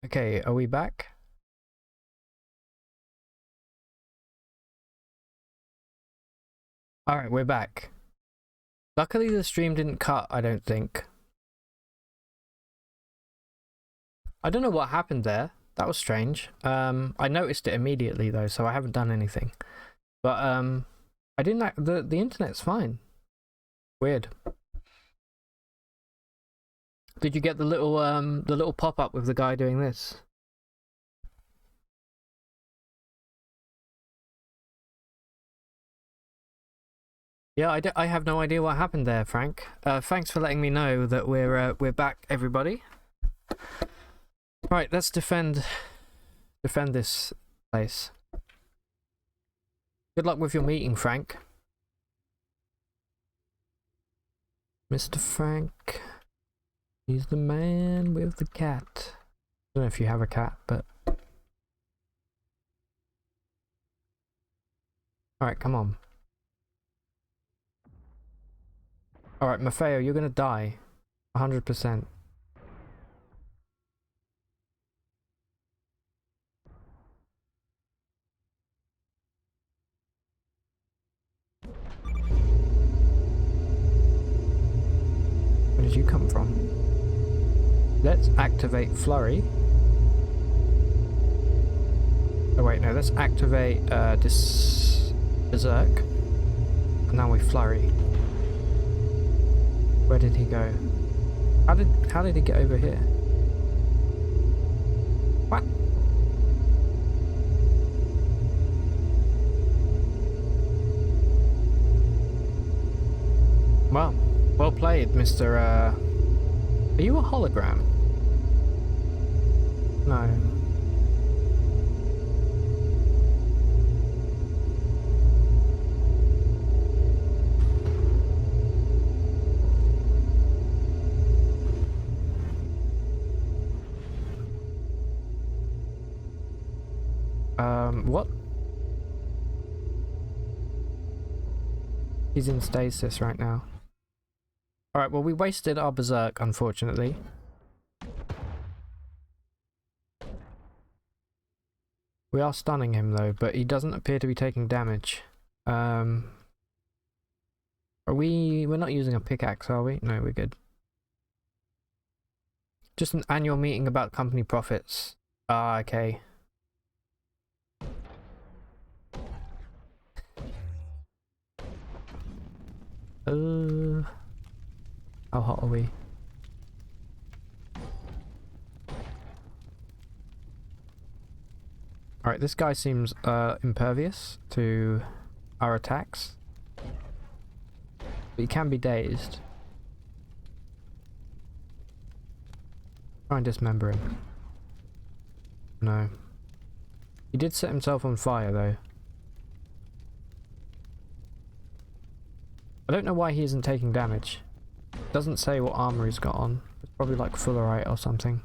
Okay, are we back? Alright, we're back. Luckily the stream didn't cut, I don't think. I don't know what happened there. That was strange. I noticed it immediately though, so I haven't done anything. But I didn't the internet's fine. Weird. Did you get the little pop-up with the guy doing this? Yeah, I have no idea what happened there, Frank. Thanks for letting me know that we're back, everybody. Right, let's defend this place. Good luck with your meeting, Frank. Mr. Frank. He's the man with the cat. I don't know if you have a cat, but... Alright, come on. Alright, Maffeo, you're gonna die. 100%. Where did you come from? Let's activate Flurry. Oh wait, no, let's activate this Berserk. And now we Flurry. Where did he go? How did he get over here? What? Well played, Mr. Are you a hologram? No. What? He's in stasis right now. Alright, well we wasted our Berserk, unfortunately. We are stunning him though, but he doesn't appear to be taking damage. We're not using a pickaxe, are we? No, we're good. Just an annual meeting about company profits. Ah, okay. How hot are we? Alright, this guy seems impervious to our attacks. But he can be dazed. Try and dismember him. No. He did set himself on fire though. I don't know why he isn't taking damage. Doesn't say what armor he's got on. It's probably like fullerite or something.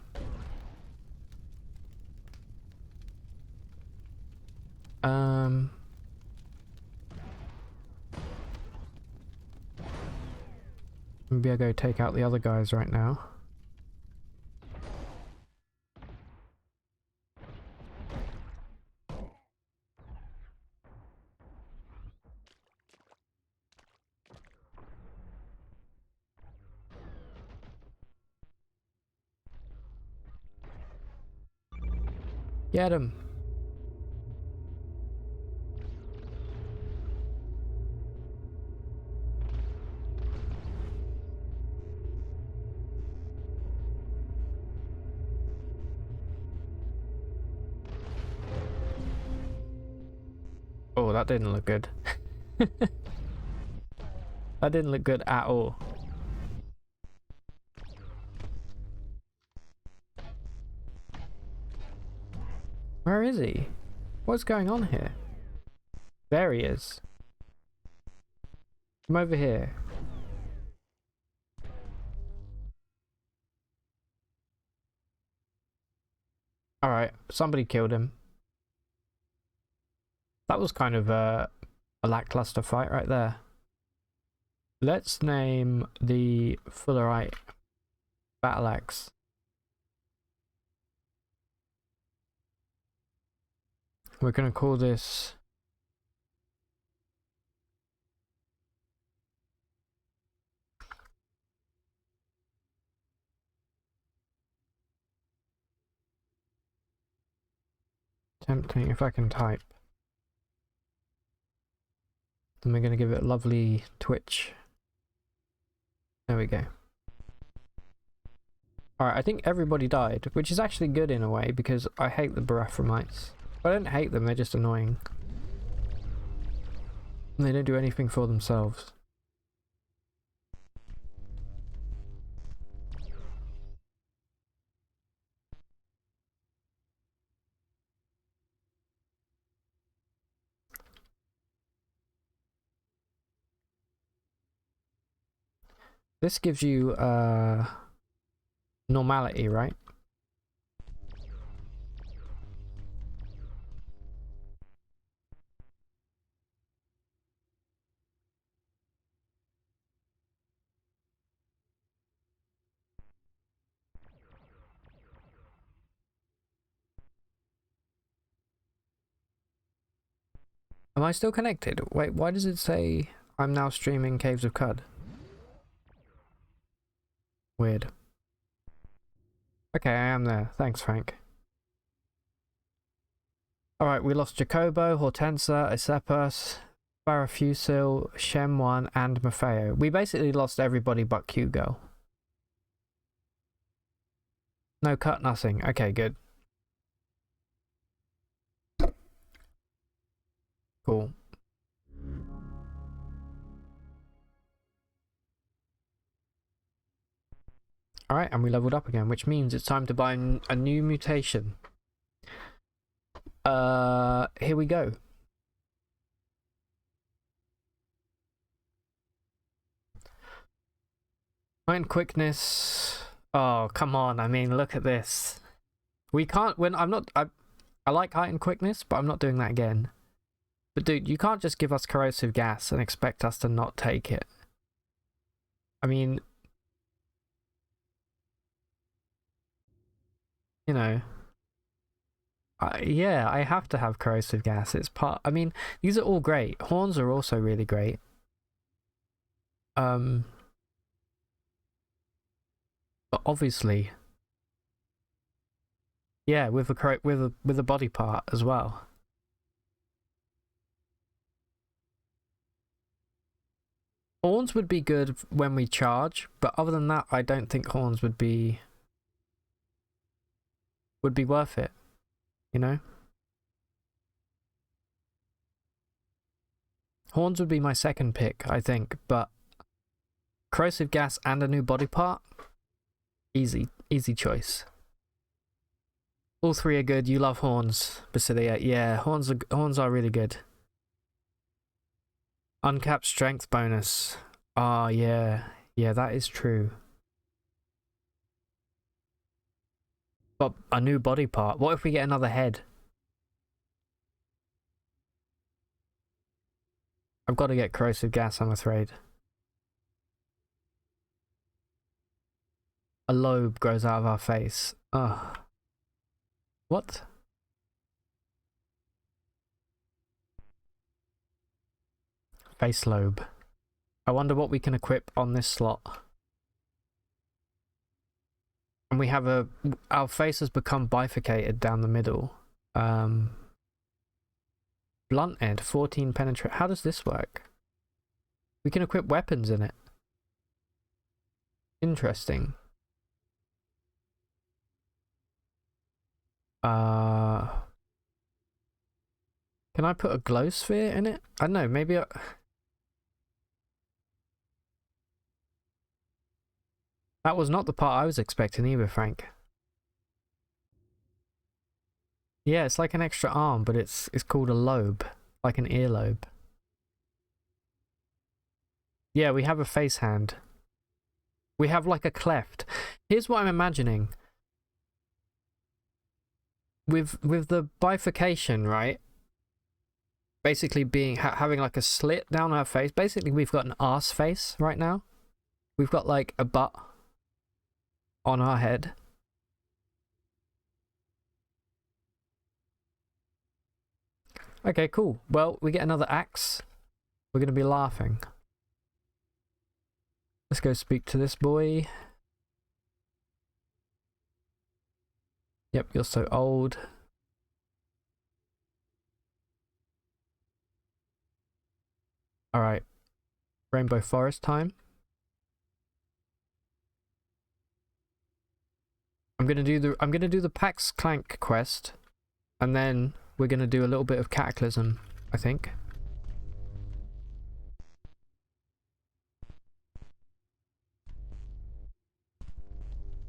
Maybe I'll go take out the other guys right now. Get him! Oh, that didn't look good. That didn't look good at all. Where is he? What's going on here? There he is. Come over here. Alright, somebody killed him. That was kind of a lackluster fight right there. Let's name the fullerite battle axe We're gonna call this tempting if I can type. Then we're gonna give it a lovely twitch. There we go. Alright, I think everybody died, which is actually good in a way, because I hate the Barathamites. I don't hate them, they're just annoying. And they don't do anything for themselves. This gives you normality, right? Am I still connected? Wait, why does it say I'm now streaming Caves of Cud? Weird. Okay, I am there. Thanks, Frank. Alright, we lost Jacobo, Hortensa, Acepus, Barafusil, Shem1, and Maffeo. We basically lost everybody but Q-Girl. No cut, nothing. Okay, good. Cool. Alright, and we leveled up again, which means it's time to buy a new mutation. Here we go. Mind quickness. Oh, come on. I mean, look at this. We can't, I like height and quickness, but I'm not doing that again. But dude, you can't just give us corrosive gas and expect us to not take it. I mean, you know, yeah, I have to have corrosive gas. It's part, I mean, these are all great. Horns are also really great. But obviously, yeah, with a body part as well. Horns would be good when we charge, but other than that, I don't think horns would be worth it, you know? Horns would be my second pick, I think, but corrosive gas and a new body part, easy choice. All three are good. You love horns, Basilia. Yeah, horns are really good. Uncapped strength bonus. Ah, yeah. Yeah, that is true. But a new body part. What if we get another head? I've got to get corrosive gas, I'm afraid. A lobe grows out of our face. Ugh. What? Face lobe. I wonder what we can equip on this slot. And we have our face has become bifurcated down the middle. Blunted, 14 penetrate. How does this work? We can equip weapons in it. Interesting. Can I put a glow sphere in it? I don't know, maybe that was not the part I was expecting either, Frank. Yeah, it's like an extra arm, but it's called a lobe, like an earlobe. Yeah, we have a face hand. We have like a cleft. Here's what I'm imagining. With the bifurcation, right? Basically being having like a slit down her face. Basically, we've got an arse face right now. We've got like a butt on our head. Okay, cool. Well, we get another axe. We're going to be laughing. Let's go speak to this boy. Yep, you're so old. Alright. Rainbow Forest time. I'm gonna do the Pax Clank quest, and then we're gonna do a little bit of Cataclysm, I think.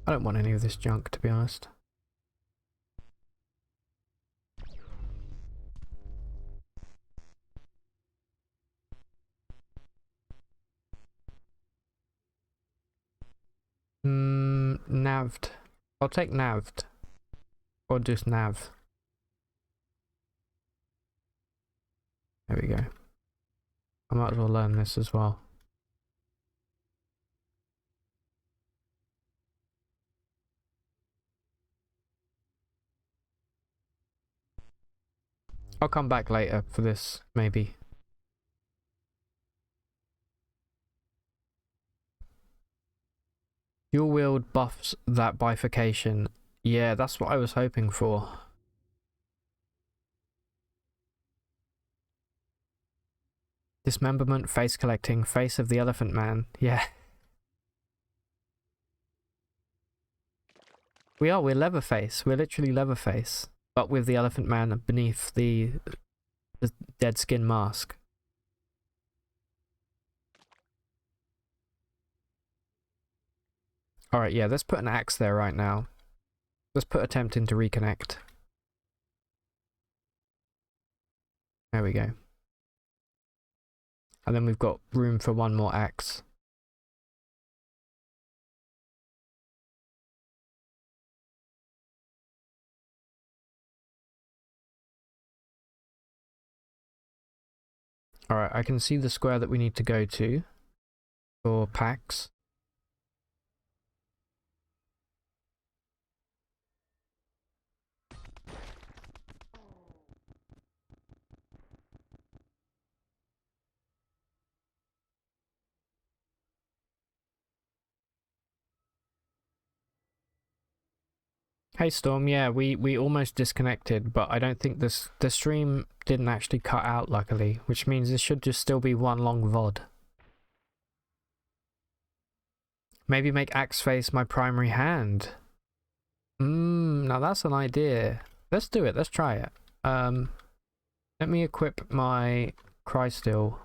I don't want any of this junk, to be honest. Naved. I'll take naved. Or just nav. There we go. I might as well learn this as well. I'll come back later for this, maybe. Dual wield buffs that bifurcation. Yeah, that's what I was hoping for. Dismemberment, face collecting, face of the elephant man. Yeah. We're Leatherface. We're literally Leatherface. But with the elephant man beneath the dead skin mask. Alright, yeah, let's put an axe there right now. Let's put attempting to reconnect. There we go. And then we've got room for one more axe. Alright, I can see the square that we need to go to for packs. Hey Storm, yeah, we almost disconnected, but I don't think the stream didn't actually cut out, luckily, which means this should just still be one long VOD. Maybe make Axe Face my primary hand. Now that's an idea. Let's do it, let's try it. Let me equip my Crysteel.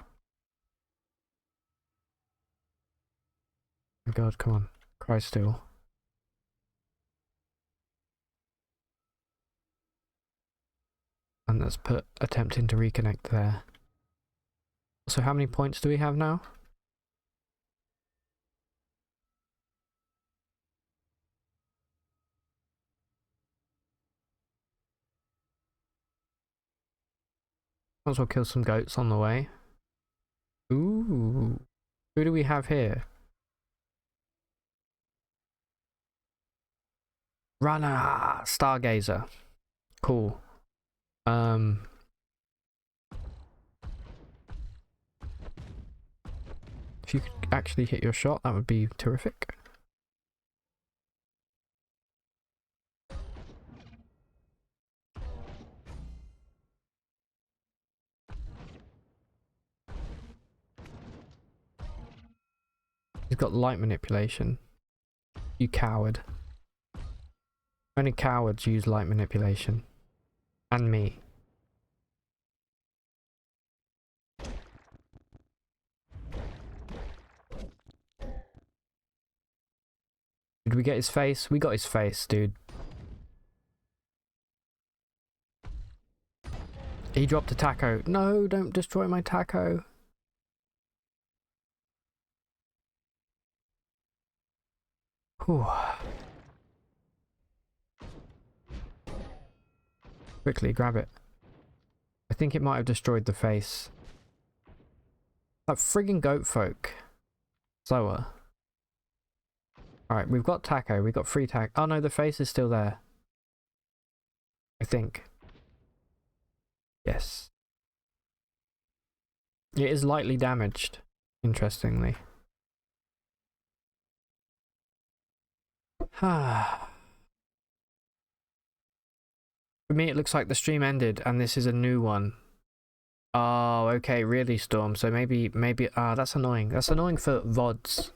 Oh god, come on. Crysteel. And let's put attempting to reconnect there. So how many points do we have now? Might as well kill some goats on the way. Ooh. Who do we have here? Runner! Stargazer. Cool. If you could actually hit your shot, that would be terrific. He's got light manipulation. You coward. Only cowards use light manipulation. And me. Did we get his face? We got his face, dude. He dropped a taco. No, don't destroy my taco. Whew. Quickly, grab it. I think it might have destroyed the face. That friggin' goat folk. Slower. Alright, we've got taco. We've got free taco. Oh no, the face is still there. I think. Yes. It is lightly damaged, interestingly. For me, it looks like the stream ended and this is a new one. Oh, okay, really, Storm. So maybe, that's annoying. That's annoying for VODs.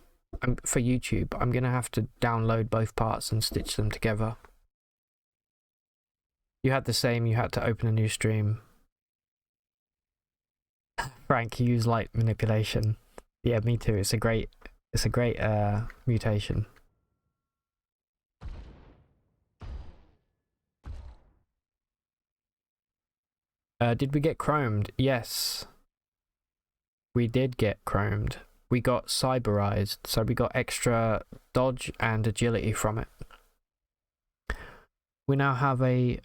For YouTube, I'm gonna have to download both parts and stitch them together. You had the same, you had to open a new stream. Frank, you use light manipulation. Yeah, me too. It's a great mutation. Did we get chromed? Yes. We did get chromed. We got cyberized, so we got extra dodge and agility from it. We now have a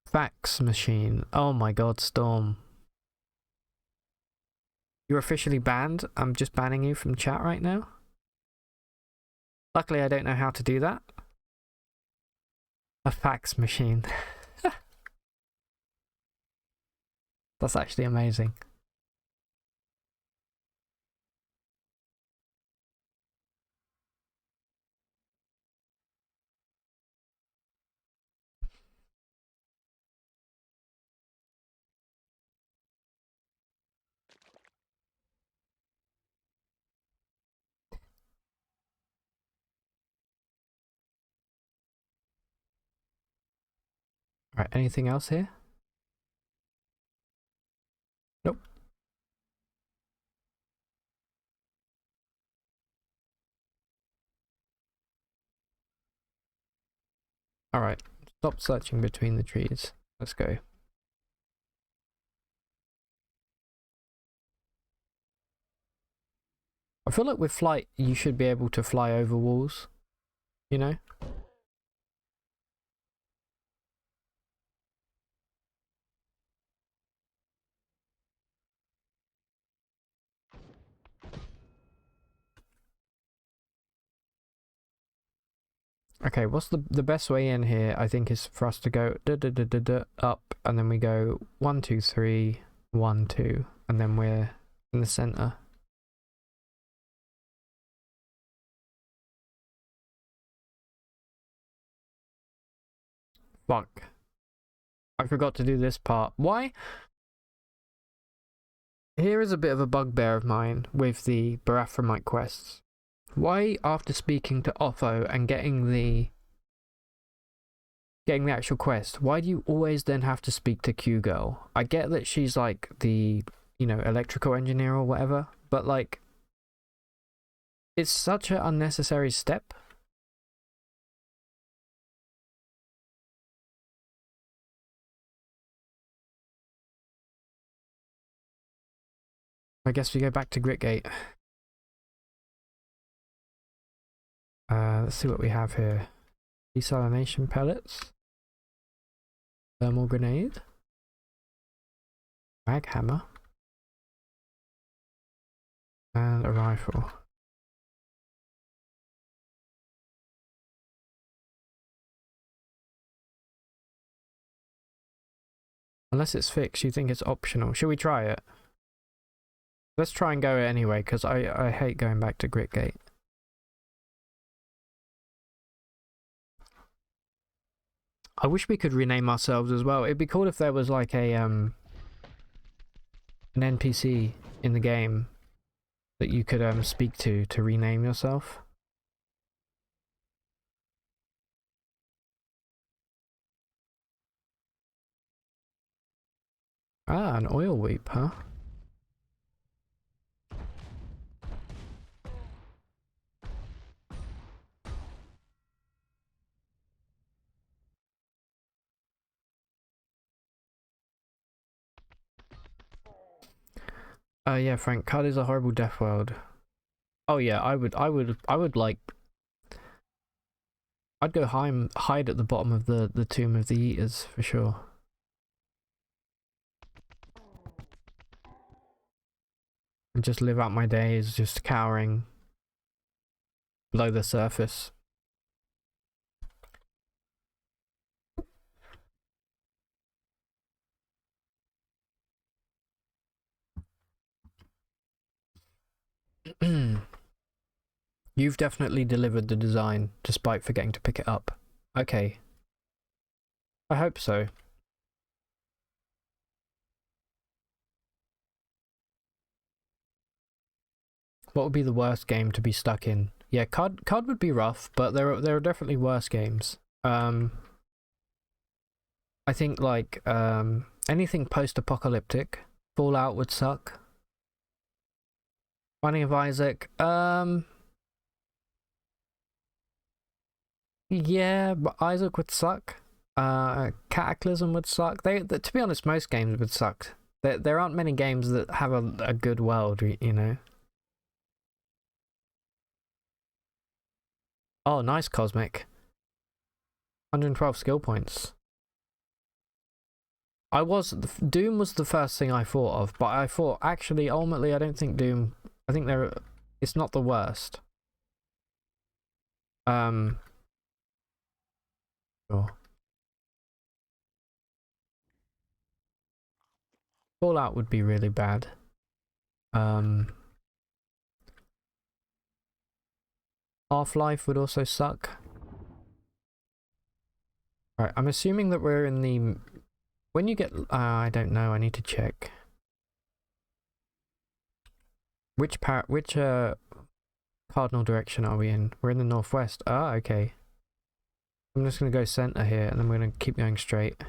fax machine. Oh my god, Storm. You're officially banned. I'm just banning you from chat right now. Luckily, I don't know how to do that. A fax machine. That's actually amazing. Alright, anything else here? Nope. Alright, stop searching between the trees. Let's go. I feel like with flight, you should be able to fly over walls, you know? Okay, what's the best way in here? I think is for us to go up, and then we go 1, 2, 3, 1, 2, and then we're in the center. Fuck. I forgot to do this part. Why? Here is a bit of a bugbear of mine with the Barathramite quests. Why, after speaking to Otho and getting the actual quest, why do you always then have to speak to Q-Girl? I get that she's like the, you know, electrical engineer or whatever, but like, it's such an unnecessary step. I guess we go back to Gritgate. Let's see what we have here. Desalination pellets. Thermal grenade. Mag hammer. And a rifle. Unless it's fixed, you think it's optional. Should we try it? Let's try and go anyway, because I hate going back to Gritgate. I wish we could rename ourselves as well. It'd be cool if there was like a an NPC in the game that you could speak to rename yourself. Ah, an oil weep, huh? Yeah, Frank, CUD is a horrible death world. Oh yeah, I would like, I'd go hide at the bottom of the tomb of the eaters for sure. And just live out my days just cowering below the surface. You've definitely delivered the design, despite forgetting to pick it up. Okay. I hope so. What would be the worst game to be stuck in? Yeah, COD would be rough, but there are definitely worse games. I think like anything post-apocalyptic. Fallout would suck. Binding of Isaac. Yeah, but Isaac would suck. Cataclysm would suck. To be honest, most games would suck. There aren't many games that have a good world, you know. Oh, nice Cosmic. 112 skill points. Doom was the first thing I thought of, but I thought actually ultimately I don't think Doom. I think it's not the worst. Sure. Fallout would be really bad. Half-Life would also suck. Right, I'm assuming that we're in the... When you get... I don't know, I need to check. Which cardinal direction are we in? We're in the northwest. Ah, okay. I'm just going to go center here, and then we're going to keep going straight.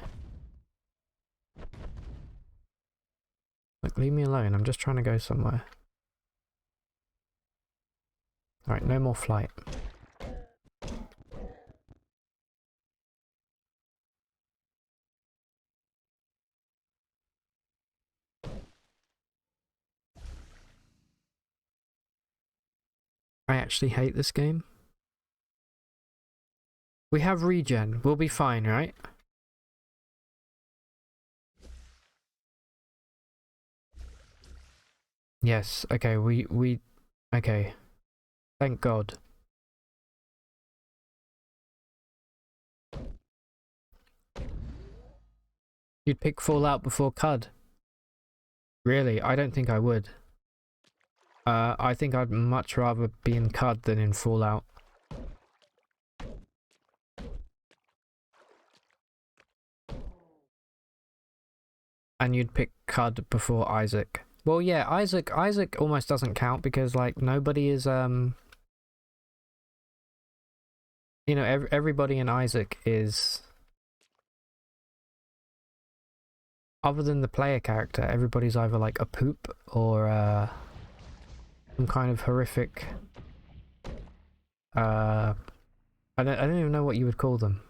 Look, leave me alone. I'm just trying to go somewhere. Alright, no more flight. I actually hate this game. We have regen. We'll be fine, right? Yes, okay, okay. Thank God. You'd pick Fallout before CUD? Really? I don't think I would. I think I'd much rather be in CUD than in Fallout. And you'd pick CUD before Isaac. Well, yeah, Isaac almost doesn't count because, like, nobody is, you know, everybody in Isaac is... Other than the player character, everybody's either, like, a poop or, some kind of horrific... I don't even know what you would call them.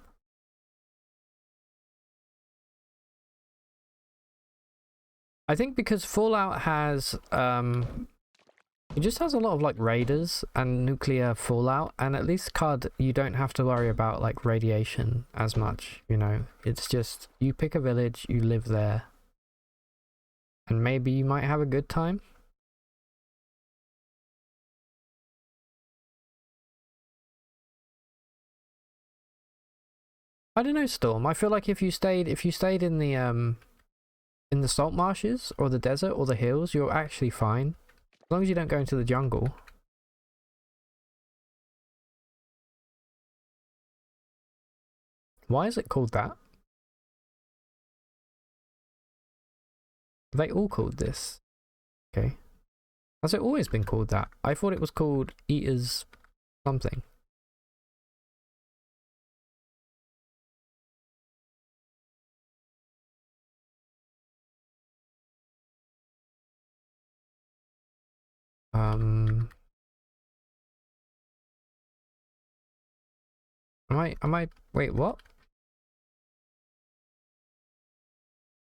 I think because Fallout has, it just has a lot of, like, raiders and nuclear fallout, and at least CUD, you don't have to worry about, like, radiation as much, you know? It's just, you pick a village, you live there, and maybe you might have a good time. I don't know, Storm. I feel like if you stayed in the salt marshes, or the desert, or the hills, you're actually fine. As long as you don't go into the jungle. Why is it called that? Are they all called this? Okay. Has it always been called that? I thought it was called Eaters something. Wait, what?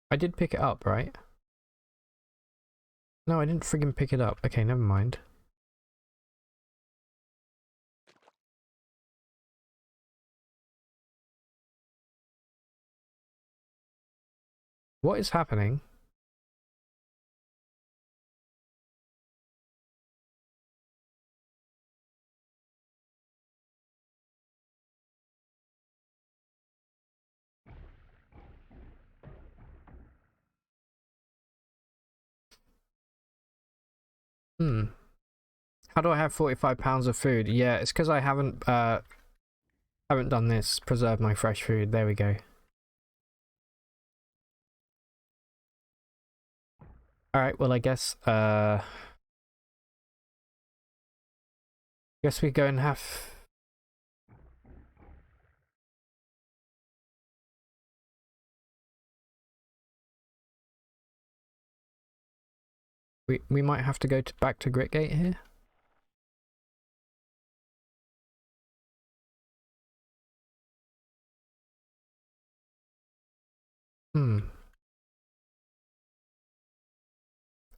I did pick it up, right? No, I didn't friggin' pick it up. Okay, never mind. What is happening? How do I have 45 pounds of food? Yeah, it's because I haven't done this. Preserve my fresh food. There we go. Alright, well I guess we go and have... We might have to go back to Gritgate here.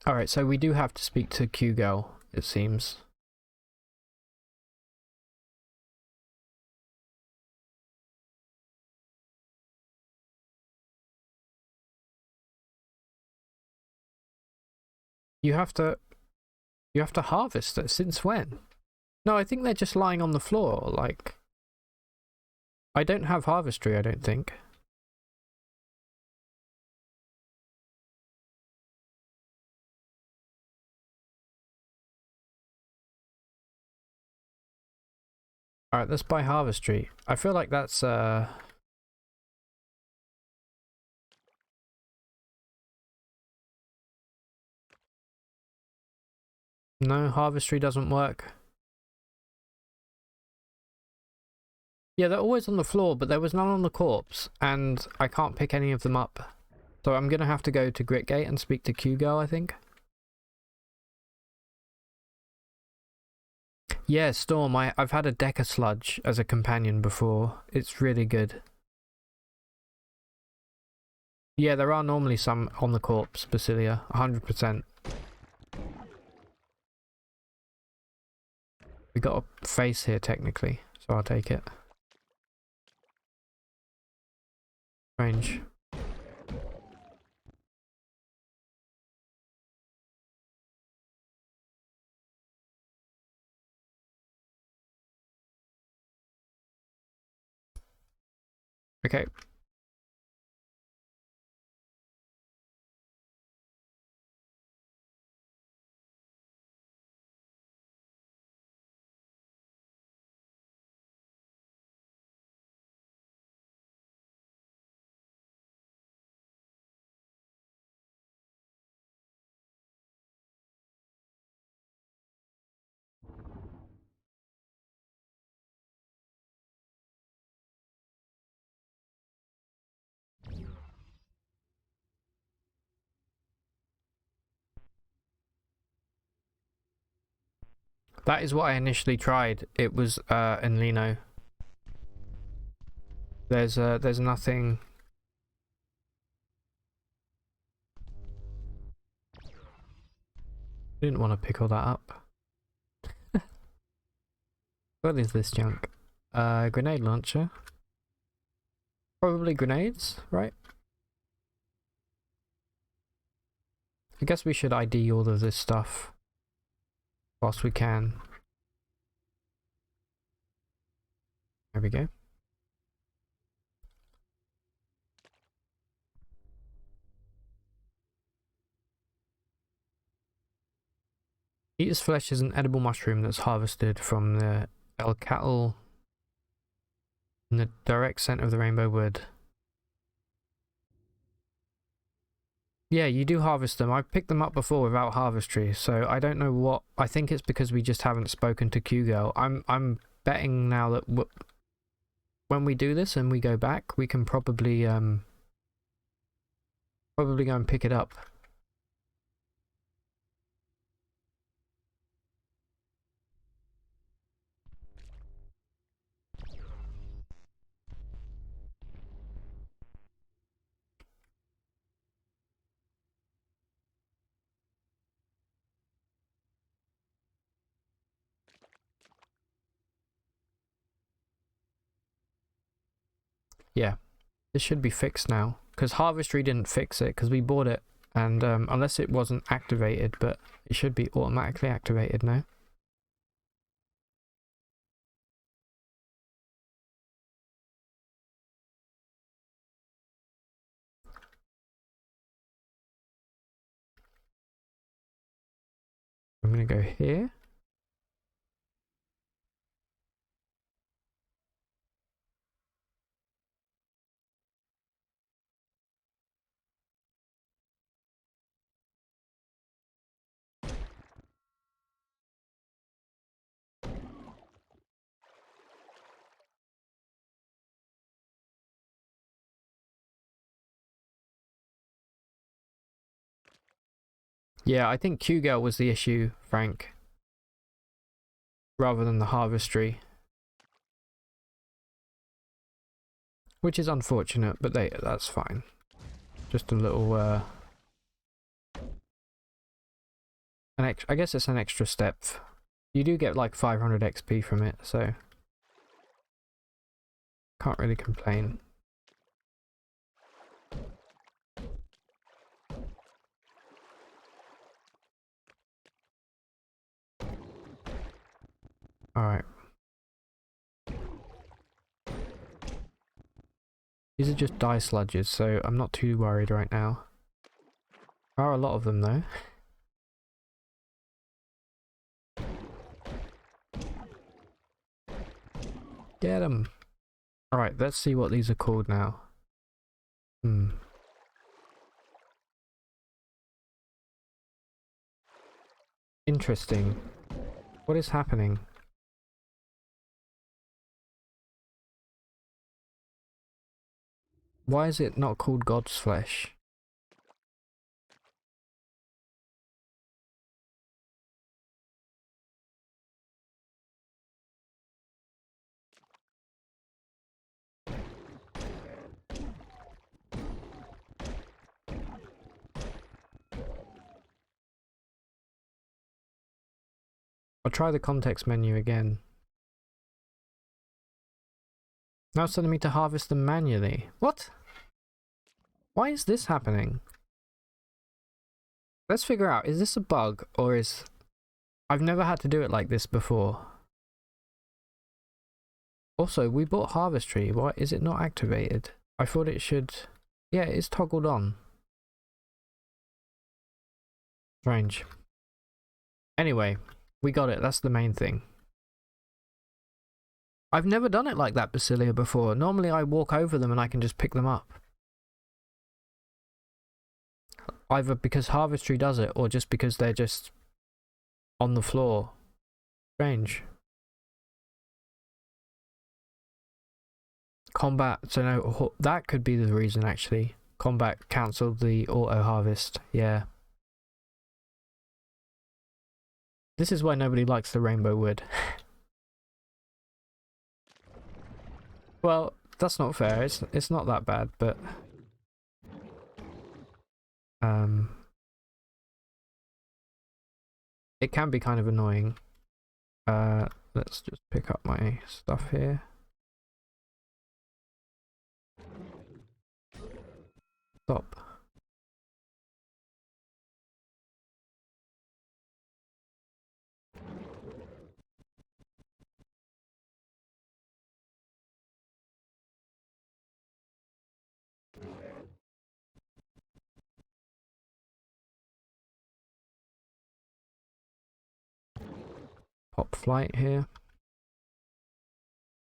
Alright, so we do have to speak to Q-Girl, it seems. You have to harvest it. Since when? No, I think they're just lying on the floor, like... I don't have harvestry, I don't think. Alright, let's buy harvestry. I feel like that's no, harvestry doesn't work. Yeah, they're always on the floor, but there was none on the corpse, and I can't pick any of them up. So I'm gonna have to go to Gritgate and speak to Q-Girl, I think. Yeah, Storm, I've had a Deca Sludge as a companion before. It's really good. Yeah, there are normally some on the corpse, Basilia, 100%. We got a face here, technically, so I'll take it. Strange. Okay. That is what I initially tried. It was in Lino. There's nothing. Didn't want to pick all that up. What is this junk? Grenade launcher. Probably grenades, right? I guess we should ID all of this stuff whilst we can. There we go. Eater's flesh is an edible mushroom that's harvested from the El Cattle in the direct center of the Rainbow Wood. Yeah, you do harvest them. I've picked them up before without harvestry, so I don't know what... I think it's because we just haven't spoken to Q-Girl. I'm betting now that when we do this and we go back, we can probably go and pick it up. Yeah, this should be fixed now, because harvestry didn't fix it because we bought it, and unless it wasn't activated, but it should be automatically activated now. I'm gonna go here. Yeah, I think Q-Girl was the issue, Frank, rather than the Harvestry. Which is unfortunate, but that's fine. Just a little, I guess it's an extra step. You do get like 500 XP from it, so can't really complain. Alright. These are just die sludges, so I'm not too worried right now. There are a lot of them though. Get them! Alright, let's see what these are called now. Interesting. What is happening? Why is it not called God's Flesh? I'll try the context menu again. Now it's telling me to harvest them manually. What? Why is this happening? Let's figure out, is this a bug or is... I've never had to do it like this before. Also, we bought Harvestry. Why is it not activated? I thought it should... Yeah, it's toggled on. Strange. Anyway, we got it. That's the main thing. I've never done it like that, Basilia, before. Normally I walk over them and I can just pick them up. Either because Harvestry does it, or just because they're just on the floor. Strange. Combat, so no, that could be the reason actually. Combat cancelled the auto harvest, yeah. This is why nobody likes the rainbow wood. Well, that's not fair. It's not that bad, but it can be kind of annoying. Let's just pick up my stuff here. Stop. Pop flight here.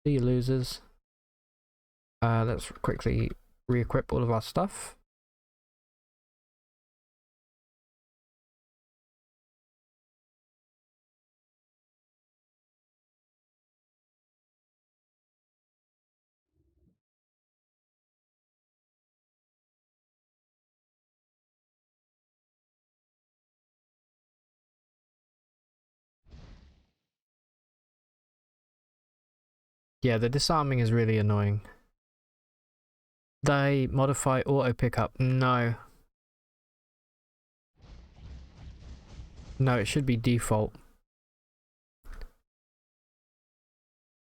See you losers. Let's quickly re-equip all of our stuff. Yeah, the disarming is really annoying. They modify auto pickup. No. No, it should be default.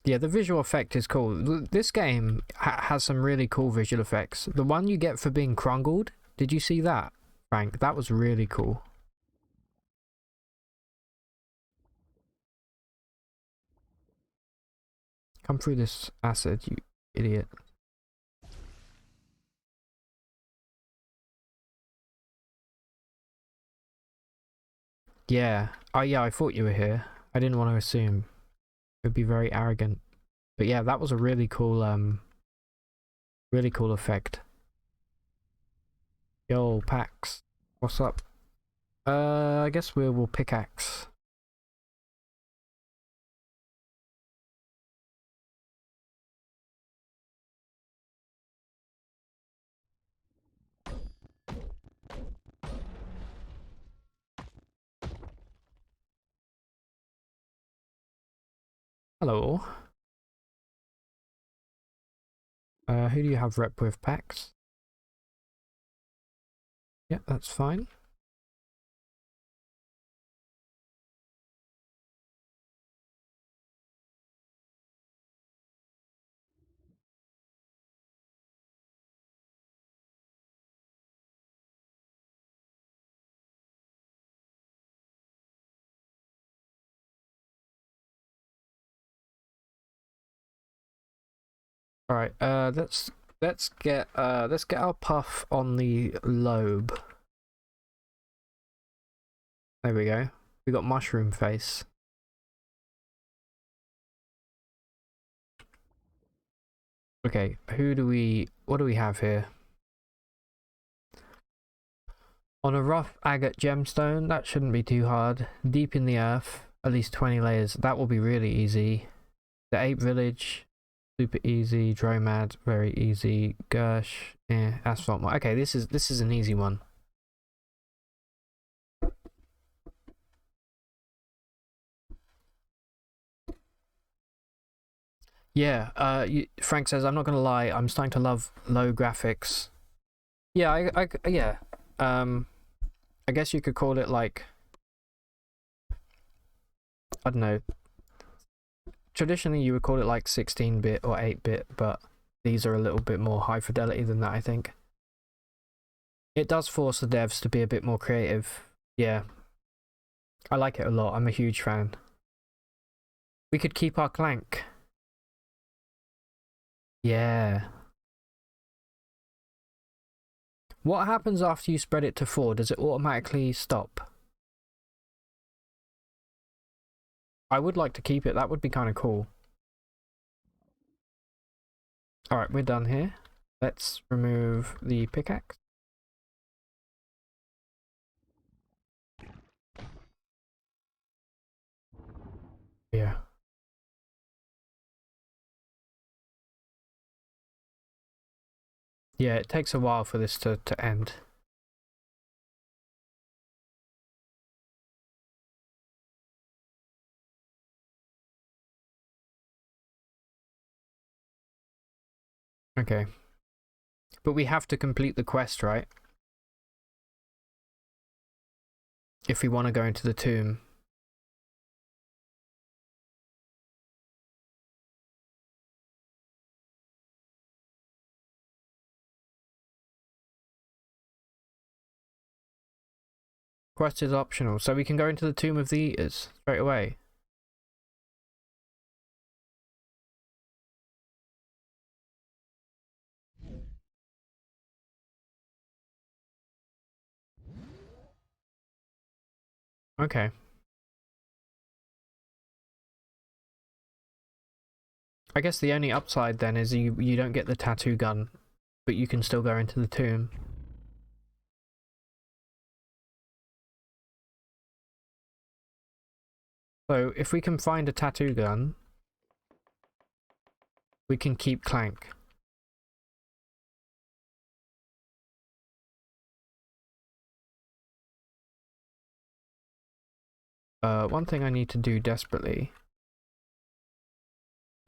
Yeah, the visual effect is cool. This game has some really cool visual effects. The one you get for being crungled, did you see that, Frank? That was really cool. Come through this acid, you idiot. Yeah. Oh yeah, I thought you were here. I didn't want to assume. It would be very arrogant. But yeah, that was a really cool effect. Yo, Pax. What's up? I guess we will pickaxe. Hello. Who do you have rep with, Pax? Yeah, that's fine. All right. Let's get our puff on the lobe. There we go. We got mushroom face. Okay, what do we have here? On a rough agate gemstone, that shouldn't be too hard. Deep in the earth, at least 20 layers, that will be really easy. The ape village, super easy. Dromad, very easy. Gersh, asphalt. Okay, this is an easy one. Yeah, Frank says, I'm not gonna lie, I'm starting to love low graphics. Yeah, yeah. I guess you could call it like, I don't know. Traditionally, you would call it like 16-bit or 8-bit, but these are a little bit more high fidelity than that, I think. It does force the devs to be a bit more creative. Yeah. I like it a lot. I'm a huge fan. We could keep our clank. Yeah. What happens after you spread it to 4? Does it automatically stop? I would like to keep it. That would be kind of cool. Alright, we're done here. Let's remove the pickaxe. Yeah. Yeah, it takes a while for this to end. Okay. But we have to complete the quest, right? If we want to go into the tomb. Quest is optional, so we can go into the Tomb of the Eaters straight away. Okay. I guess the only upside then is you don't get the tattoo gun, but you can still go into the tomb. So if we can find a tattoo gun, we can keep Clank. One thing I need to do desperately.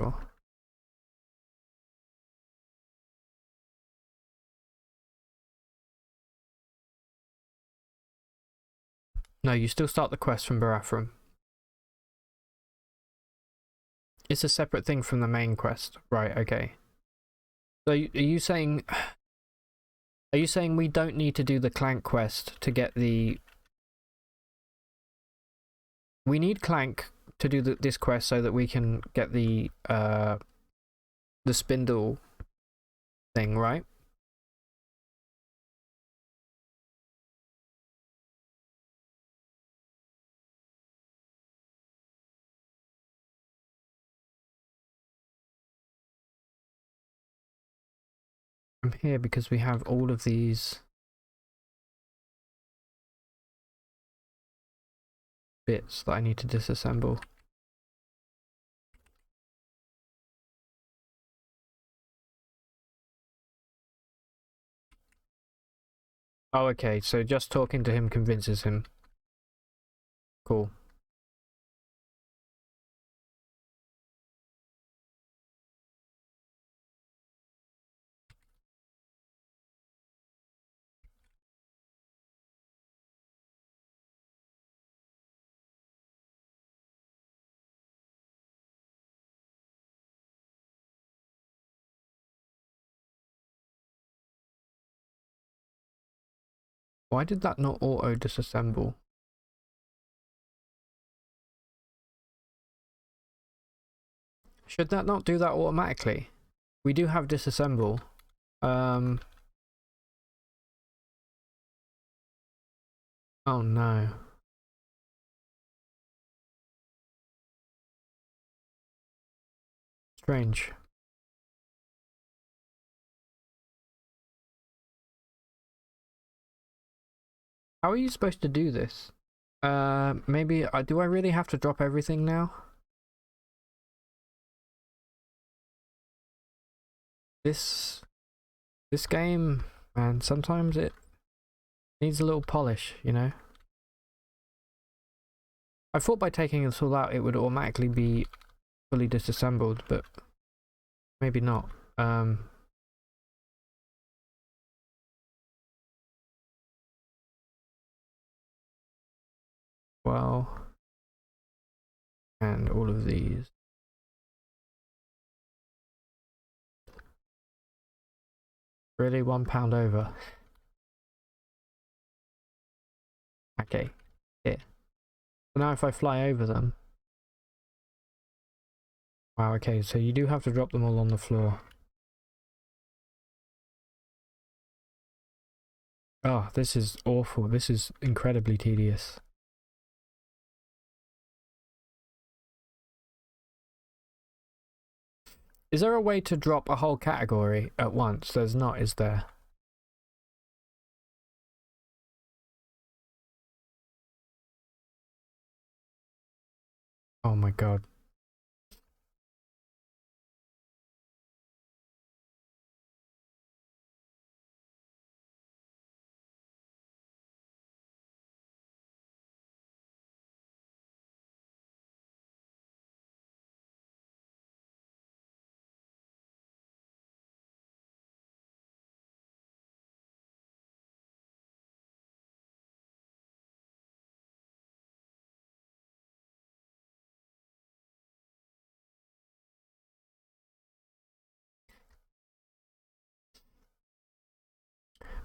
Sure. No, you still start the quest from Barathrum. It's a separate thing from the main quest. Right, okay. So are you saying we don't need to do the Clank quest to get the... We need Clank to do this quest so that we can get the spindle thing, right? I'm here because we have all of these bits that I need to disassemble. Oh, okay, so just talking to him convinces him. Cool. Why did that not auto disassemble? Should that not do that automatically? We do have disassemble. Oh no. Strange. How are you supposed to do this? Maybe, do I really have to drop everything now? This game, man, sometimes it needs a little polish, you know? I thought by taking this all out it would automatically be fully disassembled, but maybe not. Well, and all of these. Really, £1 over. Okay, here. So now if I fly over them. Wow, okay, so you do have to drop them all on the floor. Oh, this is awful. This is incredibly tedious. Is there a way to drop a whole category at once? There's not, is there? Oh my god.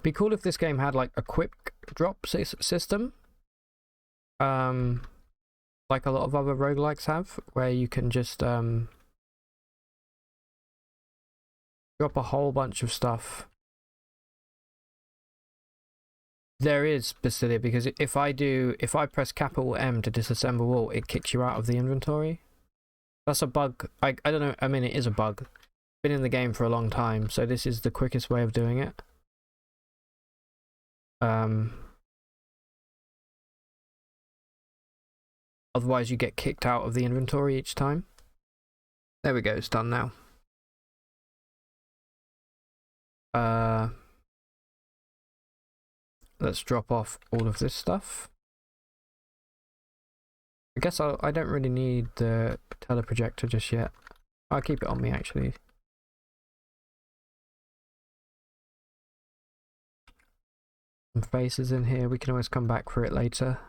Be cool if this game had like a quick drop system. Like a lot of other roguelikes have, where you can just drop a whole bunch of stuff. There is, Basilia, because if I press capital M to disassemble all, it kicks you out of the inventory. That's a bug. I don't know, I mean it is a bug. Been in the game for a long time, so this is the quickest way of doing it. Otherwise you get kicked out of the inventory each time. There we go, it's done now. Let's drop off all of this stuff. I guess I don't really need the teleprojector just yet. I'll keep it on me actually. Some faces in here, we can always come back for it later.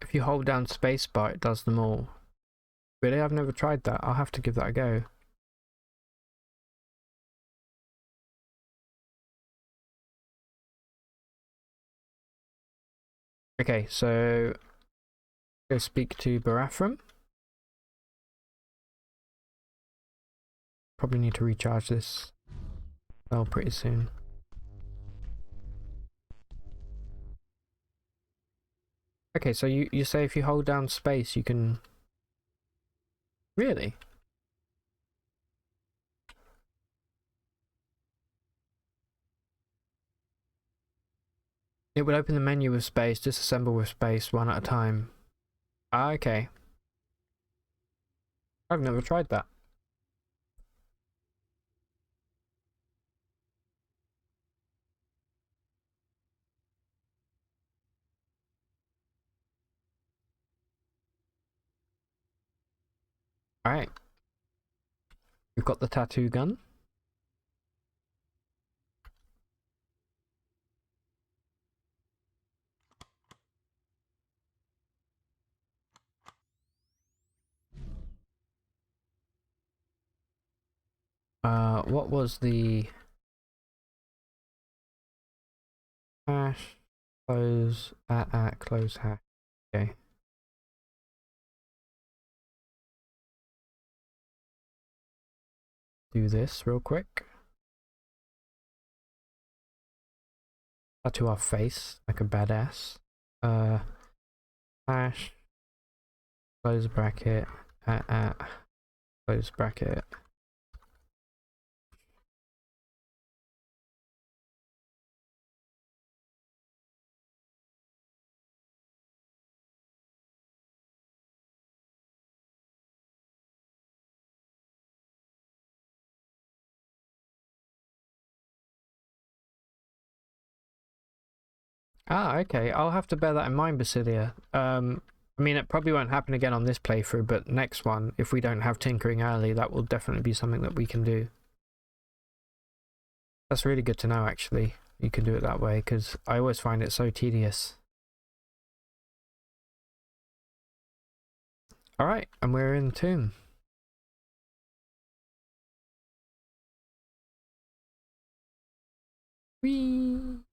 If you hold down spacebar, it does them all. Really? I've never tried that. I'll have to give that a go. Okay, so go speak to Barathram. Probably need to recharge this cell pretty soon. Okay, so you say if you hold down space you can... Really? It would open the menu with space, disassemble with space, one at a time. Ah, okay. I've never tried that. Alright. We've got the tattoo gun. What was the hash? Close at close hash. Okay. Do this real quick. Tattoo our face like a badass. Hash. Close bracket at close bracket. Ah, okay. I'll have to bear that in mind, Basilia. I mean, it probably won't happen again on this playthrough, but next one, if we don't have tinkering early, that will definitely be something that we can do. That's really good to know, actually. You can do it that way, because I always find it so tedious. Alright, and we're in the tomb. Whee!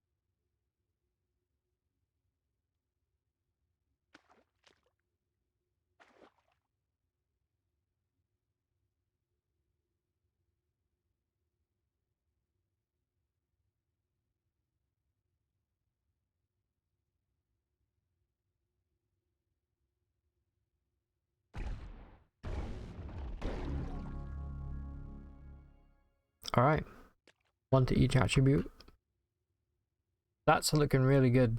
Alright. One to each attribute. That's looking really good.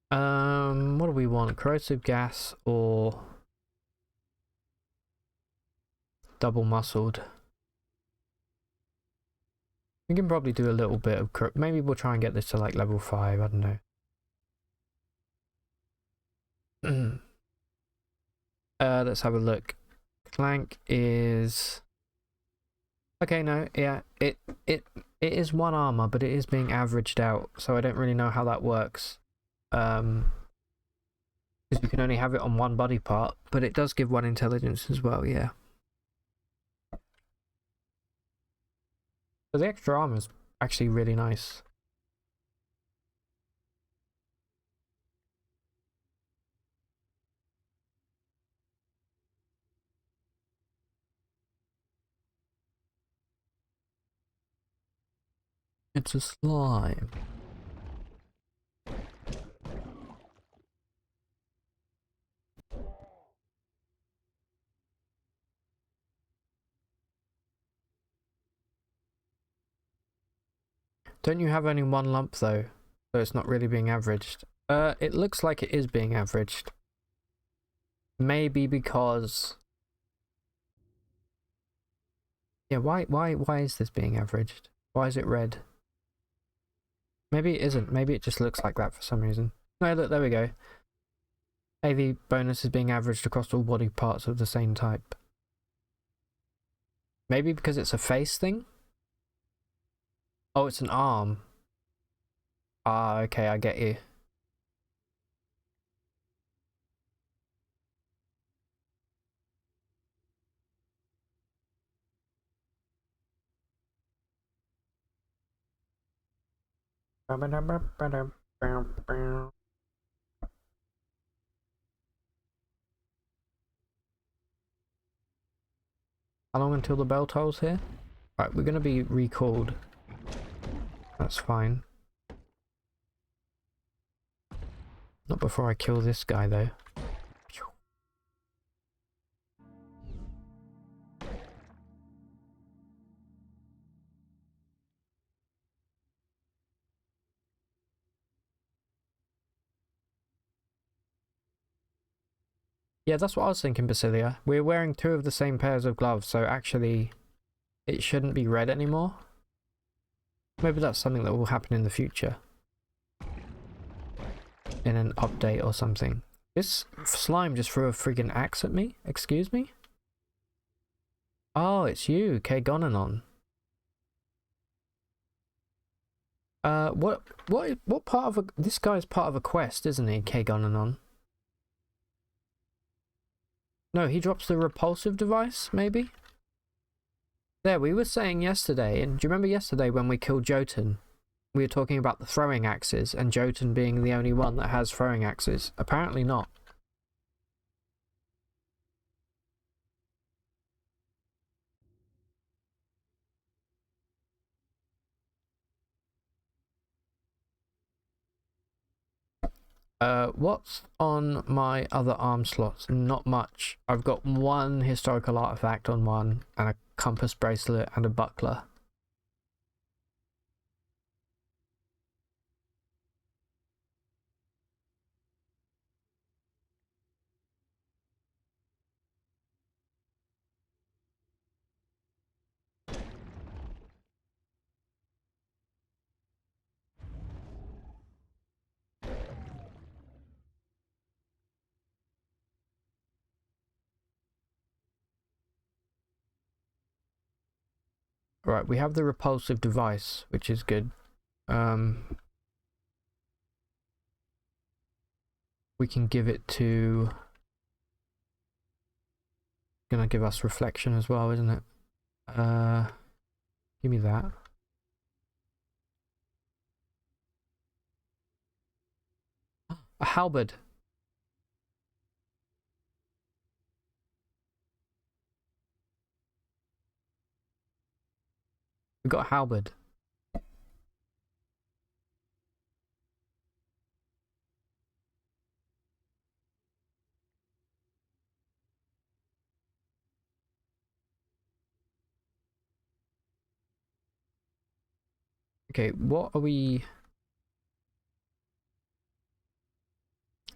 What do we want? Corrosive gas or double muscled? We can probably do a little bit of maybe we'll try and get this to like level 5, I don't know. Let's have a look. Clank is okay, no, yeah, it is 1 armor, but it is being averaged out, so I don't really know how that works. Because you can only have it on 1 body part, but it does give 1 intelligence as well, yeah. So the extra armor is actually really nice. It's a slime. Don't you have only 1 lump though? So it's not really being averaged. It looks like it is being averaged. Maybe because... Yeah, why is this being averaged? Why is it red? Maybe it isn't. Maybe it just looks like that for some reason. No, look, there we go. AV bonus is being averaged across all body parts of the same type. Maybe because it's a face thing? Oh, it's an arm. Ah, okay, I get you. How long until the bell tolls here? Right, we're gonna be recalled. That's fine. Not before I kill this guy though. Yeah, that's what I was thinking, Basilia. We're wearing 2 of the same pairs of gloves, so actually it shouldn't be red anymore. Maybe that's something that will happen in the future. in an update or something. This slime just threw a friggin' axe at me? Excuse me? Oh, it's you, Kgonanon. What part of a... This guy's part of a quest, isn't he, Kgonanon? No, he drops the repulsive device, maybe? There, we were saying yesterday, and do you remember yesterday when we killed Jotun? We were talking about the throwing axes, and Jotun being the only one that has throwing axes. Apparently not. What's on my other arm slots? Not much. I've got one historical artifact on one, and a compass bracelet, and a buckler. Right, we have the repulsive device, which is good. We can give it to... Gonna give us reflection as well, isn't it? Give me that. A halberd. We got a halberd. Okay, what are we...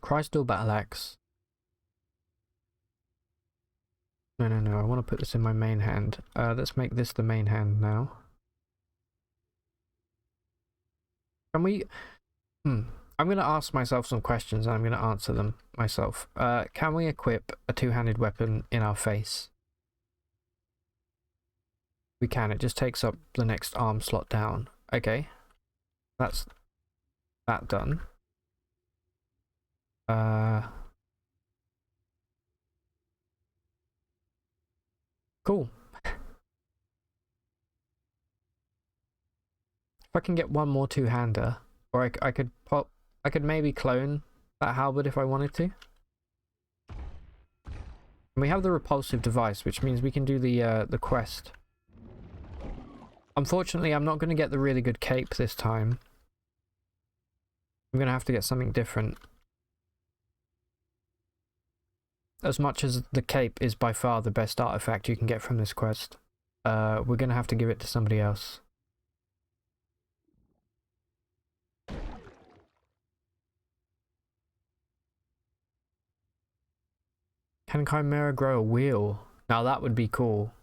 Crystal battle axe. No, I want to put this in my main hand. Let's make this the main hand now. Can we... I'm going to ask myself some questions and I'm going to answer them myself. Can we equip a two-handed weapon in our face? We can. It just takes up the next arm slot down. Okay. That's that done. Cool. If I can get one more two-hander, or I could pop... I could maybe clone that halberd if I wanted to. And we have the repulsive device, which means we can do the quest. Unfortunately, I'm not going to get the really good cape this time. I'm going to have to get something different. As much as the cape is by far the best artifact you can get from this quest, we're going to have to give it to somebody else. Can Chimera grow a wheel? Now that would be cool.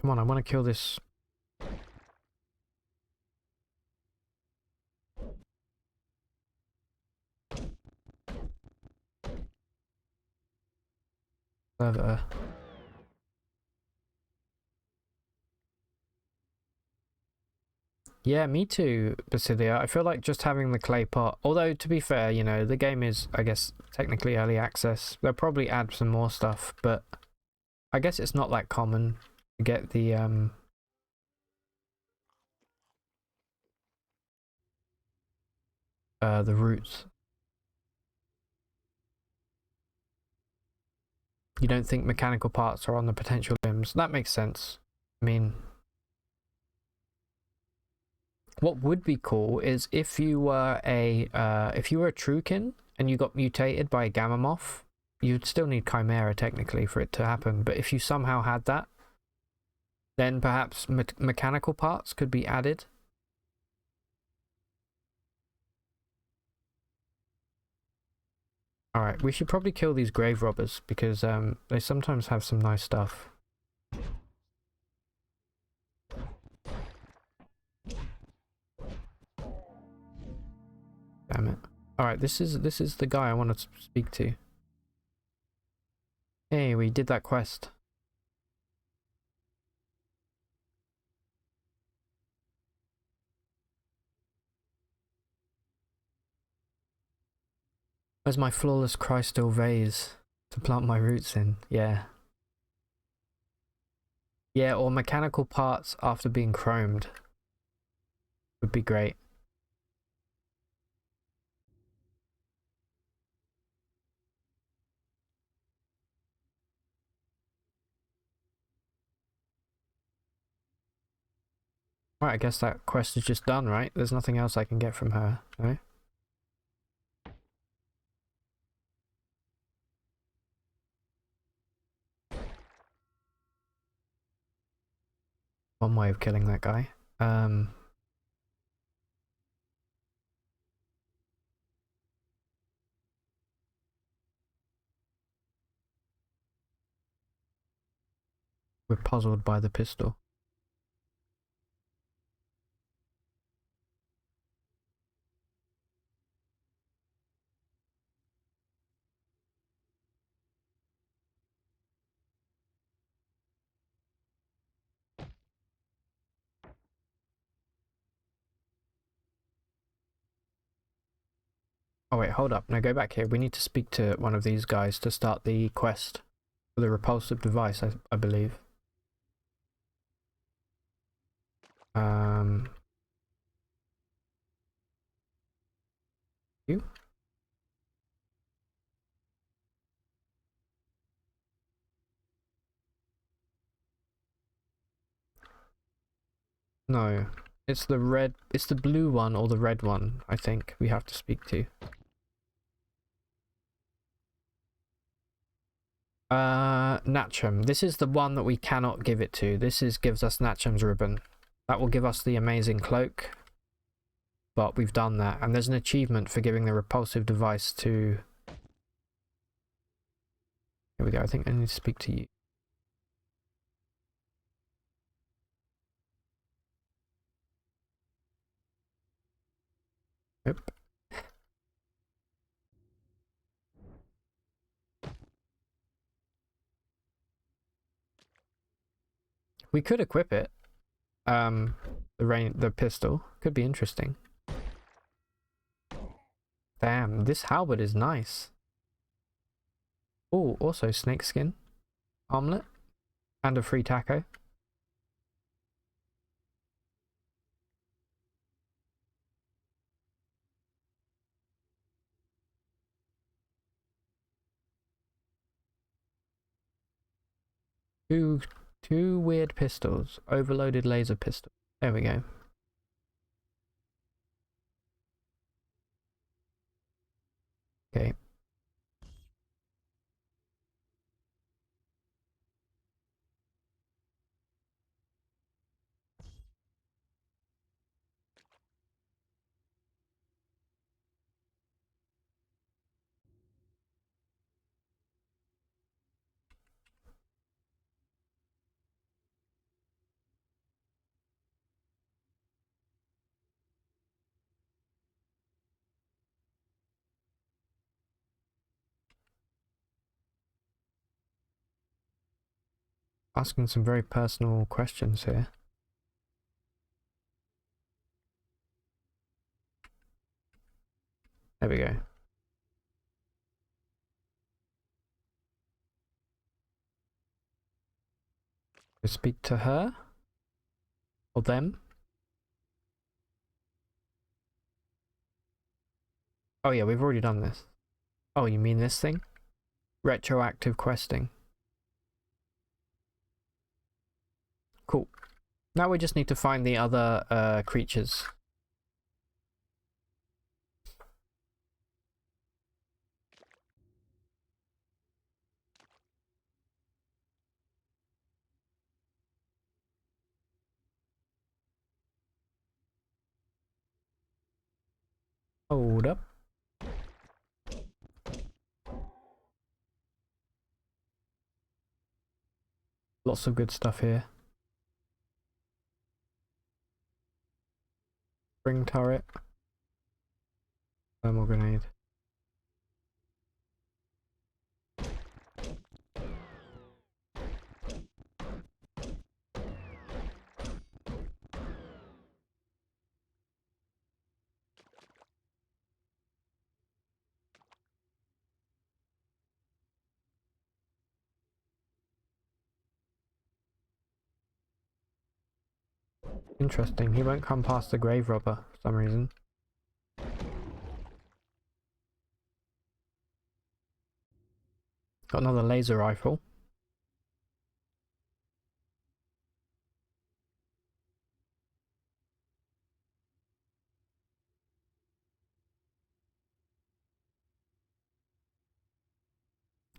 Come on, I want to kill this. Servitor. Yeah, me too, Basilia. I feel like just having the clay pot, although to be fair, you know, the game is, I guess, technically early access. They'll probably add some more stuff, but I guess it's not that common to get the roots. You don't think mechanical parts are on the potential limbs. That makes sense. I mean, what would be cool is if you were a Trukin and you got mutated by a Gamma Moth, you'd still need Chimera technically for it to happen. But if you somehow had that, then perhaps mechanical parts could be added. Alright, we should probably kill these grave robbers because they sometimes have some nice stuff. Damn it. Alright, this is the guy I wanted to speak to. Hey, we did that quest. Where's my flawless crystal vase to plant my roots in? Yeah. Yeah, or mechanical parts after being chromed. Would be great. Right, I guess that quest is just done, right? There's nothing else I can get from her, no? One way of killing that guy. We're puzzled by the pistol. Oh wait, hold up. No, go back here. We need to speak to one of these guys to start the quest for the repulsive device, I believe. You? No. It's the red, it's the blue one or the red one, I think we have to speak to. Natcham. This is the one that we cannot give it to. This gives us Natcham's ribbon. That will give us the amazing cloak. But we've done that. And there's an achievement for giving the repulsive device to... Here we go. I think I need to speak to you. Yep. We could equip it. The pistol. Could be interesting. Damn, this halberd is nice. Oh, also snakeskin. Armlet. And a free taco. Two weird pistols. Overloaded laser pistol. There we go. Okay. Asking some very personal questions here. There we go. Speak to her? Or them? Oh yeah, we've already done this. Oh, you mean this thing? Retroactive questing. Cool. Now we just need to find the other creatures. Hold up. Lots of good stuff here. Spring turret. Thermal grenade. Interesting, he won't come past the grave robber for some reason. Got another laser rifle.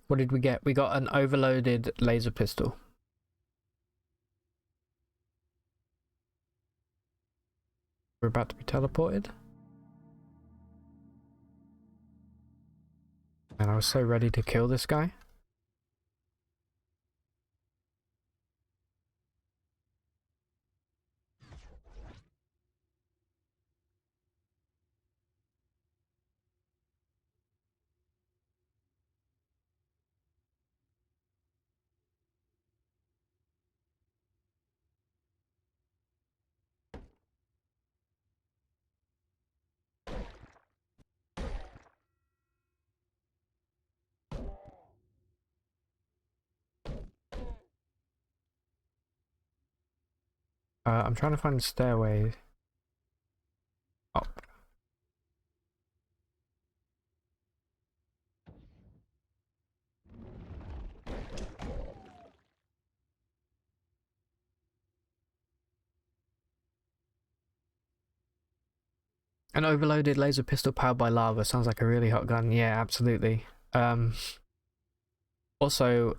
What did we get? We got an overloaded laser pistol. We're about to be teleported. And I was so ready to kill this guy. I'm trying to find the stairway up. An overloaded laser pistol powered by lava sounds like a really hot gun. Yeah, absolutely. Also,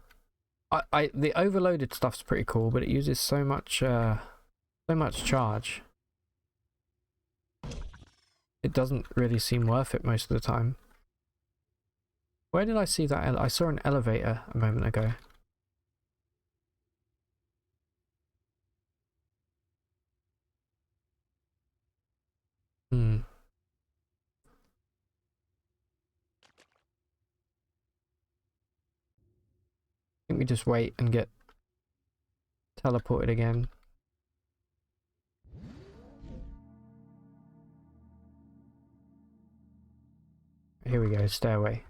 the overloaded stuff's pretty cool, but it uses so much charge. It doesn't really seem worth it most of the time. Where did I see that? I saw an elevator a moment ago. Hmm. I think we just wait and get teleported again. Here we go, stairway.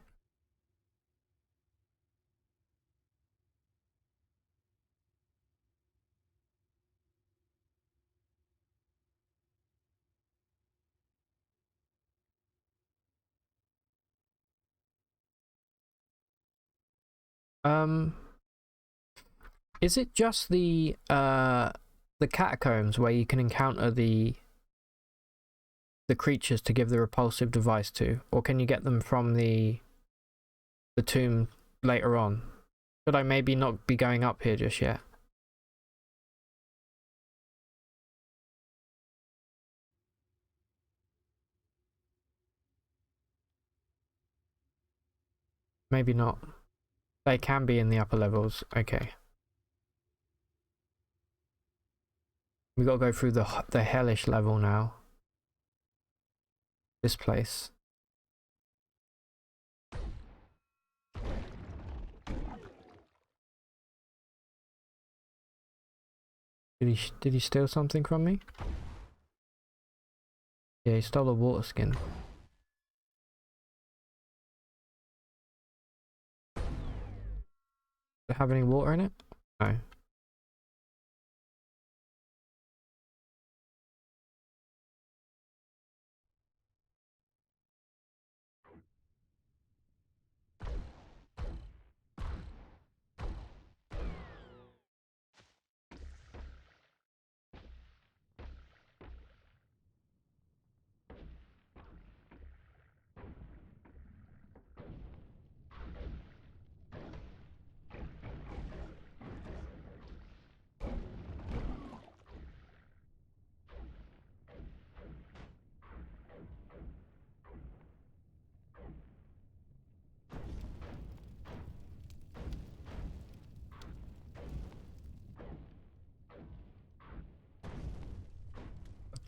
Is it just the catacombs where you can encounter the creatures to give the repulsive device to, or can you get them from the tomb later on? Should I maybe not be going up here just yet? Maybe not. They can be in the upper levels. Okay. We gotta go through the hellish level now. This place. Did he steal something from me? Yeah, he stole a water skin. Does it have any water in it? No.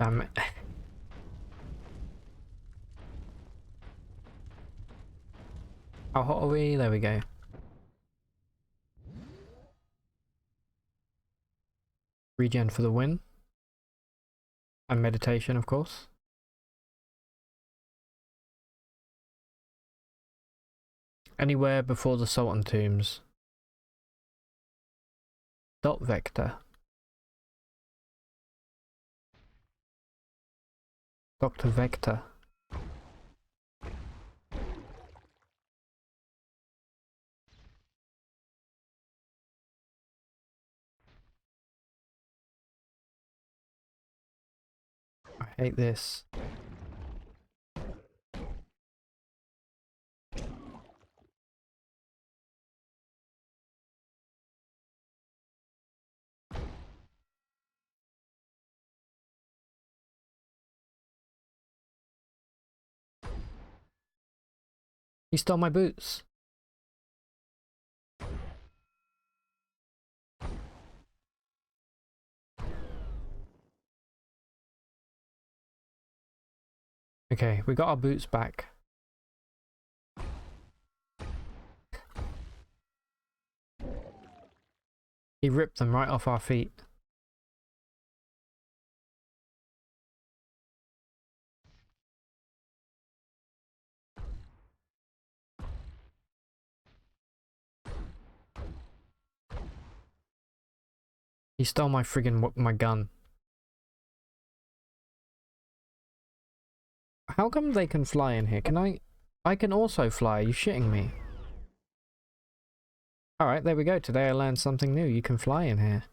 Damn it. How hot are we? There we go. Regen for the win. And meditation, of course. Anywhere before the Sultan tombs. Dot vector. Dr. Vector. I hate this. He stole my boots. Okay, we got our boots back. He ripped them right off our feet. He stole my friggin' my gun. How come they can fly in here? Can I can also fly. Are you shitting me? Alright, there we go. Today I learned something new. You can fly in here.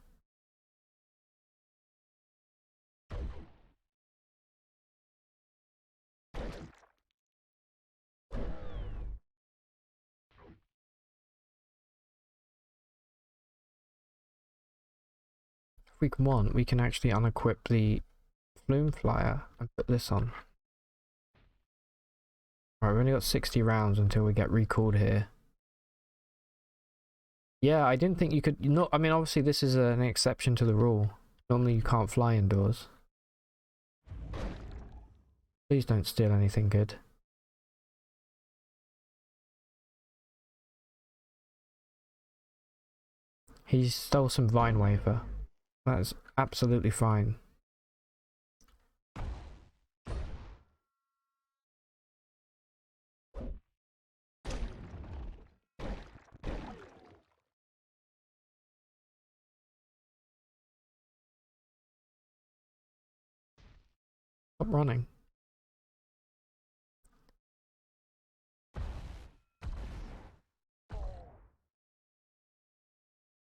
If we want, we can actually unequip the Flume Flyer and put this on. Alright, we've only got 60 rounds until we get recalled here. Yeah, I didn't think you could... Not, I mean, obviously this is an exception to the rule. Normally you can't fly indoors. Please don't steal anything good. He stole some Vine Wafer. That's absolutely fine. Stop running.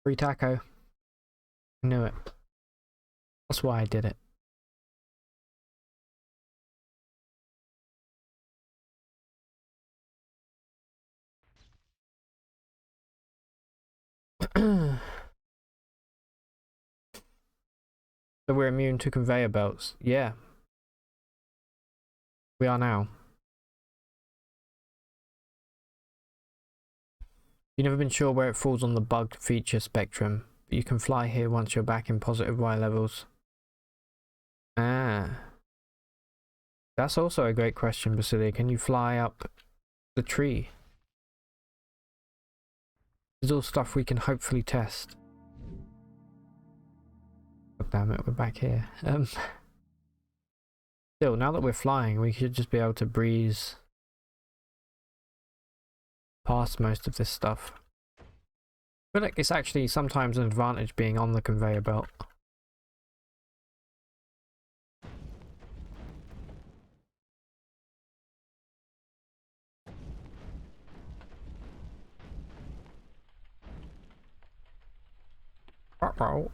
Free taco. I knew it. That's why I did it. So we're immune to conveyor belts. Yeah. We are now. You've never been sure where it falls on the bug feature spectrum, but you can fly here once you're back in positive Y levels. Ah. That's also a great question, Basilia. Can you fly up the tree? This is all stuff we can hopefully test. God damn it, we're back here. Still, now that we're flying, we should just be able to breeze past most of this stuff. I feel like it's actually sometimes an advantage being on the conveyor belt. Uh-oh.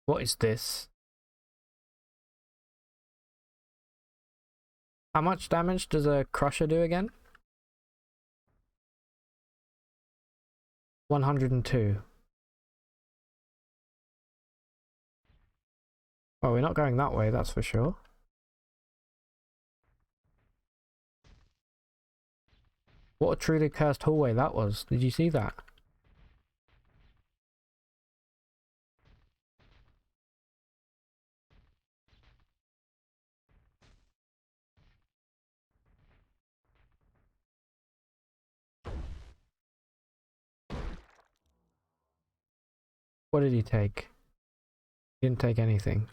What is this? How much damage does a crusher do again? 102. Oh, we're not going that way, that's for sure. What a truly cursed hallway that was. Did you see that? What did he take? He didn't take anything.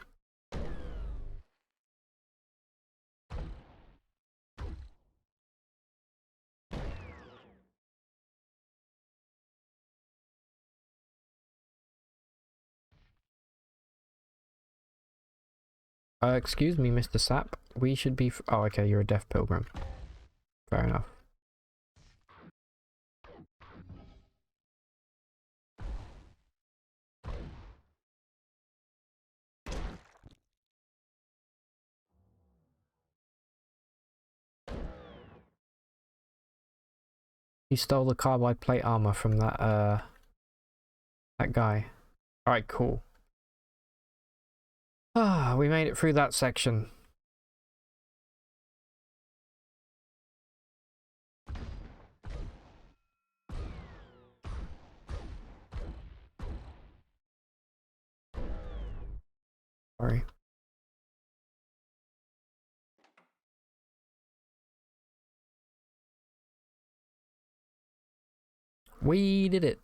Excuse me, Mr. Sap. We should be... oh, okay, you're a deaf pilgrim. Fair enough. He stole the carbide plate armor from that guy. Alright, cool. Ah, we made it through that section. Sorry. We did it.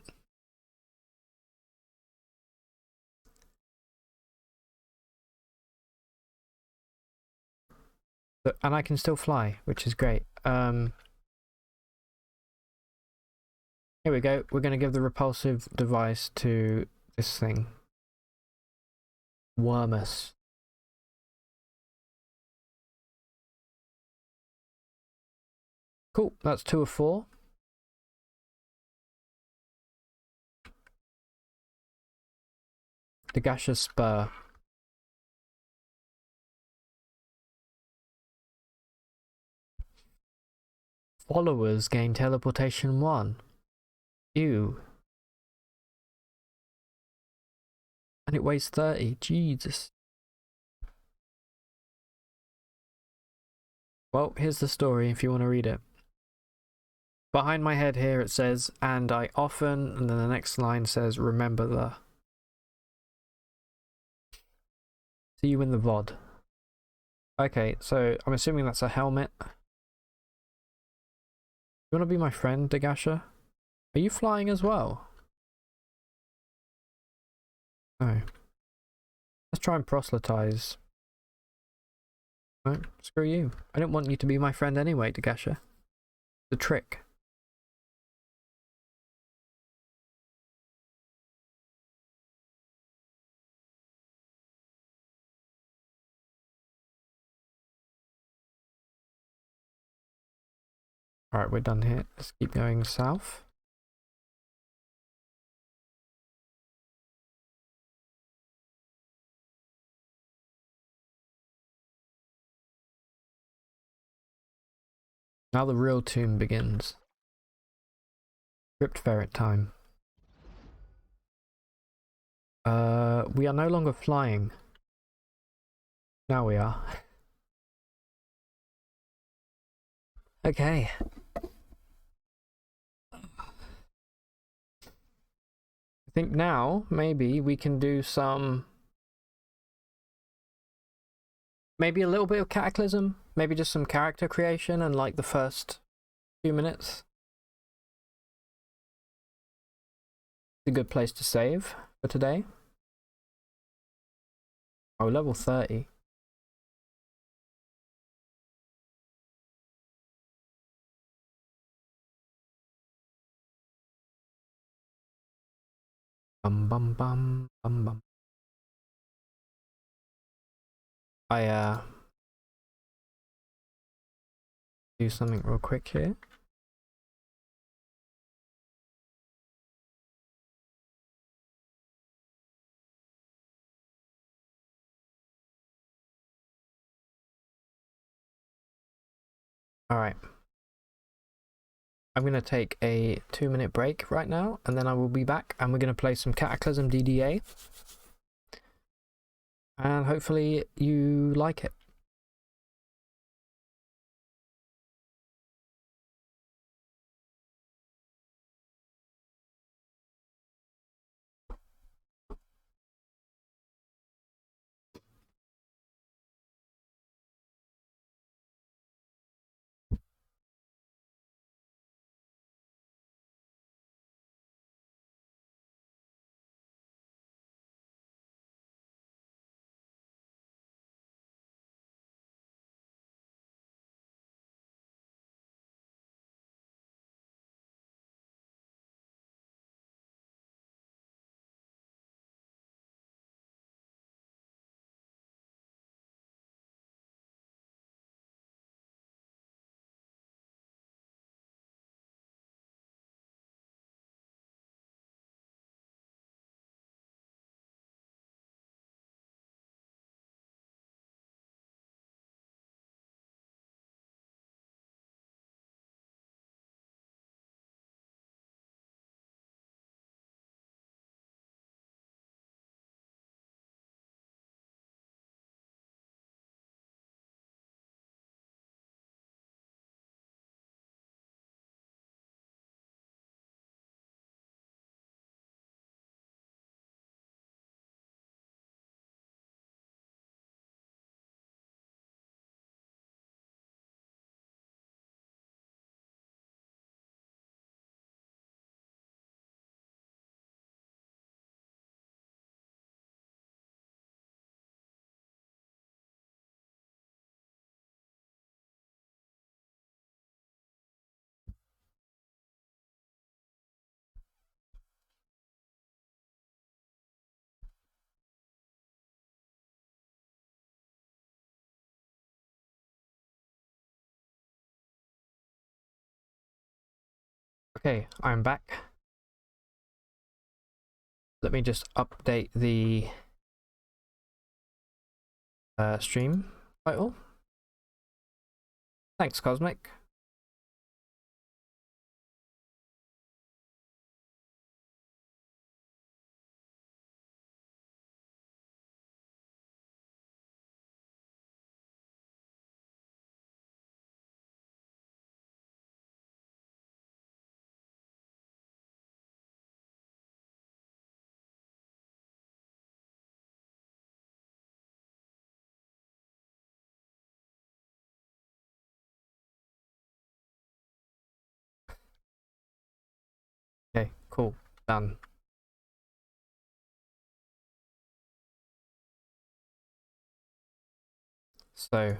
And I can still fly, which is great. Here we go. We're going to give the repulsive device to this thing. Wormus. Cool, that's 2 of 4. The gaseous spur. Followers gain teleportation 1. Ew. And it weighs 30. Jesus. Well, here's the story if you want to read it. Behind my head here it says, and I often, and then the next line says, remember the. See you in the VOD. Okay, so I'm assuming that's a helmet. You want to be my friend, Dagasha? Are you flying as well? No. Let's try and proselytize. No, screw you. I didn't want you to be my friend anyway, Dagasha. The trick. Alright, we're done here. Let's keep going south. Now the real tune begins. Crypt ferret time. We are no longer flying. Now we are. Okay. I think now, maybe, we can do some... maybe a little bit of Cataclysm? Maybe just some character creation and like the first few minutes. It's a good place to save for today. Oh, level 30. Bum bum bum bum bum. I do something real quick here. All right. I'm going to take a 2-minute break right now, and then I will be back, and we're going to play some Cataclysm DDA. And hopefully you like it. Okay, I'm back. Let me just update the stream title. Thanks, Cosmic. Okay, cool. Done. So,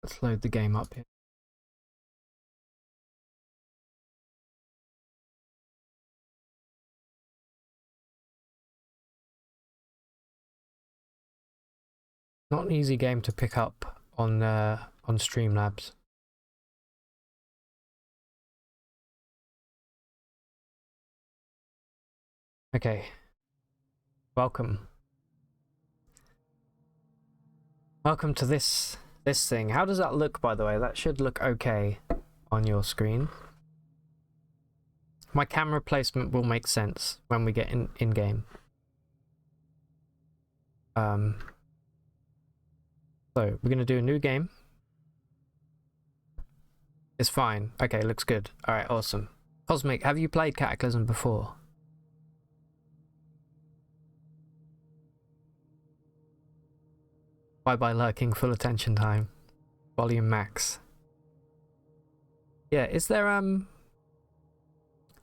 let's load the game up here. Not an easy game to pick up on Streamlabs. Okay. Welcome. Welcome to this thing. How does that look, by the way? That should look okay on your screen. My camera placement will make sense when we get in game. So we're gonna do a new game. It's fine. Okay, looks good. All right, awesome. Cosmic, have you played Cataclysm before? Bye lurking, full attention time. Volume max. Yeah, is there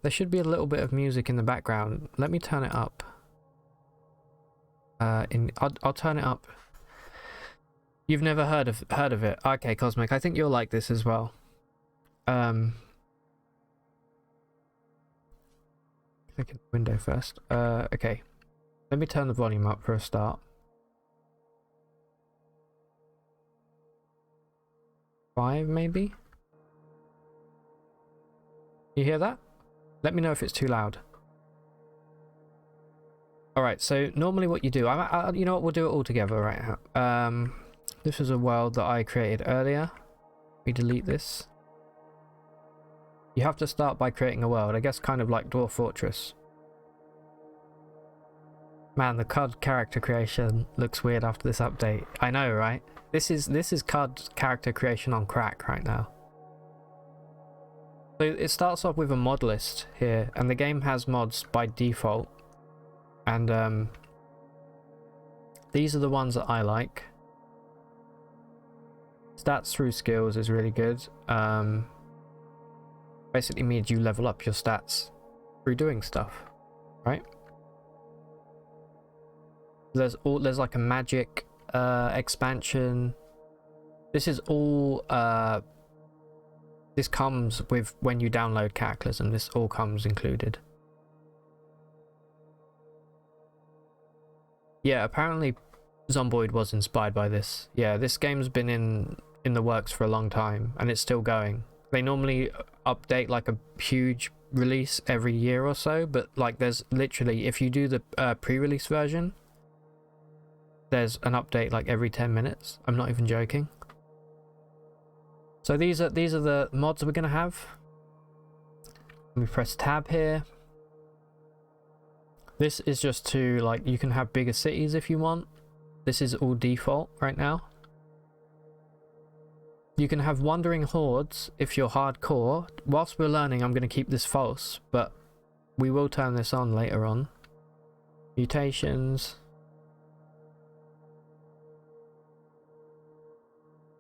there should be a little bit of music in the background. Let me turn it up. I'll turn it up. You've never heard of it. Okay, Cosmic, I think you'll like this as well. Click in the window first. Okay. Let me turn the volume up for a start. 5 maybe? You hear that? Let me know if it's too loud. Alright, so normally what you do, you know what, we'll do it all together right now. This was a world that I created earlier. We delete this. You have to start by creating a world, I guess, kind of like Dwarf Fortress. Man, the CUD character creation looks weird after this update. I know, right? This is CUD character creation on crack right now. So it starts off with a mod list here, and the game has mods by default. And these are the ones that I like. Stats through skills is really good. Basically means you level up your stats through doing stuff, right? There's like a magic expansion. This is all this comes with when you download Cataclysm. This all comes included. Yeah, apparently Zomboid was inspired by this. Yeah, this game's been in the works for a long time, and it's still going. They normally update like a huge release every year or so, but like there's literally, if you do the pre-release version, there's an update like every 10 minutes. I'm not even joking. So these are the mods we're gonna have. Let me press tab here. This is just to, like, you can have bigger cities if you want. This is all default right now. You can have wandering hordes if you're hardcore. Whilst we're learning, I'm going to keep this false, but we will turn this on later on. Mutations.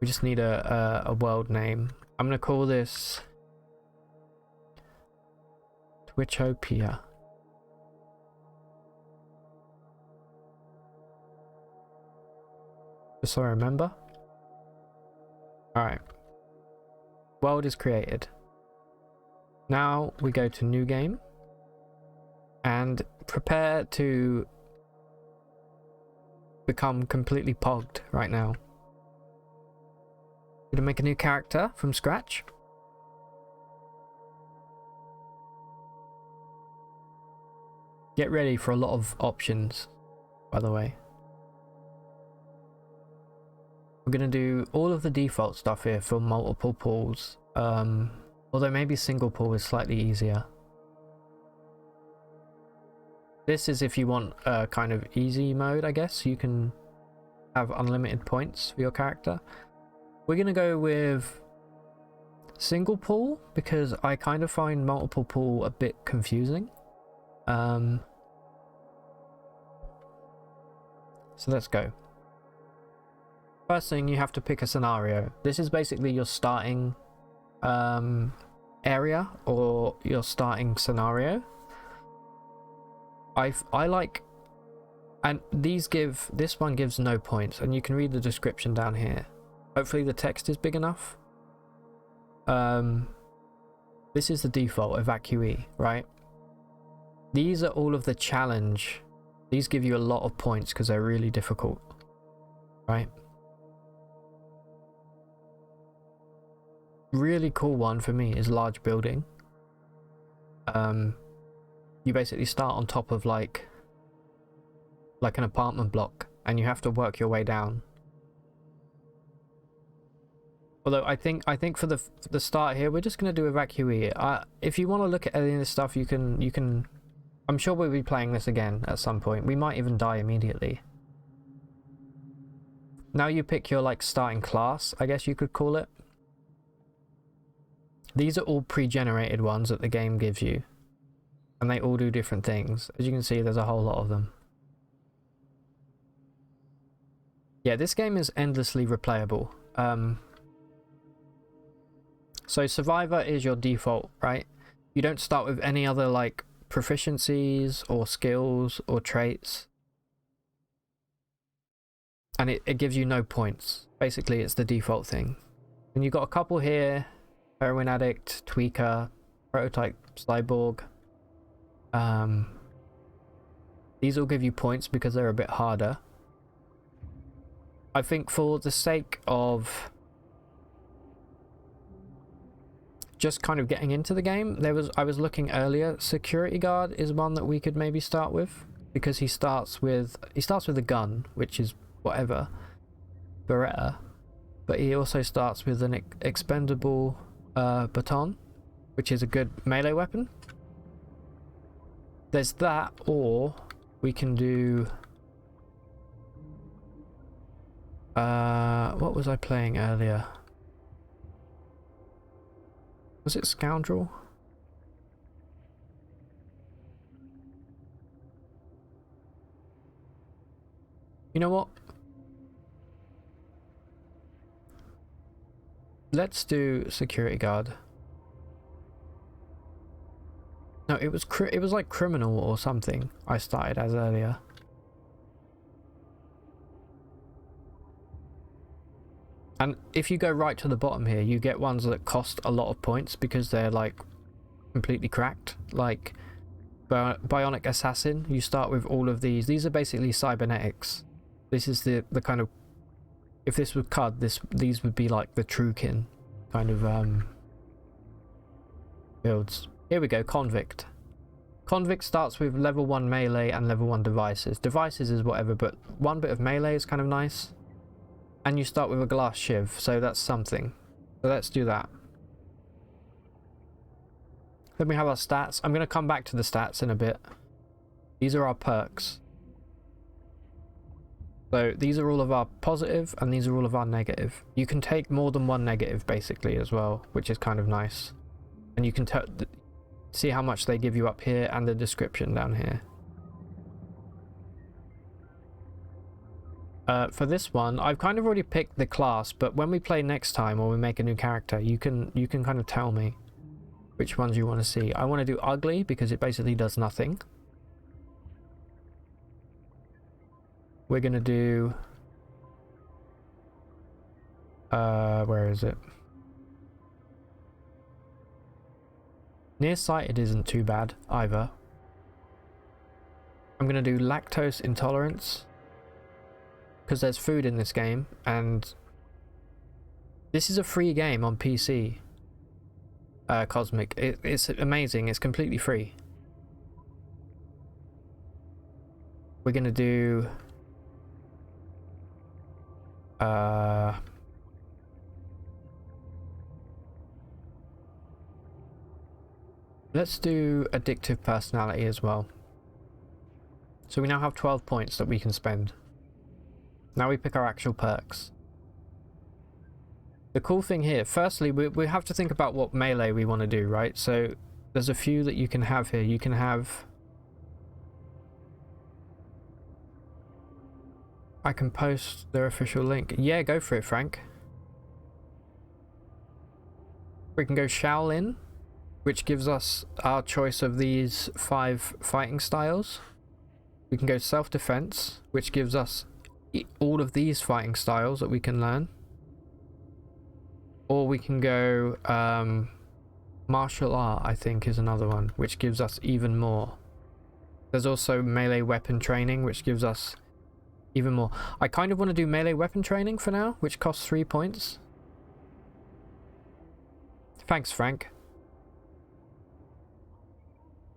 We just need a world name. I'm going to call this Twitchopia. Just so I remember. Alright. World is created. Now we go to new game. And prepare to become completely pogged right now. Gonna make a new character from scratch. Get ready for a lot of options, by the way. We're going to do all of the default stuff here for multiple pools. Although maybe single pool is slightly easier. This is if you want a kind of easy mode, I guess. You can have unlimited points for your character. We're going to go with single pool because I kind of find multiple pool a bit confusing. So let's go. First thing, you have to pick a scenario. This is basically your starting area or your starting scenario. I like, and this one gives no points, and you can read the description down here. Hopefully the text is big enough. This is the default evacuee, right? These are all of the challenge. These give you a lot of points because they're really difficult, right? Really cool one for me is large building. You basically start on top of like an apartment block and you have to work your way down. Although I think for the start here we're just going to do evacuee. If you want to look at any of this stuff, you can I'm sure we'll be playing this again at some point. We might even die immediately. Now you pick your like starting class, I guess you could call it. These are all pre-generated ones that the game gives you. And they all do different things. As you can see, there's a whole lot of them. Yeah, this game is endlessly replayable. So Survivor is your default, right? You don't start with any other like proficiencies or skills or traits. And it gives you no points. Basically, it's the default thing. And you've got a couple here. Heroin addict, tweaker, prototype cyborg. These all give you points because they're a bit harder. I think for the sake of just kind of getting into the game, I was looking earlier, security guard is one that we could maybe start with because he starts with a gun, which is whatever, Beretta, but he also starts with an expendable baton, which is a good melee weapon. There's that, or we can do... what was I playing earlier? Was it Scoundrel? You know what? Let's do Security Guard. No, it was like Criminal or something I started as earlier. And if you go right to the bottom here, you get ones that cost a lot of points because they're like completely cracked. Like Bionic Assassin, you start with all of these. These are basically cybernetics. This is the kind of... If this was CUD, these would be like the Truekin kind of builds. Here we go, Convict. Convict starts with level 1 melee and level 1 devices. Devices is whatever, but one bit of melee is kind of nice. And you start with a glass shiv, so that's something. So let's do that. Then we have our stats. I'm going to come back to the stats in a bit. These are our perks. So these are all of our positive and these are all of our negative. You can take more than one negative basically as well, which is kind of nice. And you can see how much they give you up here and the description down here. For this one, I've kind of already picked the class, but when we play next time or we make a new character, you can kind of tell me which ones you want to see. I want to do Ugly because it basically does nothing. We're going to do... where is it? Nearsighted isn't too bad either. I'm going to do Lactose Intolerance. Because there's food in this game, and this is a free game on PC. Cosmic. It's amazing. It's completely free. We're gonna do... let's do Addictive Personality as well. So we now have 12 points that we can spend. Now we pick our actual perks. The cool thing here, firstly, we have to think about what melee we want to do, right? So there's a few that you can have here. You can have... I can post their official link. Yeah, go for it, Frank. We can go Shaolin, which gives us our choice of these 5 fighting styles. We can go Self-Defense, which gives us all of these fighting styles that we can learn. Or we can go Martial Art, I think, is another one, which gives us even more. There's also Melee Weapon Training, which gives us even more. I kind of want to do Melee Weapon Training for now, which costs 3 points. Thanks, Frank.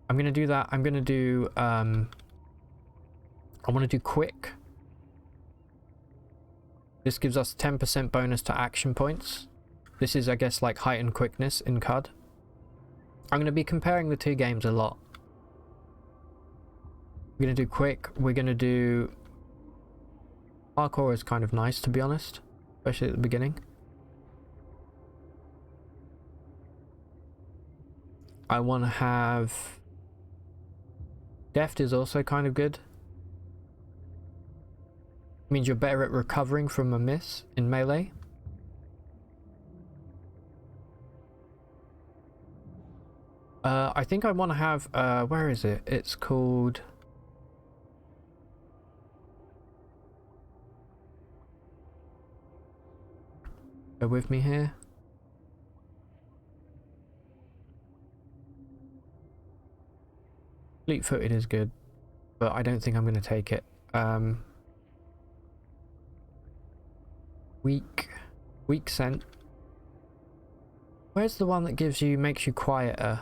I'm going to do that. I'm going to do... I want to do Quick. This gives us 10% bonus to action points. This is, I guess, like heightened quickness in CUD. I'm going to be comparing the two games a lot. We're going to do Quick. We're going to do... Parkour is kind of nice, to be honest. Especially at the beginning. I want to have... Deft is also kind of good. Means you're better at recovering from a miss in melee. I think I want to have, where is it? It's called... Go with me here. Fleet-footed is good, but I don't think I'm going to take it. Weak scent. Where's the one that makes you quieter?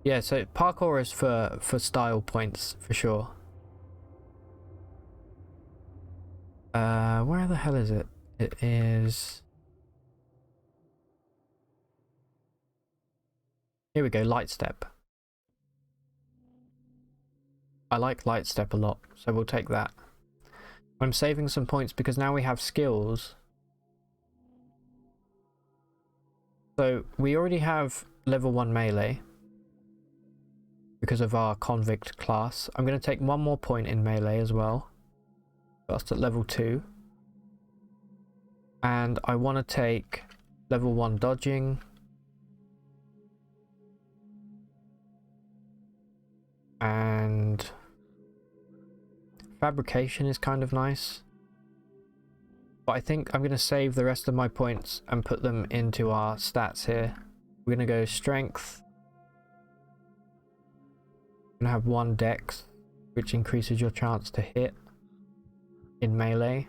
Yeah, so parkour is for style points for sure. Where the hell is it? It is... Here we go, light step. I like light step a lot, so we'll take that. I'm saving some points because now we have skills. So we already have level 1 melee because of our convict class. I'm going to take 1 more point in melee as well. First at level 2. And I want to take level 1 dodging. And fabrication is kind of nice. But I think I'm going to save the rest of my points and put them into our stats here. We're going to go strength. I'm going to have 1 dex, which increases your chance to hit in melee.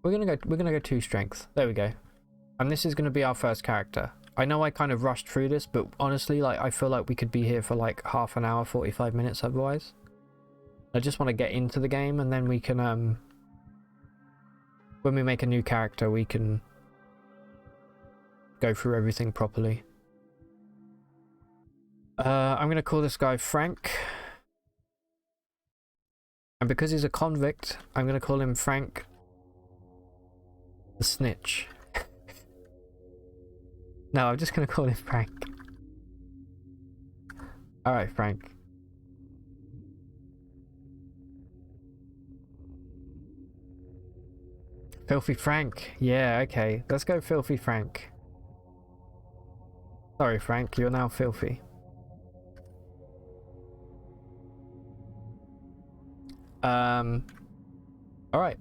We're gonna go 2 strength. There we go. And this is gonna be our first character. I know I kind of rushed through this, but honestly, like, I feel like we could be here for like half an hour, 45 minutes otherwise. I just want to get into the game, and then we can when we make a new character, we can go through everything properly. I'm gonna call this guy Frank. And because he's a convict, I'm gonna call him Frank the Snitch. No, I'm just gonna call him Frank. Alright, Frank. Filthy Frank. Yeah, okay. Let's go Filthy Frank. Sorry, Frank, you're now filthy. Alright.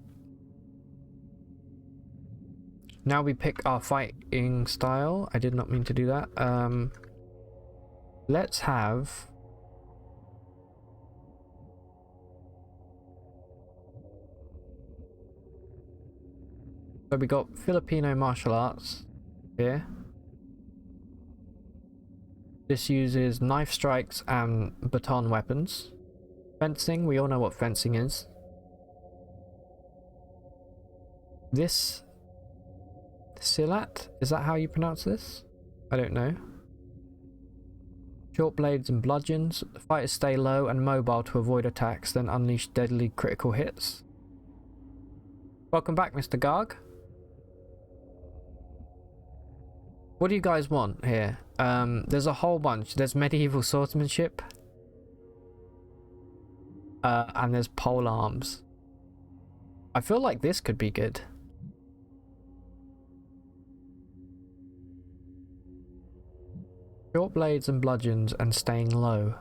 Now we pick our fighting style. I did not mean to do that. Let's have... So we got Filipino martial arts here. This uses knife strikes and baton weapons. Fencing, we all know what fencing is. This... Silat? Is that how you pronounce this? I don't know. Short blades and bludgeons. Fighters stay low and mobile to avoid attacks, then unleash deadly critical hits. Welcome back, Mr. Garg. What do you guys want here? There's a whole bunch. There's medieval swordsmanship. And there's pole arms. I feel like this could be good. Short blades and bludgeons and staying low.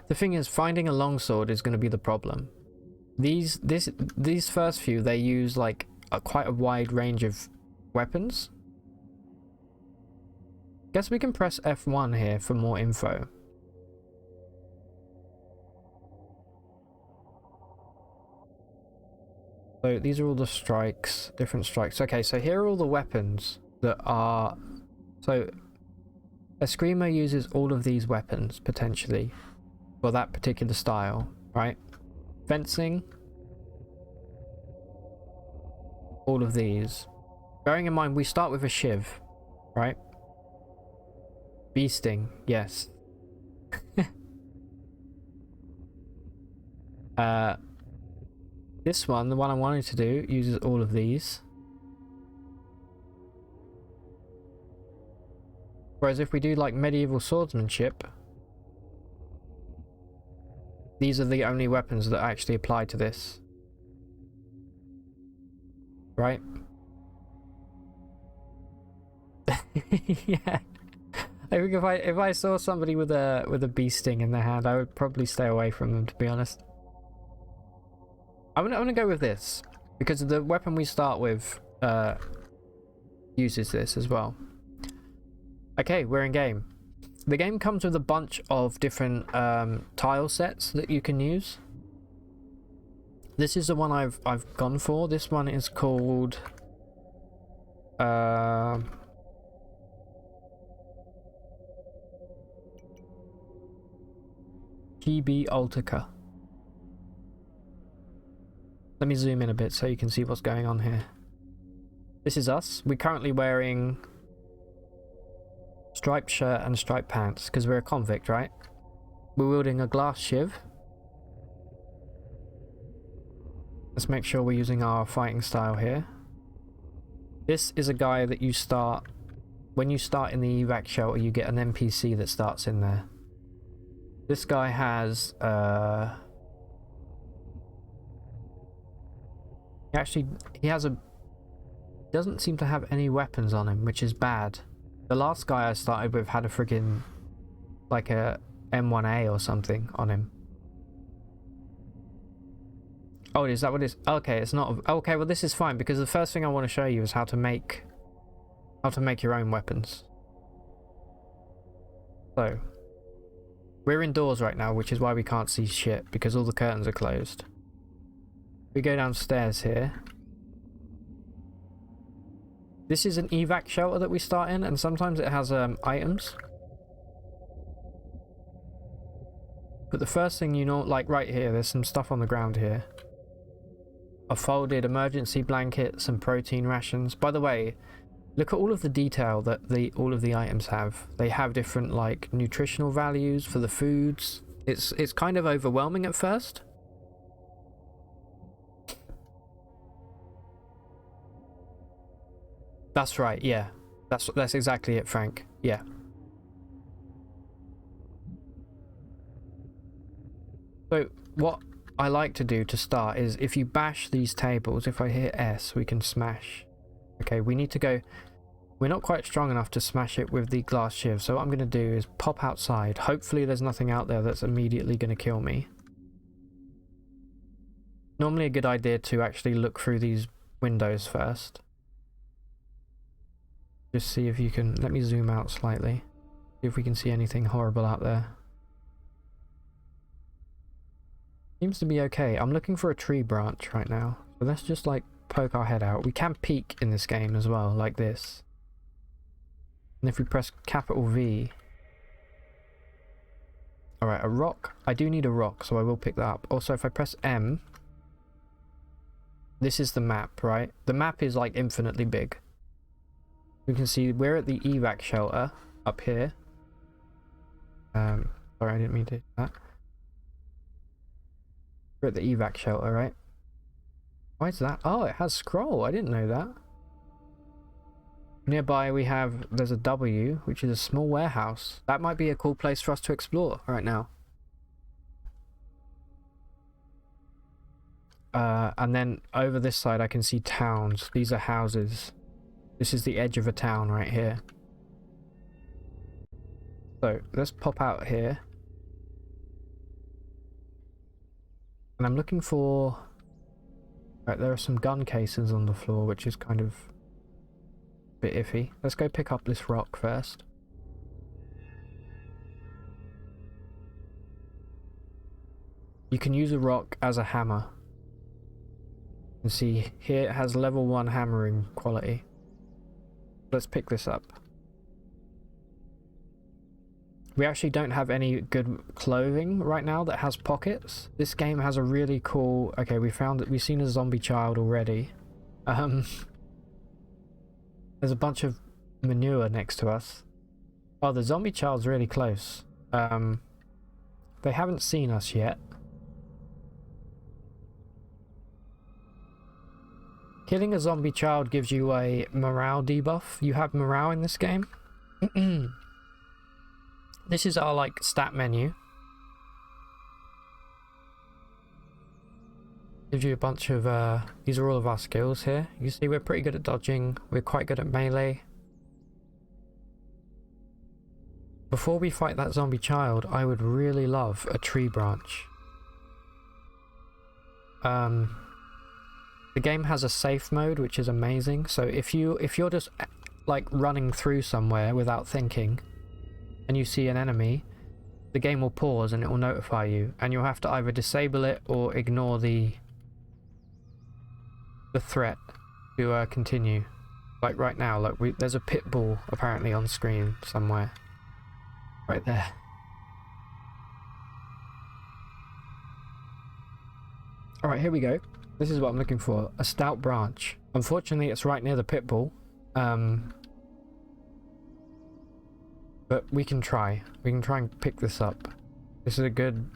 The thing is, finding a longsword is going to be the problem. These first few, they use like quite a wide range of weapons. Guess we can press F1 here for more info. So these are all the strikes, different strikes. Okay, so here are all the weapons that are... So a screamer uses all of these weapons, potentially, for that particular style, right? Fencing. All of these. Bearing in mind, we start with a shiv, right? Beasting, yes. This one, the one I wanted to do, uses all of these. Whereas if we do like medieval swordsmanship, these are the only weapons that actually apply to this. Right? Yeah. I think if I saw somebody with a bee sting in their hand, I would probably stay away from them, to be honest. I'm gonna go with this because the weapon we start with uses this as well. Okay, we're in game. The game comes with a bunch of different tile sets that you can use. This is the one I've gone for. This one is called GB Altica. Let me zoom in a bit so you can see what's going on here. This is us. We're currently wearing striped shirt and striped pants because we're a convict, right? We're wielding a glass shiv. Let's make sure we're using our fighting style here. This is a guy that you start... When you start in the evac shelter, you get an NPC that starts in there. This guy has... He has a... doesn't seem to have any weapons on him, which is bad. The last guy I started with had a friggin... like a M1A or something on him. Oh, is that what it is? Okay, it's not... Okay, well this is fine, because the first thing I want to show you is how to make your own weapons. So, we're indoors right now, which is why we can't see shit, because all the curtains are closed. We go downstairs here. This is an evac shelter that we start in, and sometimes it has items. But the first thing you know, like right here, there's some stuff on the ground here. A folded emergency blanket, some protein rations. By the way, look at all of the detail that all of the items have. They have different like nutritional values for the foods. It's kind of overwhelming at first. That's right, yeah. That's exactly it, Frank. Yeah. So what I like to do to start is if you bash these tables, if I hit S, we can smash. Okay, we need to go... We're not quite strong enough to smash it with the glass shiv, so what I'm going to do is pop outside. Hopefully there's nothing out there that's immediately going to kill me. Normally a good idea to actually look through these windows first. Just see if you can... Let me zoom out slightly. See if we can see anything horrible out there. Seems to be okay. I'm looking for a tree branch right now. So let's just like poke our head out. We can peek in this game as well, like this. And if we press capital V... Alright, a rock. I do need a rock, so I will pick that up. Also, if I press M... This is the map, right? The map is like infinitely big. We can see we're at the evac shelter up here. Sorry, I didn't mean to do that. We're at the evac shelter, right? Why is that? Oh, it has scroll. I didn't know that. Nearby there's a W, which is a small warehouse. That might be a cool place for us to explore right now. And then over this side I can see towns. These are houses. This is the edge of a town right here. So let's pop out here. And I'm looking for... Right, there are some gun cases on the floor, which is kind of a bit iffy. Let's go pick up this rock first. You can use a rock as a hammer. You can see here it has level 1 hammering quality. Let's pick this up. We actually don't have any good clothing right now that has pockets. This game has a really cool... Okay, we've seen a zombie child already. There's a bunch of manure next to us. Oh, the zombie child's really close. They haven't seen us yet. Killing a zombie child gives you a morale debuff. You have morale in this game. This is our like stat menu. Gives you a bunch of these are all of our skills here. You see we're pretty good at dodging, we're quite good at melee. Before we fight that zombie child, I would really love a tree branch. The game has a safe mode, which is amazing. So if you're just like running through somewhere without thinking, and you see an enemy, the game will pause and it will notify you, and you'll have to either disable it or ignore the threat to continue. Like right now, like there's a pit bull apparently on screen somewhere. Right there. Alright, here we go. This is what I'm looking for. A stout branch. Unfortunately, it's right near the pit bull. But we can try. We can try and pick this up. This is a good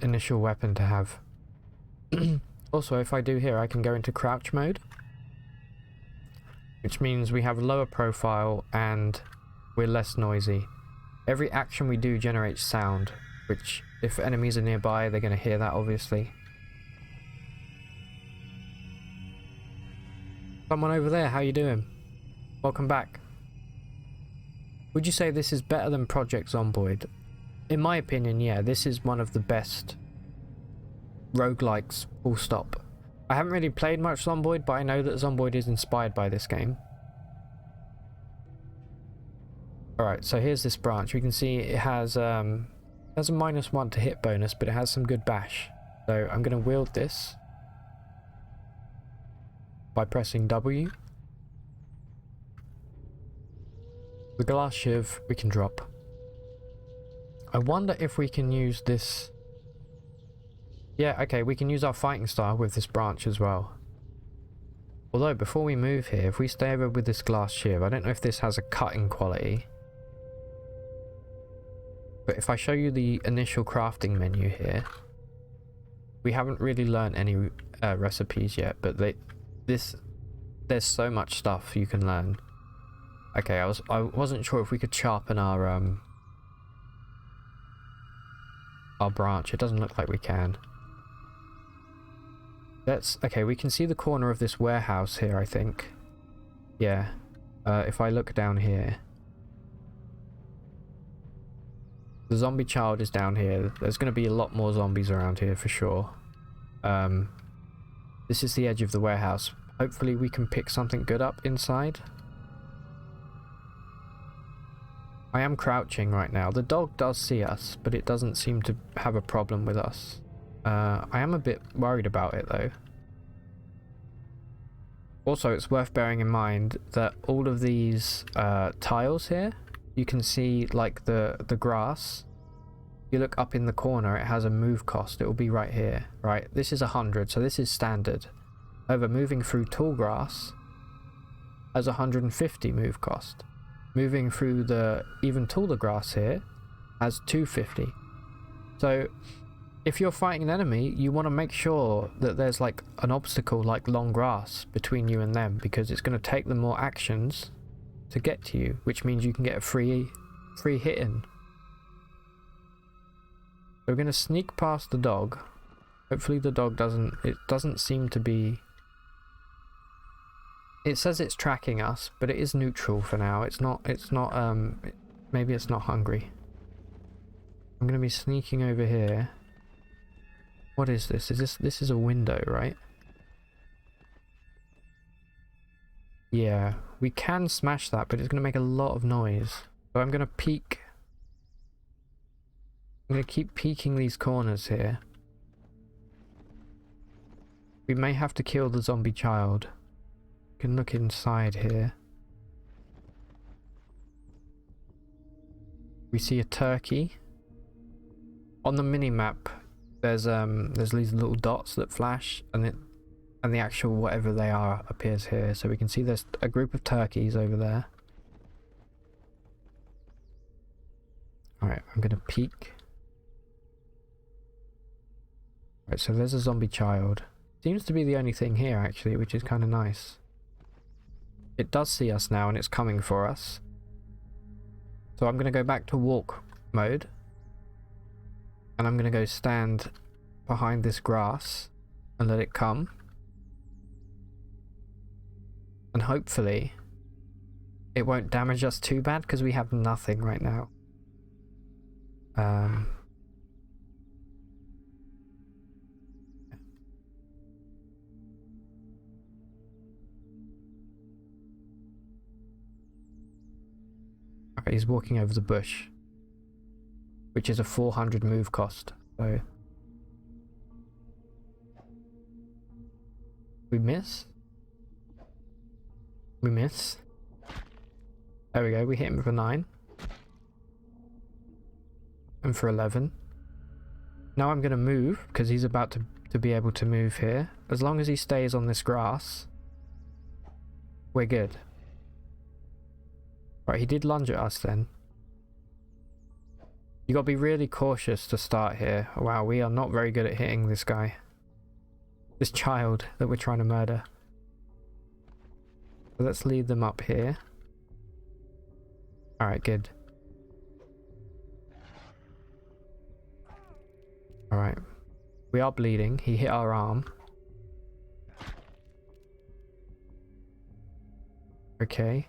initial weapon to have. Also, if I do here, I can go into crouch mode. Which means we have lower profile and we're less noisy. Every action we do generates sound, which if enemies are nearby, they're going to hear that, obviously. Someone over there, how you doing? Welcome back. Would you say this is better than Project Zomboid? In my opinion, yeah, this is one of the best roguelikes, full stop. I haven't really played much Zomboid, but I know that Zomboid is inspired by this game. Alright, so here's this branch. We can see it has a -1 to hit bonus, but it has some good bash. So I'm going to wield this by pressing W. The glass shiv we can drop. I wonder if we can use this. Yeah, okay, we can use our fighting style with this branch as well. Although, before we move here, if we stay over with this glass shiv, I don't know if this has a cutting quality. But if I show you the initial crafting menu here, we haven't really learned any recipes yet, but there's so much stuff you can learn. Okay, I wasn't sure if we could sharpen our branch. It doesn't look like we can. Okay, we can see the corner of this warehouse here, I think. Yeah. If I look down here, the zombie child is down here. There's going to be a lot more zombies around here for sure. This is the edge of the warehouse. Hopefully we can pick something good up inside. I am crouching right now. The dog does see us, but it doesn't seem to have a problem with us. I am a bit worried about it though. Also, it's worth bearing in mind that all of these tiles here, you can see like the grass. You look up in the corner, it has a move cost. It will be right here, right? This is 100, so this is standard. However, moving through tall grass has 150 move cost. Moving through the even taller grass here has 250. So if you're fighting an enemy, you want to make sure that there's like an obstacle like long grass between you and them, because it's going to take them more actions to get to you, which means you can get a free hit in. So we're going to sneak past the dog. Hopefully the dog doesn't seem to be. It says it's tracking us, but it is neutral for now. Maybe it's not hungry. I'm going to be sneaking over here. What is this? This is a window, right? Yeah, we can smash that, but it's going to make a lot of noise. So I'm going to peek. I'm going to keep peeking these corners here. We may have to kill the zombie child. We can look inside here. We see a turkey. On the mini-map, there's these little dots that flash, and the actual whatever they are appears here. So we can see there's a group of turkeys over there. Alright, I'm gonna peek. Right, so there's a zombie child. Seems to be the only thing here actually, which is kind of nice. It does see us now and it's coming for us. So I'm gonna go back to walk mode. And I'm gonna go stand behind this grass and let it come. And hopefully it won't damage us too bad, because we have nothing right now. Okay, he's walking over the bush, which is a 400 move cost. So we miss. We miss. There we go. We hit him for 9. And for 11. Now I'm going to move, because he's about to be able to move here. As long as he stays on this grass, we're good. Right, he did lunge at us then. You gotta be really cautious to start here. Wow, we are not very good at hitting this guy. This child that we're trying to murder. So let's lead them up here. Alright, good. Alright. We are bleeding. He hit our arm. Okay.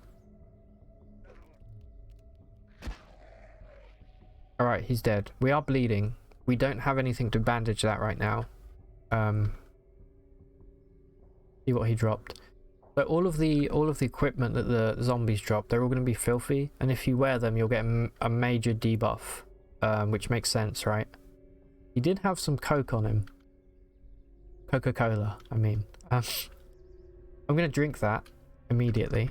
Alright, he's dead. We are bleeding. We don't have anything to bandage that right now. See what he dropped. But all of the equipment that the zombies drop, they're all going to be filthy, and if you wear them, you'll get a major debuff, which makes sense, right? He did have some Coke on him. Coca-Cola, I mean. I'm going to drink that immediately.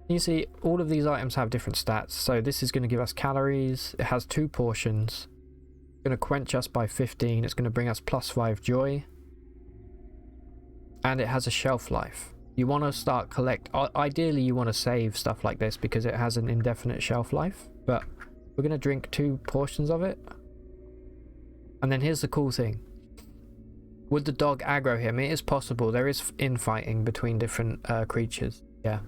You see, all of these items have different stats, so this is going to give us calories. It has 2 portions. It's going to quench us by 15. It's going to bring us +5 joy. And it has a shelf life. You want to start ideally you want to save stuff like this because it has an indefinite shelf life, but we're going to drink 2 portions of it. And then here's the cool thing. Would the dog aggro him? It is possible. There is infighting between different creatures. Yeah.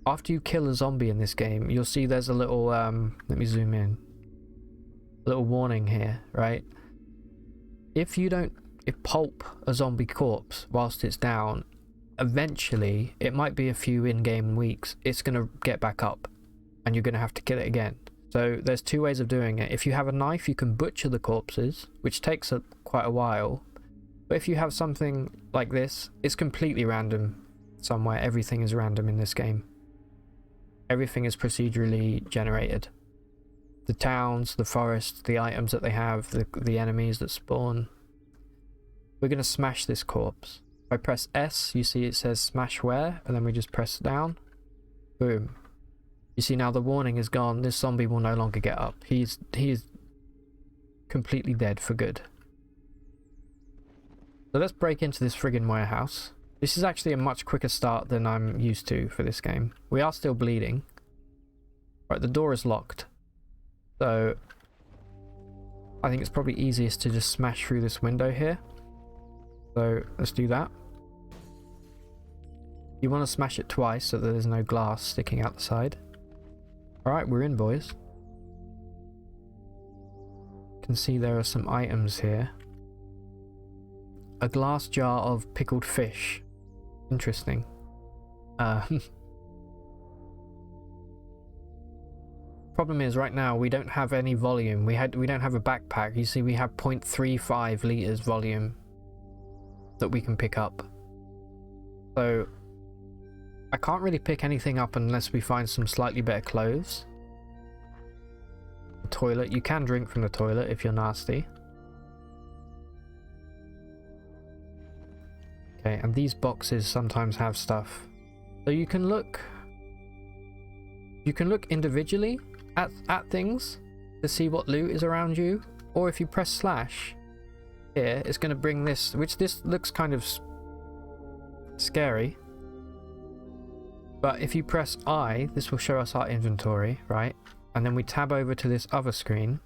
After you kill a zombie in this game, you'll see there's a little, let me zoom in. A little warning here, right? If pulp a zombie corpse whilst it's down, eventually, it might be a few in-game weeks, it's going to get back up and you're going to have to kill it again. So there's 2 ways of doing it. If you have a knife, you can butcher the corpses, which takes quite a while. But if you have something like this, it's completely random somewhere. Everything is random in this game. Everything is procedurally generated. The towns, the forests, the items that they have, the enemies that spawn. We're going to smash this corpse. If I press S, you see it says smash where, and then we just press down. Boom. You see now the warning is gone. This zombie will no longer get up. He is completely dead for good. So let's break into this friggin' warehouse. This is actually a much quicker start than I'm used to for this game. We are still bleeding. Right, the door is locked. So I think it's probably easiest to just smash through this window here. So let's do that. You want to smash it twice so that there's no glass sticking out the side. Alright, we're in, boys. You can see there are some items here. A glass jar of pickled fish. Interesting. Problem is, right now we don't have any volume. We don't have a backpack. You see, we have 0.35 liters volume that we can pick up. So I can't really pick anything up unless we find some slightly better clothes. The toilet. You can drink from the toilet if you're nasty. Okay, and these boxes sometimes have stuff. So you can look individually at things to see what loot is around you, or if you press slash here, it's going to bring this, which this looks kind of scary. But if you press I, this will show us our inventory, right? And then we tab over to this other screen,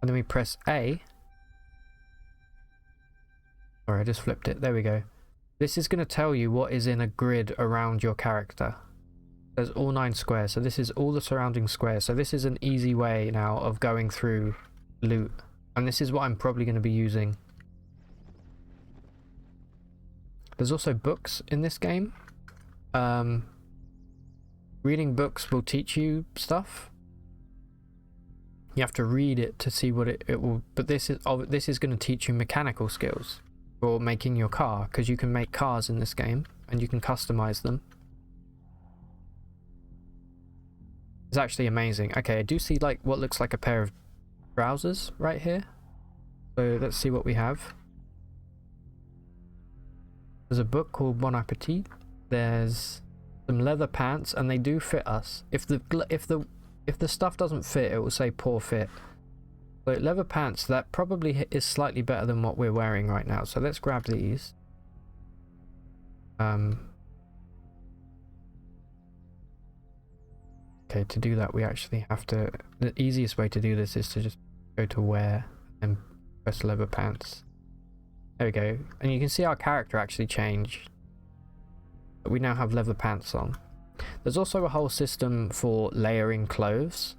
and then we press A. Sorry, I just flipped it. There we go. This is going to tell you what is in a grid around your character. There's all 9 squares, so this is all the surrounding squares. So this is an easy way now of going through loot. And this is what I'm probably going to be using. There's also books in this game. Reading books will teach you stuff. You have to read it to see what it will... But this is going to teach you mechanical skills for making your car, because you can make cars in this game and you can customize them. It's actually amazing. Okay, I do see like what looks like a pair of trousers right here. So let's see what we have. There's a book called Bon Appetit. There's some leather pants, and they do fit us. If the If the stuff doesn't fit, it will say poor fit. So leather pants, that probably is slightly better than what we're wearing right now. So let's grab these. Okay, to do that we actually have to... The easiest way to do this is to just go to wear and press leather pants. There we go. And you can see our character actually changed. We now have leather pants on. There's also a whole system for layering clothes.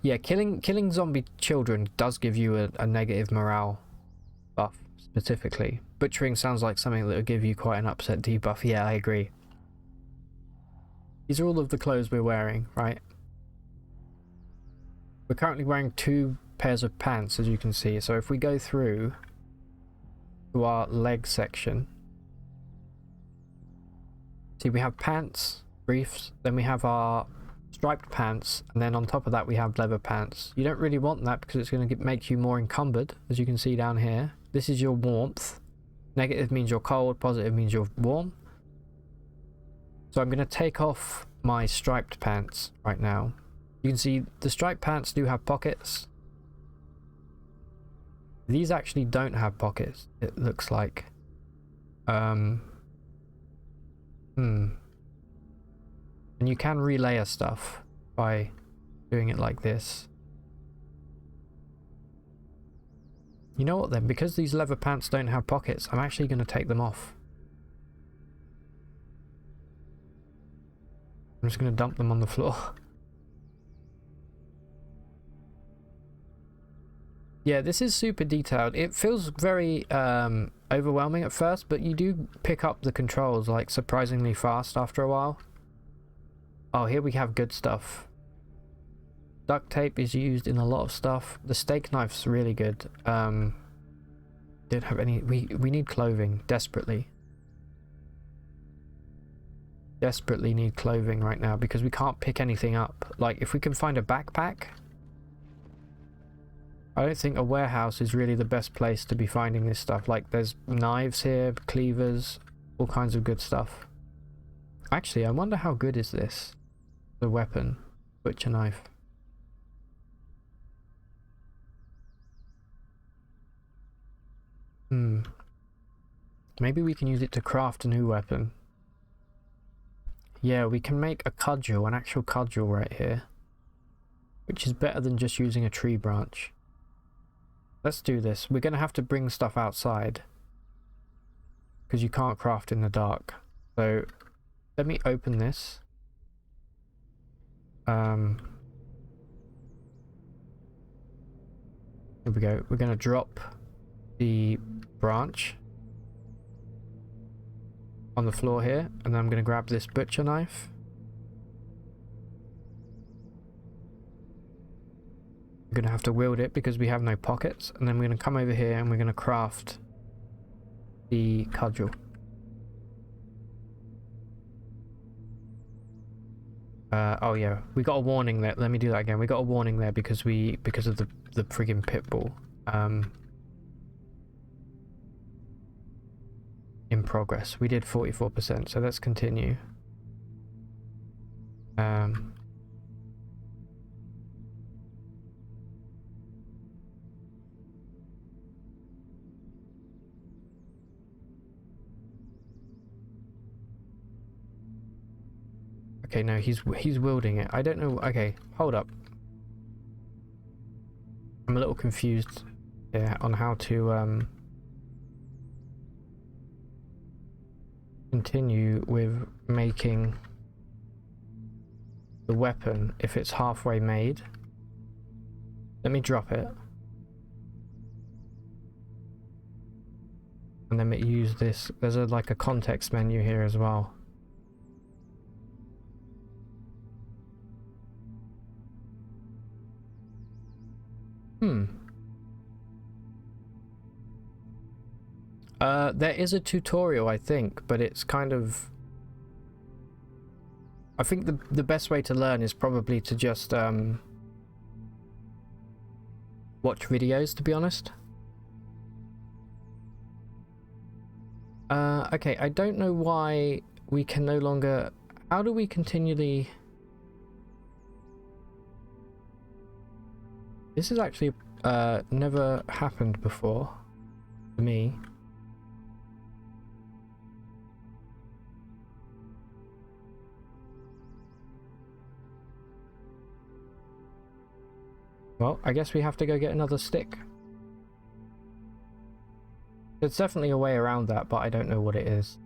Yeah, killing zombie children does give you a negative morale buff, specifically. Butchering sounds like something that would give you quite an upset debuff. Yeah, I agree. These are all of the clothes we're wearing, right? We're currently wearing 2 pairs of pants, as you can see. So if we go through to our leg section, see we have pants, briefs, then we have our striped pants, and then on top of that we have leather pants. You don't really want that because it's going to make you more encumbered, as you can see down here. This is your warmth. Negative means you're cold, positive means you're warm. So I'm going to take off my striped pants right now. You can see the striped pants do have pockets. These actually don't have pockets, it looks like. And you can relayer stuff by doing it like this. You know what then, because these leather pants don't have pockets, I'm actually going to take them off. I'm just going to dump them on the floor. Yeah, this is super detailed. It feels very overwhelming at first, but you do pick up the controls like surprisingly fast after a while. Oh, here we have good stuff. Duct tape is used in a lot of stuff. The steak knife's really good. Don't have any... We need clothing, desperately. Desperately need clothing right now because we can't pick anything up. Like, if we can find a backpack... I don't think a warehouse is really the best place to be finding this stuff. Like, there's knives here, cleavers, all kinds of good stuff. Actually, I wonder how good is this? The weapon. Butcher knife. Maybe we can use it to craft a new weapon. Yeah, we can make a cudgel, an actual cudgel right here. Which is better than just using a tree branch. Let's do this. We're going to have to bring stuff outside. Because you can't craft in the dark. So, let me open this. Here we go. We're going to drop the branch on the floor here. And then I'm going to grab this butcher knife. We're going to have to wield it because we have no pockets. And then we're going to come over here and we're going to craft the cudgel. Oh yeah, we got a warning there. Let me do that again. We got a warning there because of the friggin' pit bull. In progress. We did 44%, so let's continue. Okay, no, he's wielding it. I don't know. Okay, hold up. I'm a little confused here on how to continue with making the weapon if it's halfway made. Let me drop it. And then use this. There's like a context menu here as well. There is a tutorial, I think, but it's kind of... I think the best way to learn is probably to just watch videos, to be honest. Okay, I don't know why we can no longer How do we continually... This has actually never happened before to me. Well, I guess we have to go get another stick. There's definitely a way around that, but I don't know what it is.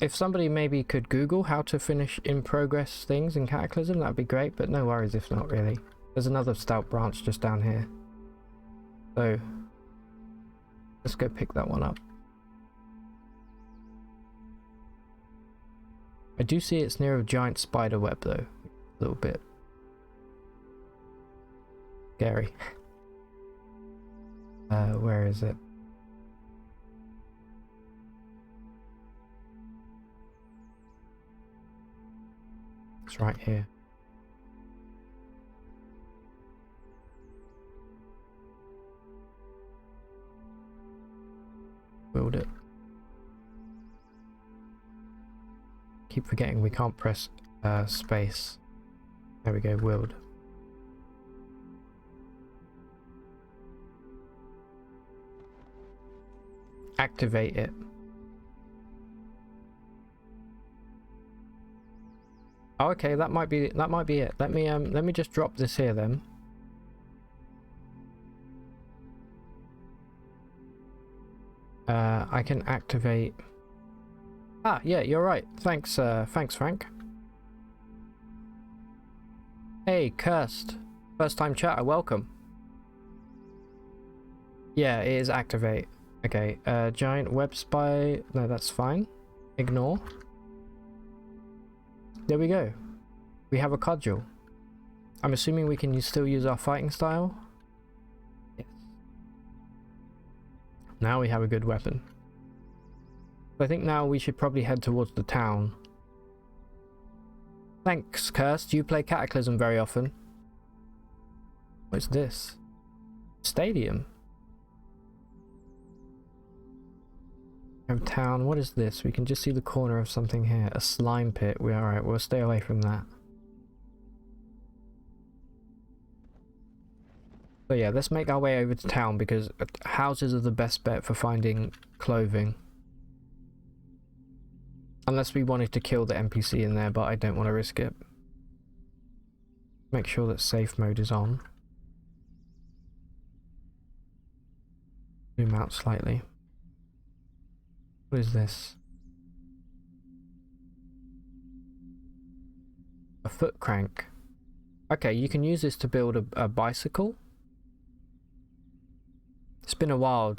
If somebody maybe could Google how to finish in progress things in Cataclysm, that'd be great, but no worries if not really. There's another stout branch just down here. So, let's go pick that one up. I do see it's near a giant spider web though. A little bit scary. Where is it? It's right here. Build it. Keep forgetting we can't press space. There we go, willed. Activate it. Oh, okay, that might be it. Let me just drop this here then. I can activate. Ah, yeah, you're right. Thanks, thanks, Frank. Hey, Cursed. First time chatter, welcome. Yeah, it is activate. Okay, giant web spy. No, that's fine. Ignore. There we go. We have a cudgel. I'm assuming we can still use our fighting style. Yes. Now we have a good weapon. I think now we should probably head towards the town. Thanks, Cursed. You play Cataclysm very often. What's this? Stadium. Town. What is this? We can just see the corner of something here. A slime pit. We're alright. We'll stay away from that. So yeah, let's make our way over to town because houses are the best bet for finding clothing. Unless we wanted to kill the NPC in there, but I don't want to risk it. Make sure that safe mode is on. Zoom out slightly. What is this? A foot crank. Okay, you can use this to build a bicycle. It's been a while.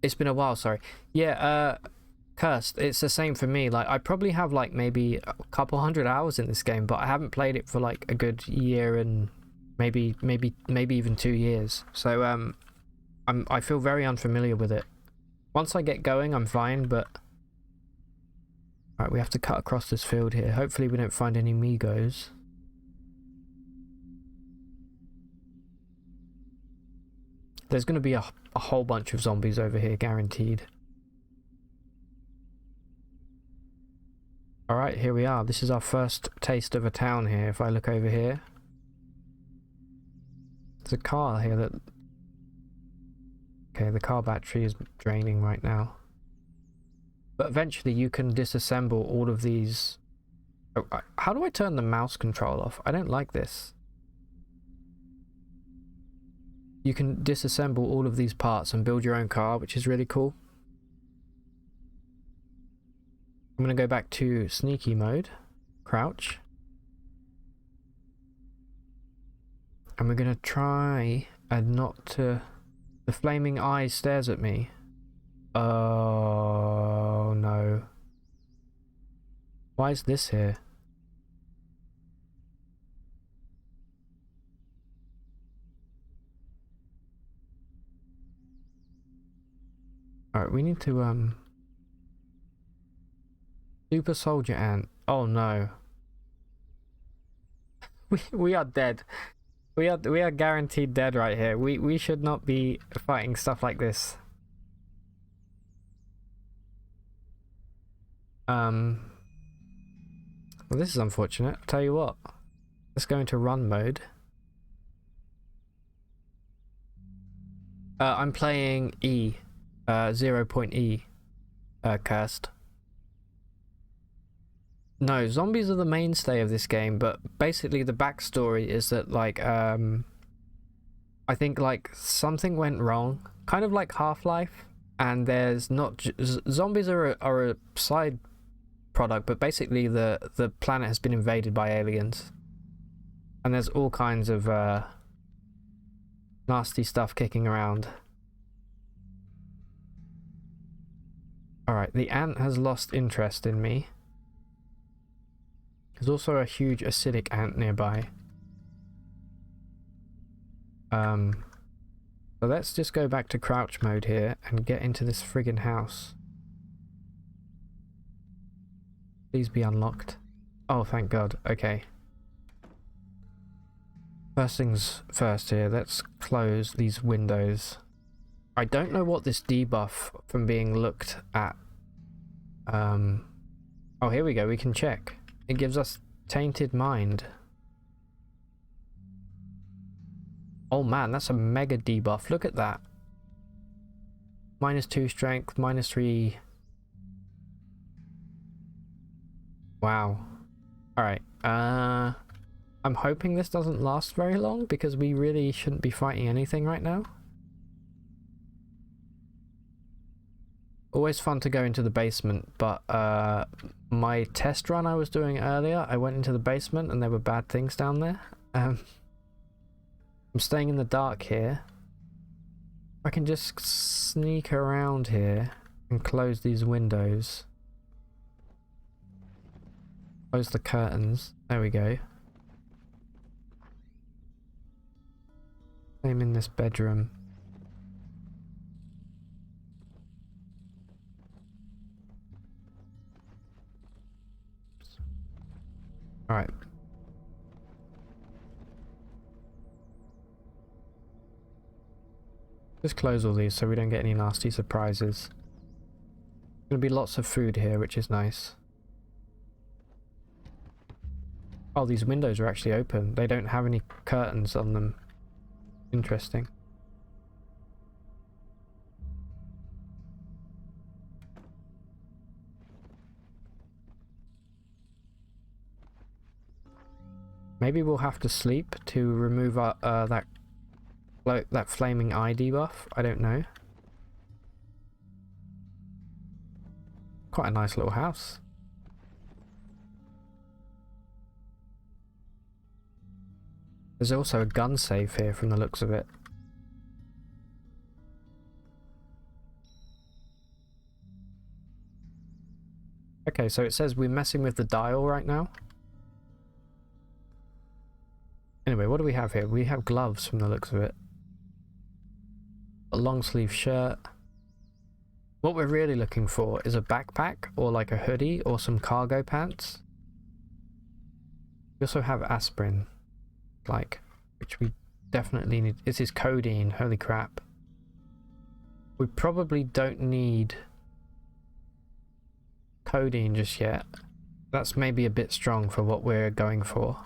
It's been a while, sorry. Yeah, Cursed, it's the same for me. Like, I probably have like maybe a couple hundred hours in this game, but I haven't played it for like a good year and maybe even 2 years. So I feel very unfamiliar with it. Once I get going, I'm fine, but... Alright, we have to cut across this field here. Hopefully we don't find any Migos. There's going to be a whole bunch of zombies over here, guaranteed. Alright, here we are. This is our first taste of a town here. If I look over here... There's a car here that... Okay, the car battery is draining right now. But eventually you can disassemble all of these... Oh, how do I turn the mouse control off? I don't like this. You can disassemble all of these parts and build your own car, which is really cool. I'm going to go back to sneaky mode. Crouch. And we're going to try and not to... The flaming eye stares at me. Oh no. Why is this here? Alright, we need to Super soldier ant. Oh no. We are dead. We are guaranteed dead right here. We should not be fighting stuff like this. Well, this is unfortunate. I'll tell you what. Let's go into run mode. I'm playing E. 0.E. Cursed. No, zombies are the mainstay of this game, but basically the backstory is that, like, I think, like, something went wrong. Kind of like Half-Life. And there's not... zombies are a side product, but basically the planet has been invaded by aliens. And there's all kinds of nasty stuff kicking around. Alright, the ant has lost interest in me. There's also a huge acidic ant nearby. So let's just go back to crouch mode here and get into this friggin' house. Please be unlocked. Oh, thank God. Okay. First things first here, let's close these windows. I don't know what this debuff from being looked at. Oh, here we go, we can check. It gives us Tainted Mind. Oh man, that's a mega debuff. Look at that. -2 strength, -3. Wow. Alright. I'm hoping this doesn't last very long because we really shouldn't be fighting anything right now. Always fun to go into the basement, but my test run I was doing earlier, I went into the basement and there were bad things down there. I'm staying in the dark here. I can just sneak around here and close these windows. Close the curtains. There we go. Same in this bedroom. Alright. Just close all these so we don't get any nasty surprises. There's gonna be lots of food here, which is nice. Oh, these windows are actually open. They don't have any curtains on them. Interesting. Maybe we'll have to sleep to remove our, that flaming eye debuff. I don't know. Quite a nice little house. There's also a gun safe here from the looks of it. Okay, so it says we're messing with the dial right now. Anyway, what do we have here? We have gloves from the looks of it. A long sleeve shirt. What we're really looking for is a backpack or like a hoodie or some cargo pants. We also have aspirin, like, which we definitely need. This is codeine, holy crap. We probably don't need codeine just yet. That's maybe a bit strong for what we're going for.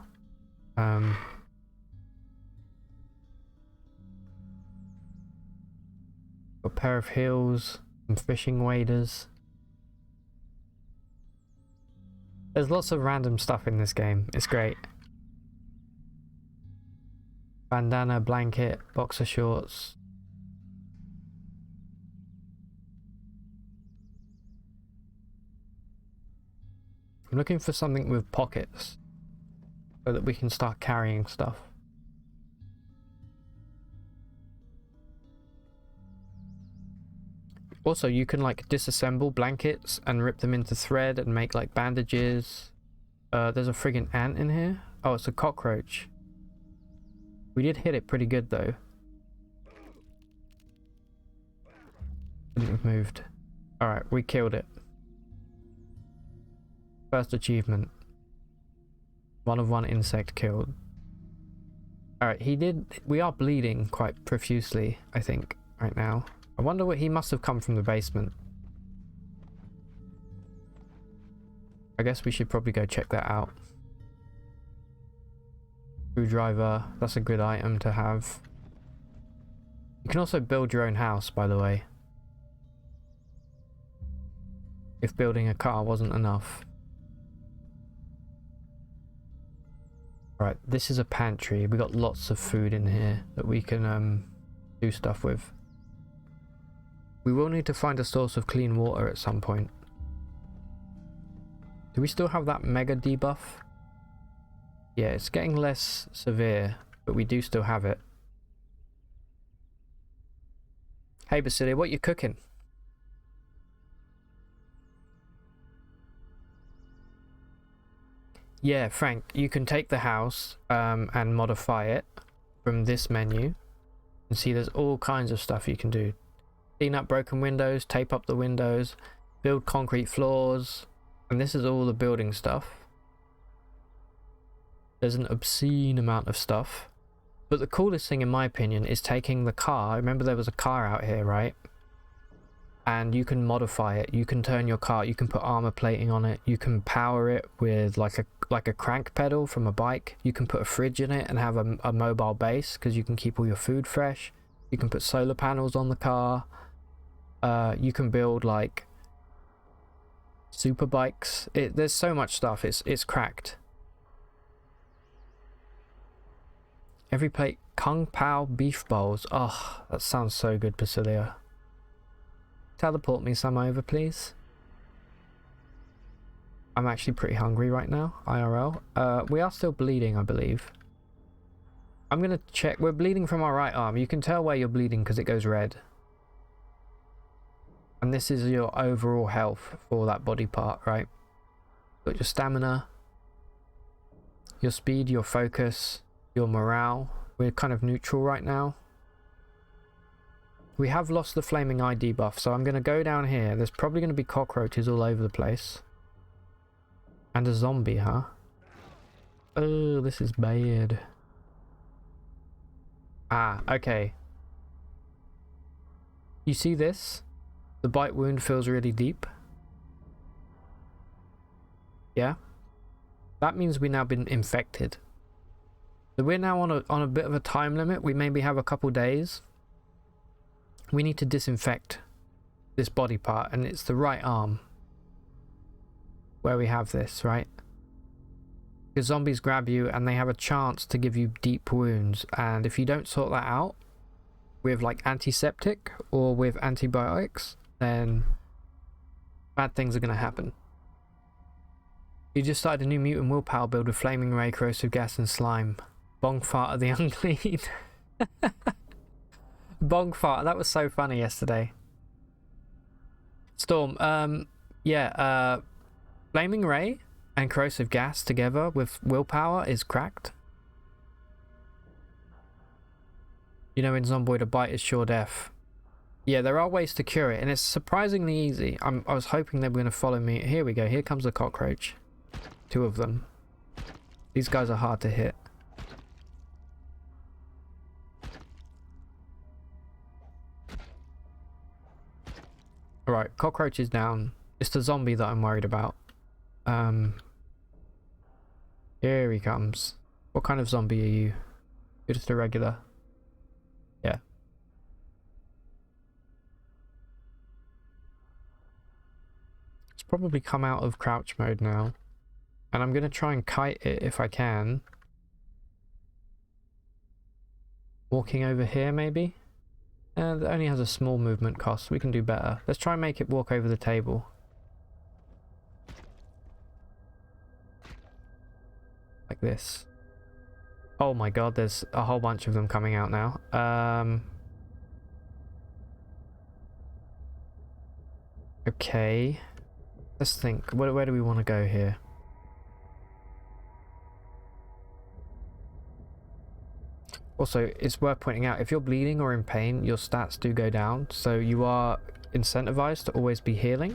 A pair of heels, some fishing waders. There's lots of random stuff in this game. It's great. Bandana, blanket, boxer shorts. I'm looking for something with pockets so that we can start carrying stuff. Also, you can like disassemble blankets and rip them into thread and make like bandages. There's a friggin' ant in here. Oh, it's a cockroach. We did hit it pretty good though. Shouldn't have moved. Alright, we killed it. First achievement. 1 of 1 insect killed. Alright, we are bleeding quite profusely, I think, right now. I wonder what he must have come from the basement. I guess we should probably go check that out. Screwdriver, that's a good item to have. You can also build your own house, by the way. If building a car wasn't enough. Right, this is a pantry. We got lots of food in here that we can do stuff with. We will need to find a source of clean water at some point. Do we still have that mega debuff? Yeah, it's getting less severe, but we do still have it. Hey Basilia, what you cooking? Yeah, Frank, you can take the house and modify it from this menu. And see there's all kinds of stuff you can do. Clean up broken windows, tape up the windows, build concrete floors, and this is all the building stuff. There's an obscene amount of stuff. But the coolest thing in my opinion is taking the car. Remember there was a car out here, right? And you can modify it. You can turn your car, you can put armor plating on it, you can power it with like a crank pedal from a bike. You can put a fridge in it and have a mobile base because you can keep all your food fresh. You can put solar panels on the car. You can build like super bikes. There's so much stuff. It's cracked. Every plate, Kung Pao beef bowls. Oh, that sounds so good, Basilia. Teleport me some over, please. I'm actually pretty hungry right now, IRL. We are still bleeding, I believe. I'm gonna check. We're bleeding from our right arm. You can tell where you're bleeding because it goes red. And this is your overall health for that body part, right? Got your stamina, your speed, your focus, your morale. We're kind of neutral right now. We have lost the flaming eye debuff, so I'm going to go down here. There's probably going to be cockroaches all over the place. And a zombie, huh? Oh, this is bad. Ah, okay. You see this? The bite wound feels really deep. Yeah? That means we've now been infected. So we're now on a bit of a time limit. We maybe have a couple days. We need to disinfect this body part, and it's the right arm where we have this, right? Because zombies grab you and they have a chance to give you deep wounds, and if you don't sort that out with like antiseptic or with antibiotics, then bad things are going to happen. You just started a new mutant willpower build with flaming ray, corrosive gas and slime. Bong fart of the unclean. Bong fart, that was so funny yesterday. Storm, yeah, flaming ray and corrosive gas together with willpower is cracked. You know, in Zomboid, a bite is sure death. Yeah, there are ways to cure it, and it's surprisingly easy. I was hoping they were going to follow me. Here we go, here comes a cockroach. 2 of them. These guys are hard to hit. Alright, cockroach is down. It's the zombie that I'm worried about. Here he comes. What kind of zombie are you? You're just a regular. Yeah. It's probably come out of crouch mode now. And I'm going to try and kite it if I can. Walking over here maybe? It only has a small movement cost. We can do better. Let's try and make it walk over the table. Like this. Oh my god, there's a whole bunch of them coming out now. Okay. Let's think. Where do we want to go here? Also, it's worth pointing out, if you're bleeding or in pain, your stats do go down, so you are incentivized to always be healing.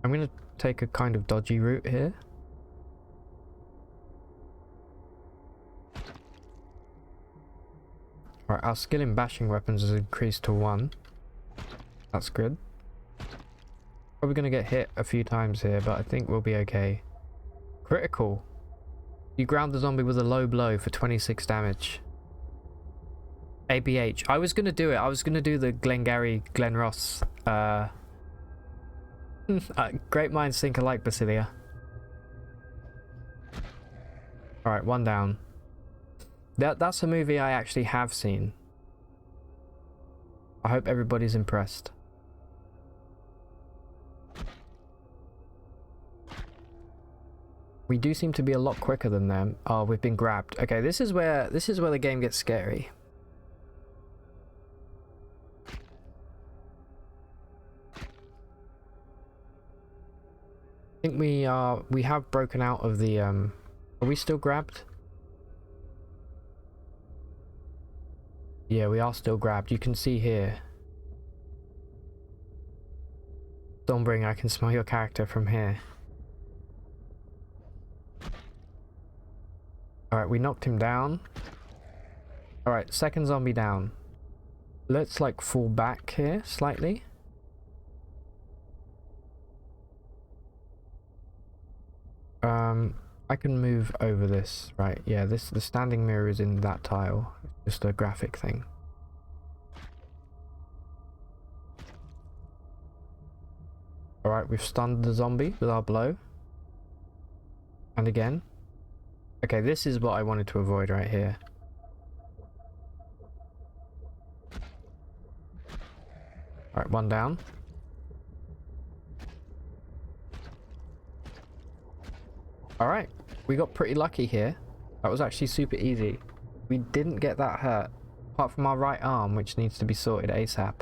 I'm going to take a kind of dodgy route here. Right, our skill in bashing weapons has increased to 1. That's good. Probably going to get hit a few times here, but I think we'll be okay. Critical. You ground the zombie with a low blow for 26 damage. ABH. I was going to do it. I was going to do the Glengarry, Glen Ross. Great minds think alike, Basilia. Alright, one down. That's a movie I actually have seen. I hope everybody's impressed. We do seem to be a lot quicker than them. Oh, we've been grabbed. Okay, this is where the game gets scary. I think we have broken out of the Are we still grabbed? Yeah, we are still grabbed. You can see here. Stormbringer, I can smell your character from here. Alright, we knocked him down. Alright, second zombie down. Let's like fall back here slightly. I can move over this. Right, yeah, the standing mirror is in that tile. It's just a graphic thing. Alright, we've stunned the zombie with our blow. And again. Okay, this is what I wanted to avoid right here. Alright, one down. Alright, we got pretty lucky here. That was actually super easy. We didn't get that hurt. Apart from our right arm, which needs to be sorted ASAP.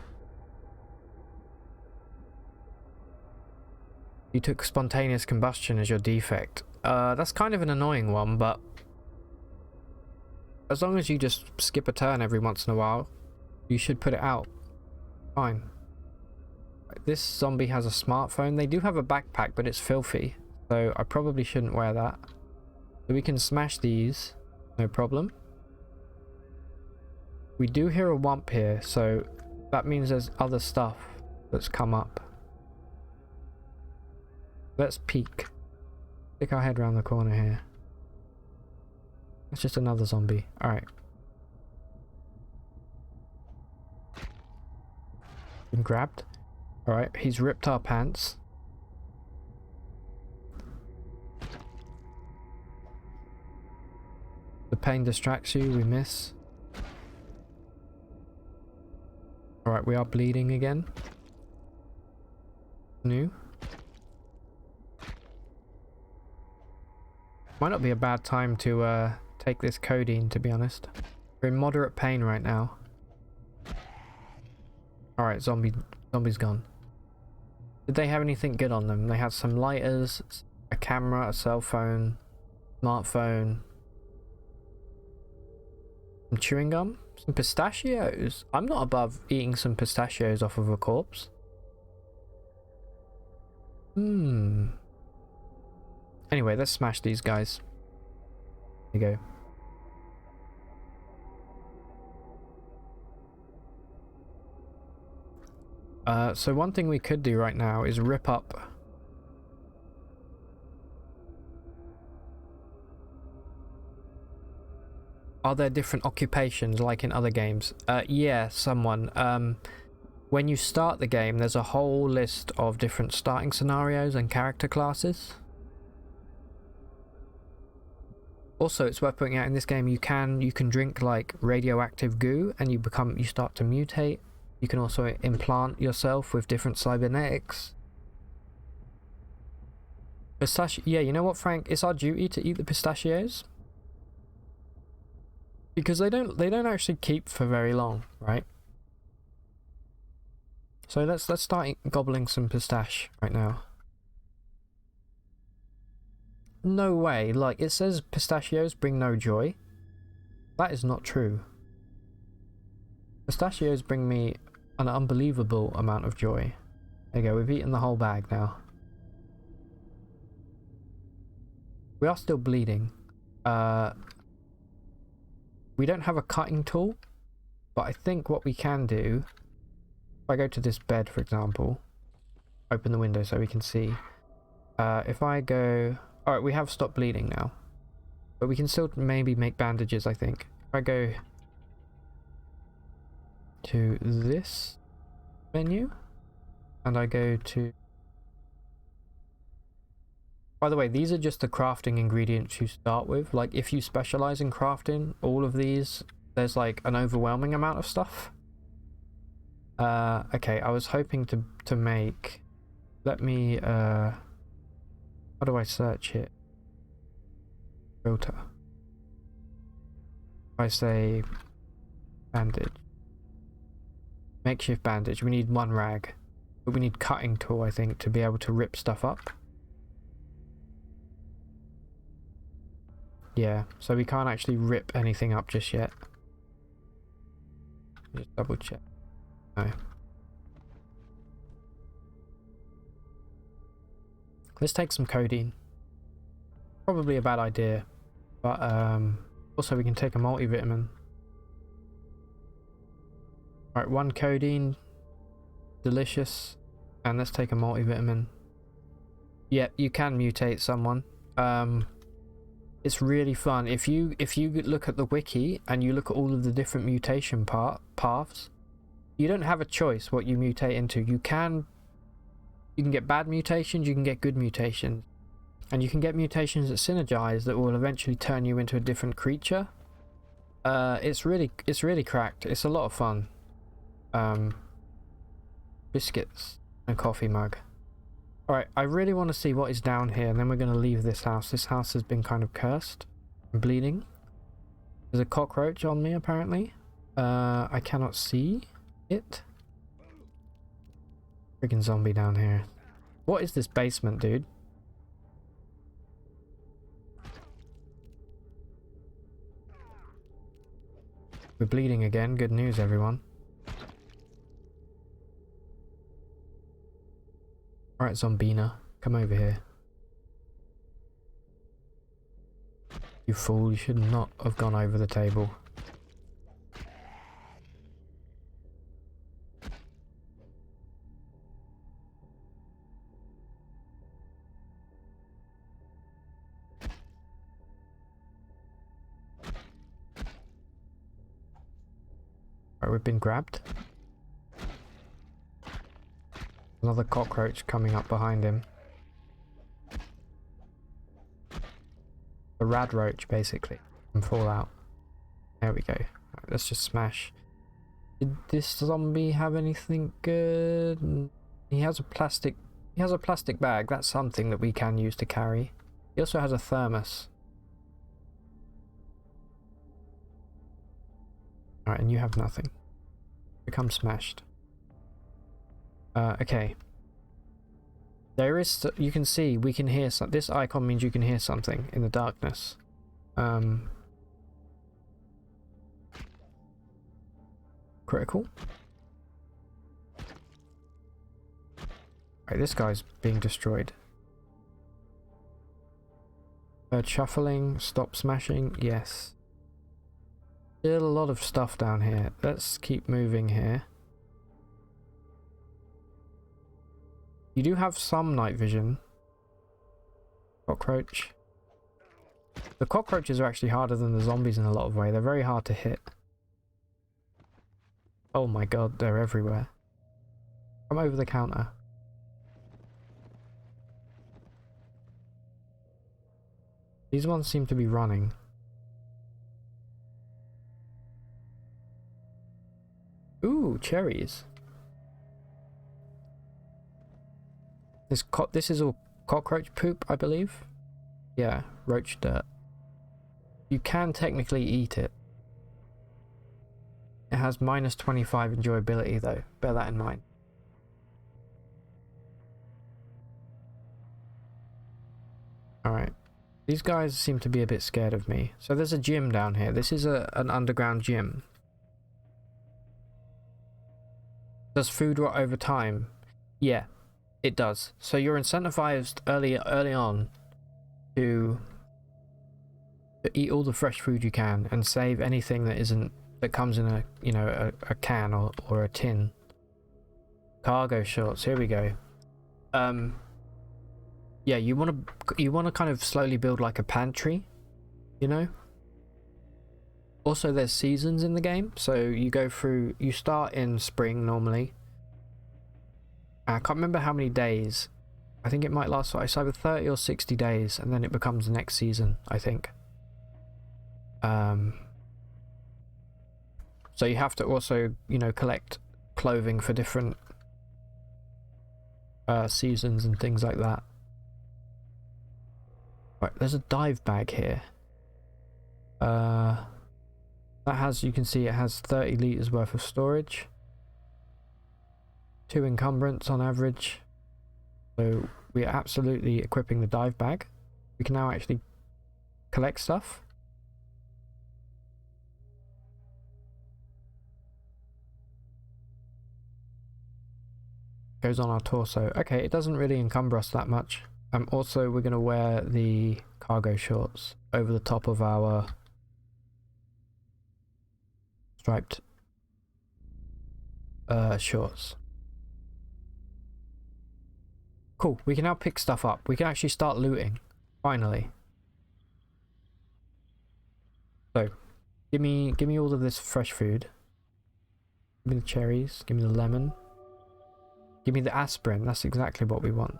You took spontaneous combustion as your defect. That's kind of an annoying one, but as long as you just skip a turn every once in a while, you should put it out. Fine. This zombie has a smartphone. They do have a backpack, but it's filthy, so I probably shouldn't wear that. So we can smash these, no problem. We do hear a wump here, so that means there's other stuff that's come up. Let's peek. Stick our head around the corner here. That's just another zombie. Alright. Been grabbed. Alright, he's ripped our pants. The pain distracts you, we miss. Alright, we are bleeding again. New. Might not be a bad time to take this codeine, to be honest. We're in moderate pain right now. Alright, zombie's gone. Did they have anything good on them? They had some lighters, a camera, a cell phone, smartphone, some chewing gum, some pistachios. I'm not above eating some pistachios off of a corpse. Anyway, let's smash these guys. There you go. So one thing we could do right now is rip up. Are there different occupations like in other games? Yeah, someone. When you start the game, there's a whole list of different starting scenarios and character classes. Also, it's worth pointing out in this game you can drink like radioactive goo and you start to mutate. You can also implant yourself with different cybernetics. Yeah, you know what, Frank? It's our duty to eat the pistachios. Because they don't actually keep for very long, right? So let's start gobbling some pistache right now. No way, like it says pistachios bring no joy. That is not true. Pistachios bring me an unbelievable amount of joy. There you go, we've eaten the whole bag now. We are still bleeding. We don't have a cutting tool, but I think what we can do, if I go to this bed for example, open the window so we can see. If I go... Alright, we have stopped bleeding now. But we can still maybe make bandages, I think. If I go to this menu, and I go to... By the way, these are just the crafting ingredients you start with. Like, if you specialize in crafting all of these, there's like an overwhelming amount of stuff. Okay, I was hoping to make... Let me, how do I search it? Filter. If I say bandage. Makeshift bandage. We need 1 rag. But we need cutting tool, I think, to be able to rip stuff up. Yeah, so we can't actually rip anything up just yet. Just double check. No. Let's take some codeine. Probably a bad idea, but also we can take a multivitamin. Alright, 1 codeine. Delicious. And let's take a multivitamin. Yeah, you can mutate someone. It's really fun. If you look at the wiki and you look at all of the different mutation paths, you don't have a choice what you mutate into. You can get bad mutations, you can get good mutations, and you can get mutations that synergize that will eventually turn you into a different creature. It's really cracked. It's a lot of fun. Biscuits and a coffee mug. Alright, I really want to see what is down here, and then we're going to leave this house. This house has been kind of cursed and bleeding. There's a cockroach on me, apparently. I cannot see it. Freaking zombie down here. What is this basement, dude? We're bleeding again. Good news, everyone. Alright, Zombina, come over here. You fool, you should not have gone over the table. Alright, we've been grabbed. Another cockroach coming up behind him. A rad roach, basically, from Fallout. There we go. Right, let's just smash. Did this zombie have anything good? He has a plastic bag. That's something that we can use to carry. He also has a thermos. Alright, and you have nothing. Become smashed. Okay. There is, you can see, we can hear some, this icon means you can hear something in the darkness. Critical. Right, this guy's being destroyed. Shuffling, stop smashing, yes. Still a lot of stuff down here. Let's keep moving here. You do have some night vision. Cockroach. The cockroaches are actually harder than the zombies in a lot of ways. They're very hard to hit. Oh my god, they're everywhere. Come over the counter. These ones seem to be running. Ooh, cherries. This is all cockroach poop, I believe. Yeah, roach dirt. You can technically eat it. It has minus 25 enjoyability though, bear that in mind. Alright, these guys seem to be a bit scared of me. So there's a gym down here. This is an underground gym. Does food rot over time? Yeah. It does. So you're incentivized early on to eat all the fresh food you can and save anything that comes in a can or a tin. Cargo shorts, here we go. Yeah, you want to kind of slowly build like a pantry, you know. Also, there's seasons in the game, so you start in spring normally. I can't remember how many days. I think it might last, it's either 30 or 60 days, and then it becomes next season, I think. So you have to also, you know, collect clothing for different seasons and things like that. Right, there's a dive bag here. That has, you can see it has 30 litres worth of storage. 2 encumbrance on average. So we are absolutely equipping the dive bag. We can now actually collect stuff. Goes on our torso. Okay, it doesn't really encumber us that much. Also, we're going to wear the cargo shorts over the top of our striped shorts. Cool, we can now pick stuff up. We can actually start looting, finally. So, give me all of this fresh food. Give me the cherries, give me the lemon. Give me the aspirin, that's exactly what we want.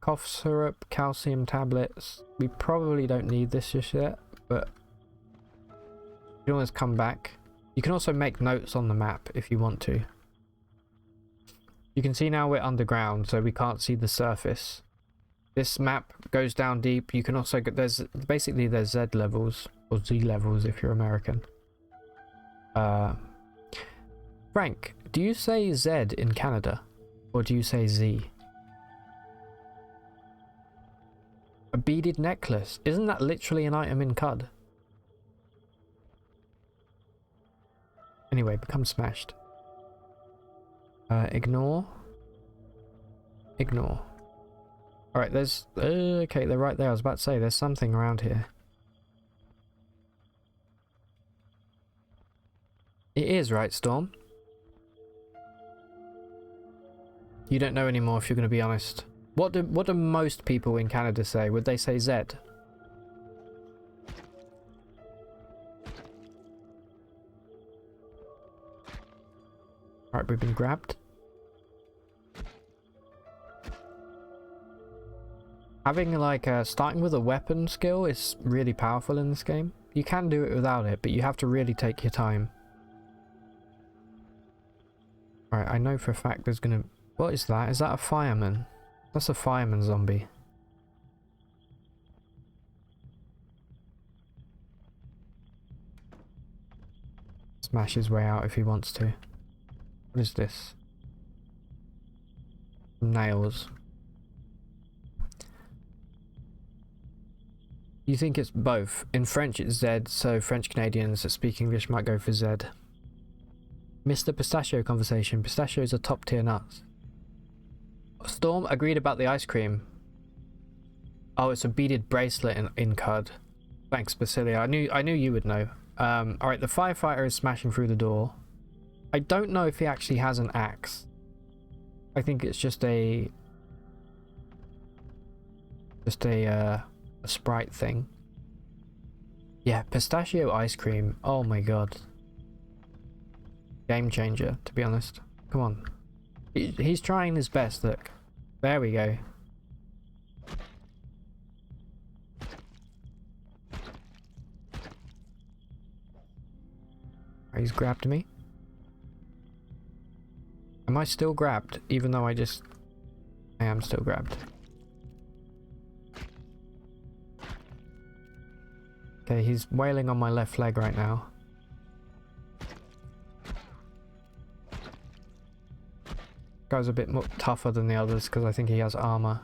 Cough syrup, calcium tablets. We probably don't need this just yet, but you can always come back. You can also make notes on the map if you want to. You can see now we're underground, so we can't see the surface. This map goes down deep. You can also get, there's Z levels, or Z levels if you're American. Frank, do you say Z in Canada, or do you say Z? A beaded necklace. Isn't that literally an item in CUD? Anyway, become smashed. Ignore. Ignore. Alright, there's... okay, they're right there. I was about to say, there's something around here. It is, right, Storm? You don't know anymore if you're going to be honest. What do most people in Canada say? Would they say Z? Alright, we've been grabbed. Having like starting with a weapon skill is really powerful in this game. You can do it without it, but you have to really take your time. Alright, I know for a fact there's gonna... What is that? Is that a fireman? That's a fireman zombie. Smash his way out if he wants to. What is this? Nails. You think it's both. In French it's Z, so French Canadians that speak English might go for Z. Mr. Pistachio conversation. Pistachios are top tier nuts. Storm agreed about the ice cream. Oh, it's a beaded bracelet in CUD. Thanks, Basilia. I knew you would know. Alright, the firefighter is smashing through the door. I don't know if he actually has an axe. I think it's just a sprite thing. Yeah, pistachio ice cream. Oh my god. Game changer, to be honest. Come on. He's trying his best, look. There we go. He's grabbed me. Am I still grabbed? Even though I am still grabbed. Okay, he's wailing on my left leg right now. Guy's a bit more tougher than the others because I think he has armor.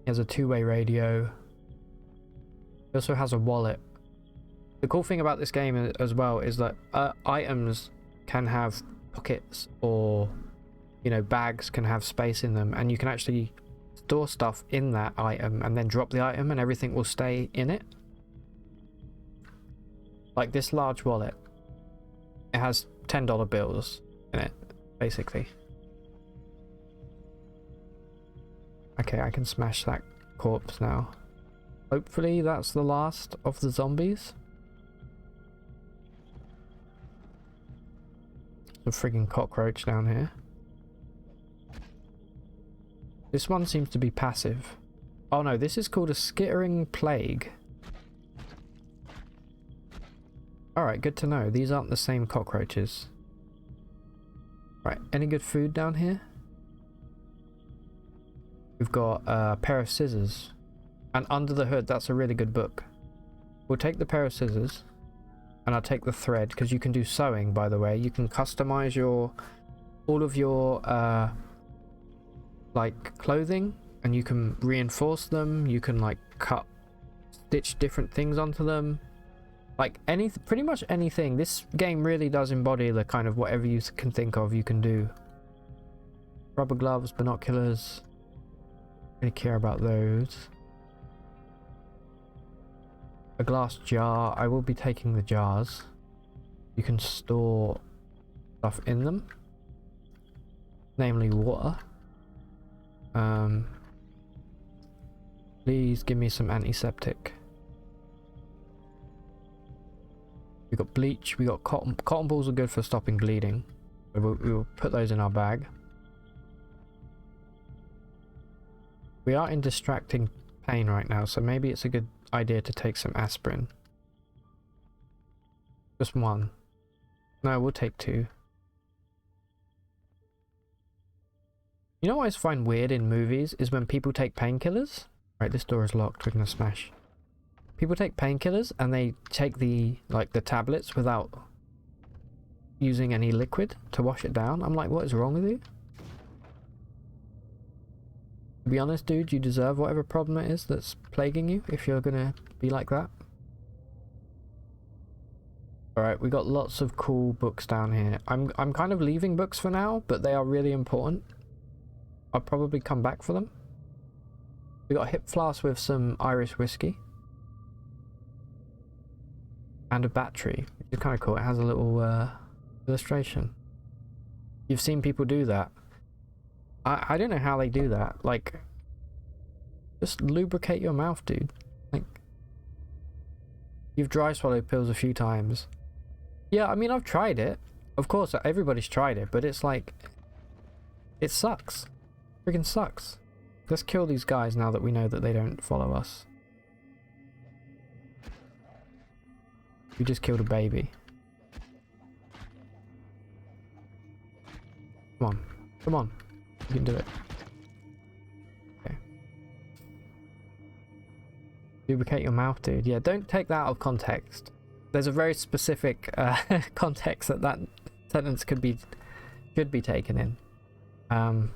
He has a two-way radio. He also has a wallet. The cool thing about this game as well is that items can have pockets, or you know, bags can have space in them, and you can actually store stuff in that item and then drop the item and everything will stay in it. Like this large wallet. It has $10 bills in it, basically. Okay, I can smash that corpse now. Hopefully that's the last of the zombies. A friggin' cockroach down here. This one seems to be passive. Oh no, this is called a skittering plague. Alright, good to know. These aren't the same cockroaches. Right, any good food down here? We've got a pair of scissors. And under the hood, that's a really good book. We'll take the pair of scissors. And I'll take the thread, because you can do sewing, by the way. You can customize all of your like clothing, and you can reinforce them. You can like stitch different things onto them. Like pretty much anything. This game really does embody the kind of whatever you can think of, you can do. Rubber gloves, binoculars. Really care about those. A glass jar. I will be taking the jars. You can store stuff in them, namely water. Please give me some antiseptic. We got bleach. We got cotton. Cotton balls are good for stopping bleeding. So we'll put those in our bag. We are in distracting pain right now, so maybe it's a good idea to take some aspirin. Just one. No, we'll take 2. You know what I always find weird in movies is when people take painkillers. Right, this door is locked. We're gonna smash. People take painkillers and they take the tablets without using any liquid to wash it down. I'm like, what is wrong with you? To be honest, dude, you deserve whatever problem it is that's plaguing you if you're gonna be like that. Alright, we got lots of cool books down here. I'm kind of leaving books for now, but they are really important. I'll probably come back for them. We got a hip flask with some Irish whiskey. And a battery, which is kind of cool. It has a little illustration. You've seen people do that. I don't know how they do that. Like, just lubricate your mouth, dude. Like, you've dry swallowed pills a few times. Yeah, I mean, I've tried it. Of course, everybody's tried it, but it's like, it sucks. Freaking sucks. Let's kill these guys now that we know that they don't follow us. We just killed a baby. Come on. Come on. You can do it. Okay. Lubricate your mouth, dude. Yeah, don't take that out of context. There's a very specific context that sentence should be taken in.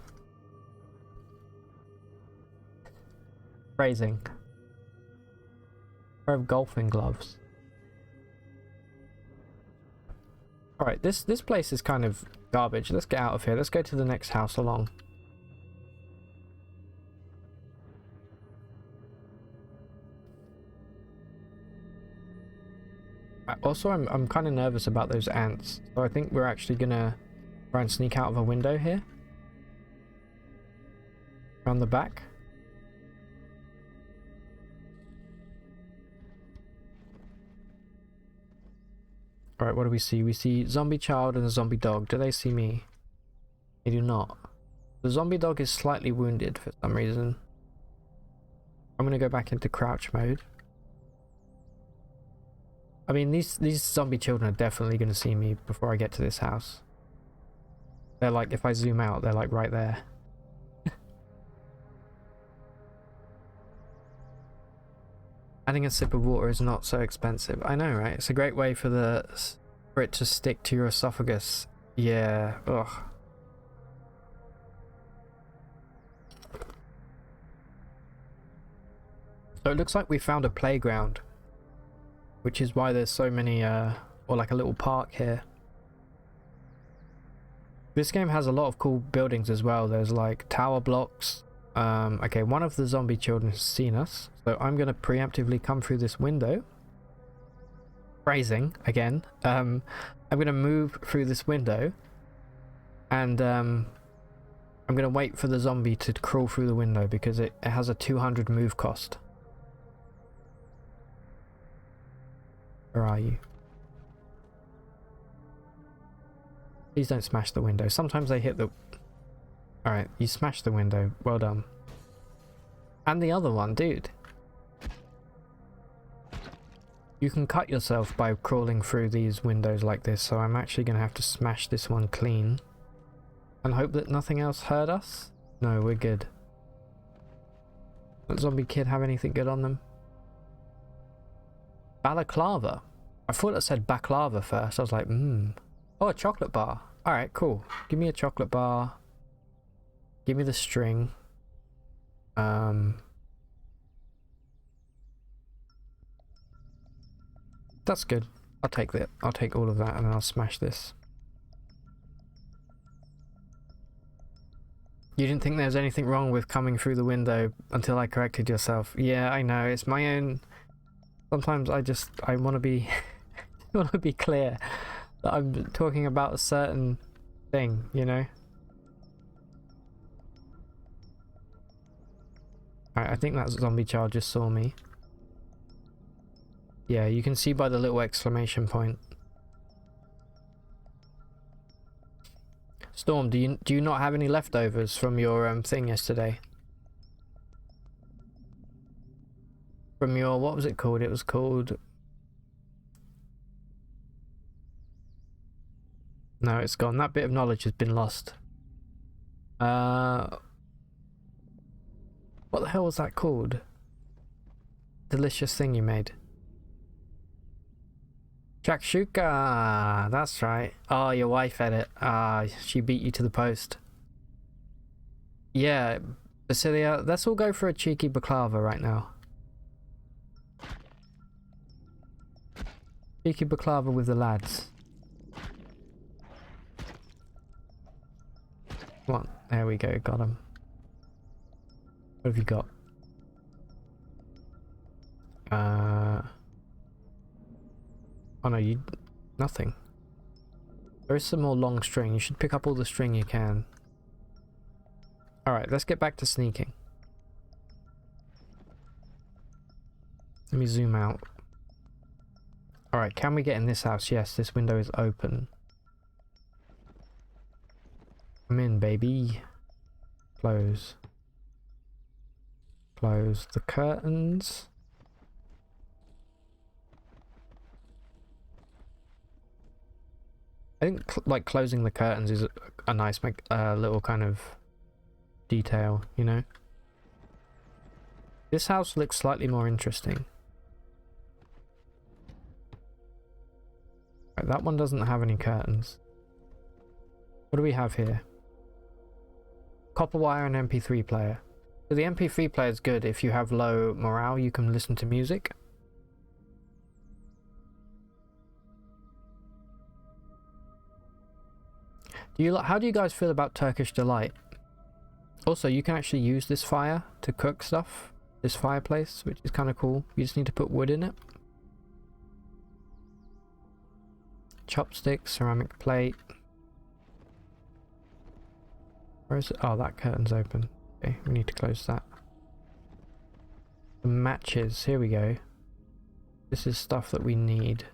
Phrasing. Pair of golfing gloves. Alright, this place is kind of garbage. Let's get out of here. Let's go to the next house along. Also, I'm kind of nervous about those ants. So I think we're actually gonna try and sneak out of a window here. Around the back. Alright, what do we see? We see zombie child and a zombie dog. Do they see me? They do not. The zombie dog is slightly wounded for some reason. I'm gonna go back into crouch mode. I mean, these zombie children are definitely gonna see me before I get to this house. They're like, if I zoom out, they're like right there. Adding a sip of water is not so expensive. I know, right? It's a great way for it to stick to your esophagus. Yeah. Ugh. So it looks like we found a playground, which is why there's so many, or like a little park here. This game has a lot of cool buildings as well. There's like tower blocks. Okay, one of the zombie children has seen us, so I'm going to preemptively come through this window. phrasing again. I'm gonna move through this window, and I'm gonna wait for the zombie to crawl through the window because it has a 200 move cost. Where are you? Please don't smash the window. Sometimes they hit the... Alright, you smashed the window. Well done. And the other one, dude. You can cut yourself by crawling through these windows like this, so I'm actually going to have to smash this one clean. And hope that nothing else hurt us? No, we're good. Does zombie kid have anything good on them? Balaclava. I thought it said baklava first. I was like, Oh, a chocolate bar. Alright, cool. Give me a chocolate bar. Give me the string. That's good. I'll take that. I'll take all of that and I'll smash this. You didn't think there was anything wrong with coming through the window until I corrected yourself. Yeah, I know. It's my own... Sometimes I want to be... I want to be clear that I'm talking about a certain thing, you know? Alright, I think that zombie child just saw me. Yeah, you can see by the little exclamation point. Storm, do you not have any leftovers from your thing yesterday? From your, what was it called? It was called... No, it's gone. That bit of knowledge has been lost. What the hell was that called? Delicious thing you made. Shakshuka! That's right. Oh, your wife had it. She beat you to the post. Yeah, Basilia, let's all go for a cheeky baklava right now. Cheeky baklava with the lads. Come on, there we go, got him. What have you got? Oh no, nothing. There is some more long string. You should pick up all the string you can. Alright, let's get back to sneaking. Let me zoom out. Alright, can we get in this house? Yes, this window is open. Come in, baby. Close. Close the curtains. I think like closing the curtains is a nice little kind of detail, you know? This house looks slightly more interesting. Right, that one doesn't have any curtains. What do we have here? Copper wire and MP3 player. So the MP3 player is good if you have low morale, you can listen to music. How do you guys feel about Turkish Delight? Also, you can actually use this fire to cook stuff. This fireplace, which is kind of cool. You just need to put wood in it. Chopstick, ceramic plate. Where is it? Oh, that curtain's open. Okay, we need to close that. The matches, here we go. This is stuff that we need.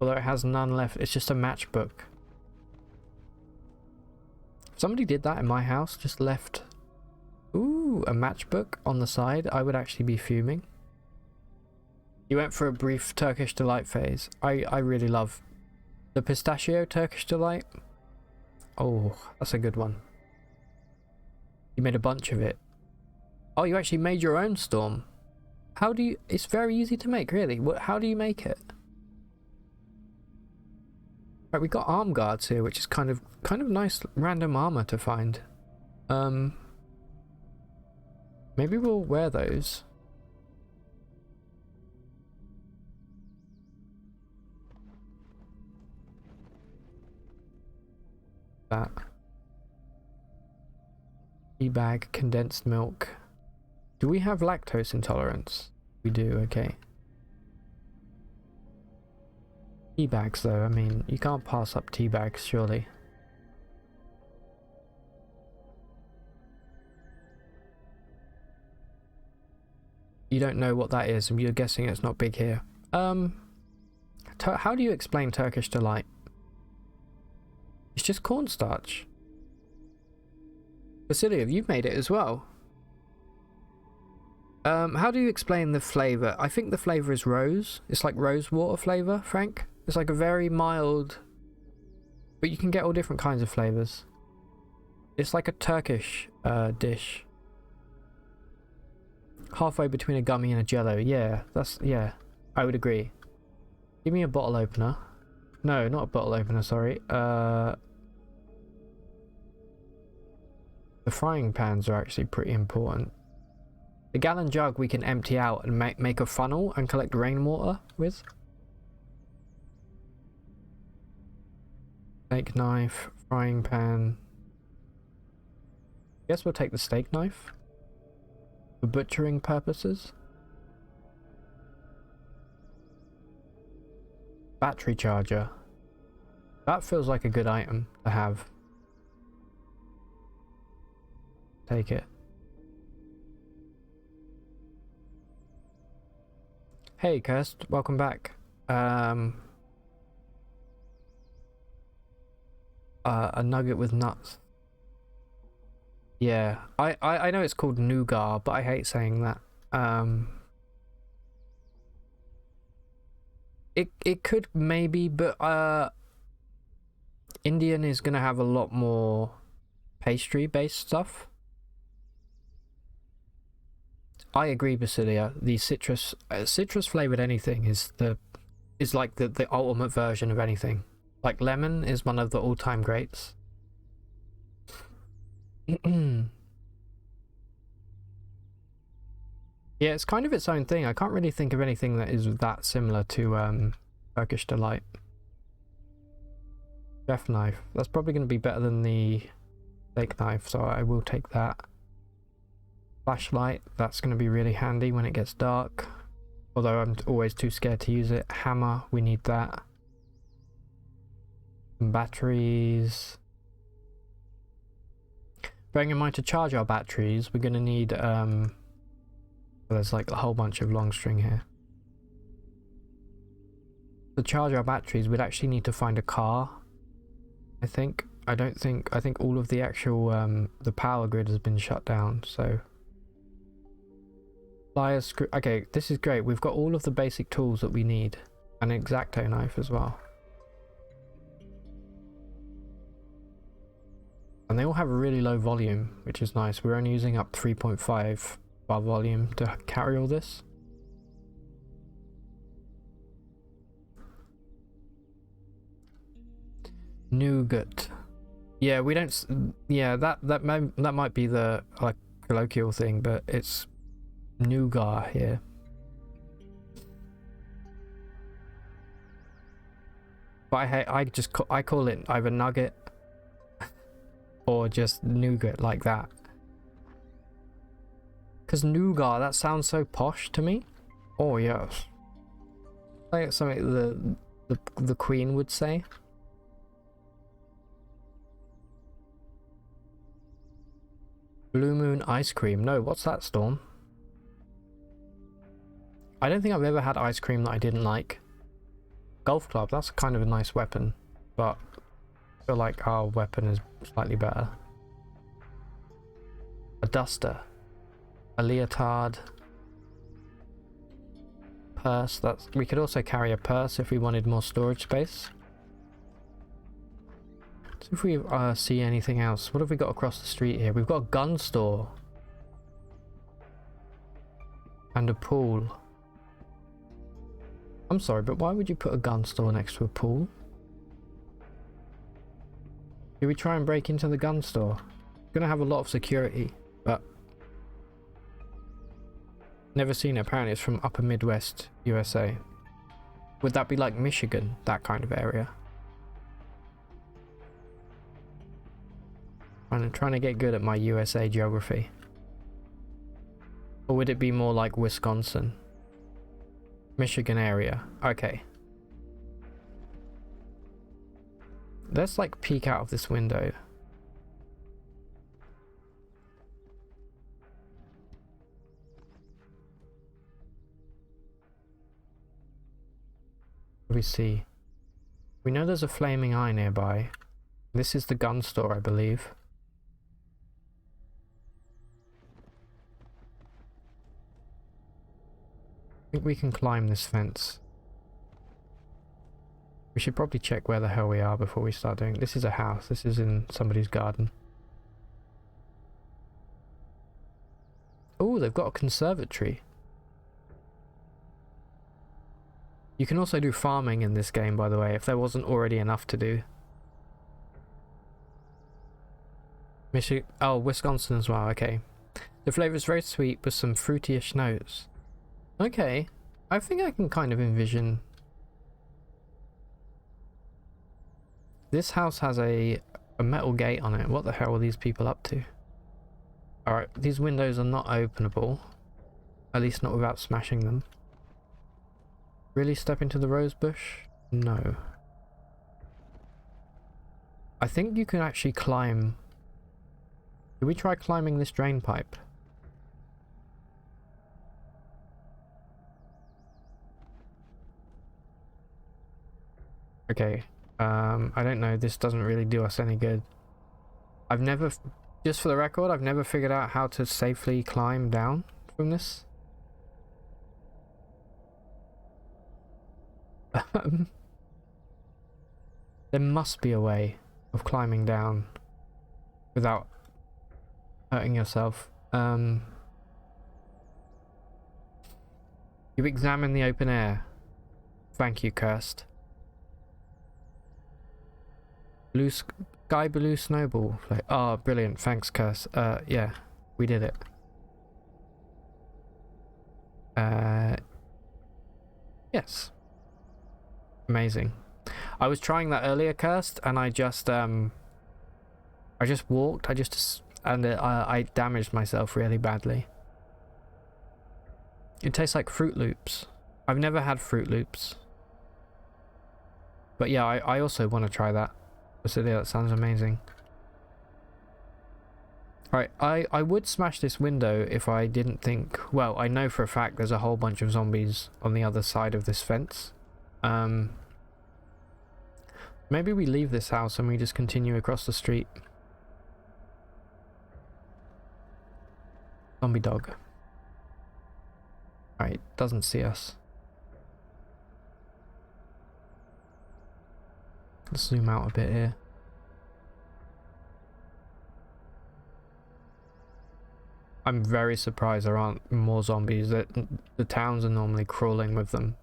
Although it has none left, it's just a matchbook. If somebody did that in my house, just left, ooh, a matchbook on the side, I would actually be fuming. You went for a brief Turkish Delight phase. I really love the pistachio Turkish Delight. Oh, that's a good one. You made a bunch of it. Oh, you actually made your own Storm. How do you... It's very easy to make, really. How do you make it? Right, we got arm guards here, which is kind of nice random armor to find. Maybe we'll wear those. That. Tea bag, condensed milk. Do we have lactose intolerance? We do, okay. Tea bags though, I mean, you can't pass up tea bags, surely. You don't know what that is, and you're guessing it's not big here. How do you explain Turkish delight? It's just cornstarch. Vasilia, you've made it as well. How do you explain the flavour? I think the flavour is rose. It's like rose water flavour, Frank. It's like a very mild, but you can get all different kinds of flavours. It's like a Turkish dish. Halfway between a gummy and a jello. Yeah, yeah, I would agree. Give me a bottle opener. No, not a bottle opener, sorry. The frying pans are actually pretty important. The gallon jug we can empty out and make a funnel and collect rainwater with. Steak knife, frying pan. Guess we'll take the steak knife for butchering purposes. Battery charger. That feels like a good item to have. Take it. Hey Kirst, welcome back. A nugget with nuts. Yeah, I know it's called nougat, but I hate saying that. It could maybe, but Indian is gonna have a lot more pastry based stuff. I agree, Basilia. The citrus flavored anything is like the ultimate version of anything. Like lemon is one of the all-time greats. Yeah, it's kind of its own thing. I can't really think of anything that is that similar to Turkish delight. Chef knife. That's probably going to be better than the steak knife, so I will take that. Flashlight. That's going to be really handy when it gets dark. Although I'm always too scared to use it. Hammer. We need that. Batteries. Bearing in mind to charge our batteries, we're going to need there's like a whole bunch of long string here. To charge our batteries, we'd actually need to find a car. I think all of the actual the power grid has been shut down, so pliers, screw. Okay, this is great. We've got all of the basic tools that we need. An X-Acto knife as well. And they all have a really low volume, which is nice. We're only using up 3.5 bar volume to carry all this. Nougat. Yeah, we don't. Yeah, that might be the like colloquial thing, but it's nougat here. But I call it either nugget or just nougat like that. Because nougat, that sounds so posh to me. Oh yes, like something the Queen would say. Blue Moon ice cream. No, what's that, Storm? I don't think I've ever had ice cream that I didn't like. Golf club, that's kind of a nice weapon, but I feel like our weapon is slightly better. A duster. A leotard. Purse. We could also carry a purse if we wanted more storage space. So if we see anything else, what have we got across the street here? We've got a gun store. And a pool. I'm sorry, but why would you put a gun store next to a pool? Do we try and break into the gun store? It's gonna have a lot of security, but never seen it. Apparently it's from upper Midwest USA. Would that be like Michigan, that kind of area? I'm trying to get good at my USA geography. Or would it be more like Wisconsin? Michigan area. Okay. let's like peek out of this window. What do we see? We know there's a flaming eye nearby. This is the gun store, I believe. I think we can climb this fence. We should probably check where the hell we are before we start doing it. This is a house. This is in somebody's garden. Oh, they've got a conservatory. You can also do farming in this game, by the way, if there wasn't already enough to do. Oh, Wisconsin as well, okay. The flavour is very sweet with some fruity-ish notes. Okay, I think I can kind of envision... This house has a metal gate on it. What the hell are these people up to? Alright, these windows are not openable. At least not without smashing them. Really step into the rose bush? No. I think you can actually climb... Did we try climbing this drain pipe? Okay. I don't know, this doesn't really do us any good. I've never, just for the record, I've never figured out how to safely climb down from this. There must be a way of climbing down without hurting yourself. You examine the open air. Thank you, Cursed. Blue sky blue snowball. Oh, brilliant. Thanks, Curse. Yeah, we did it. Yes. Amazing. I was trying that earlier, Cursed, and I just walked. I damaged myself really badly. It tastes like Fruit Loops. I've never had Fruit Loops. But yeah, I also want to try that. So yeah, that sounds amazing. Right, I would smash this window if I didn't think... Well, I know for a fact there's a whole bunch of zombies on the other side of this fence. Maybe we leave this house and we just continue across the street. Zombie dog. Right, doesn't see us. Let's zoom out a bit here. I'm very surprised there aren't more zombies. The towns are normally crawling with them.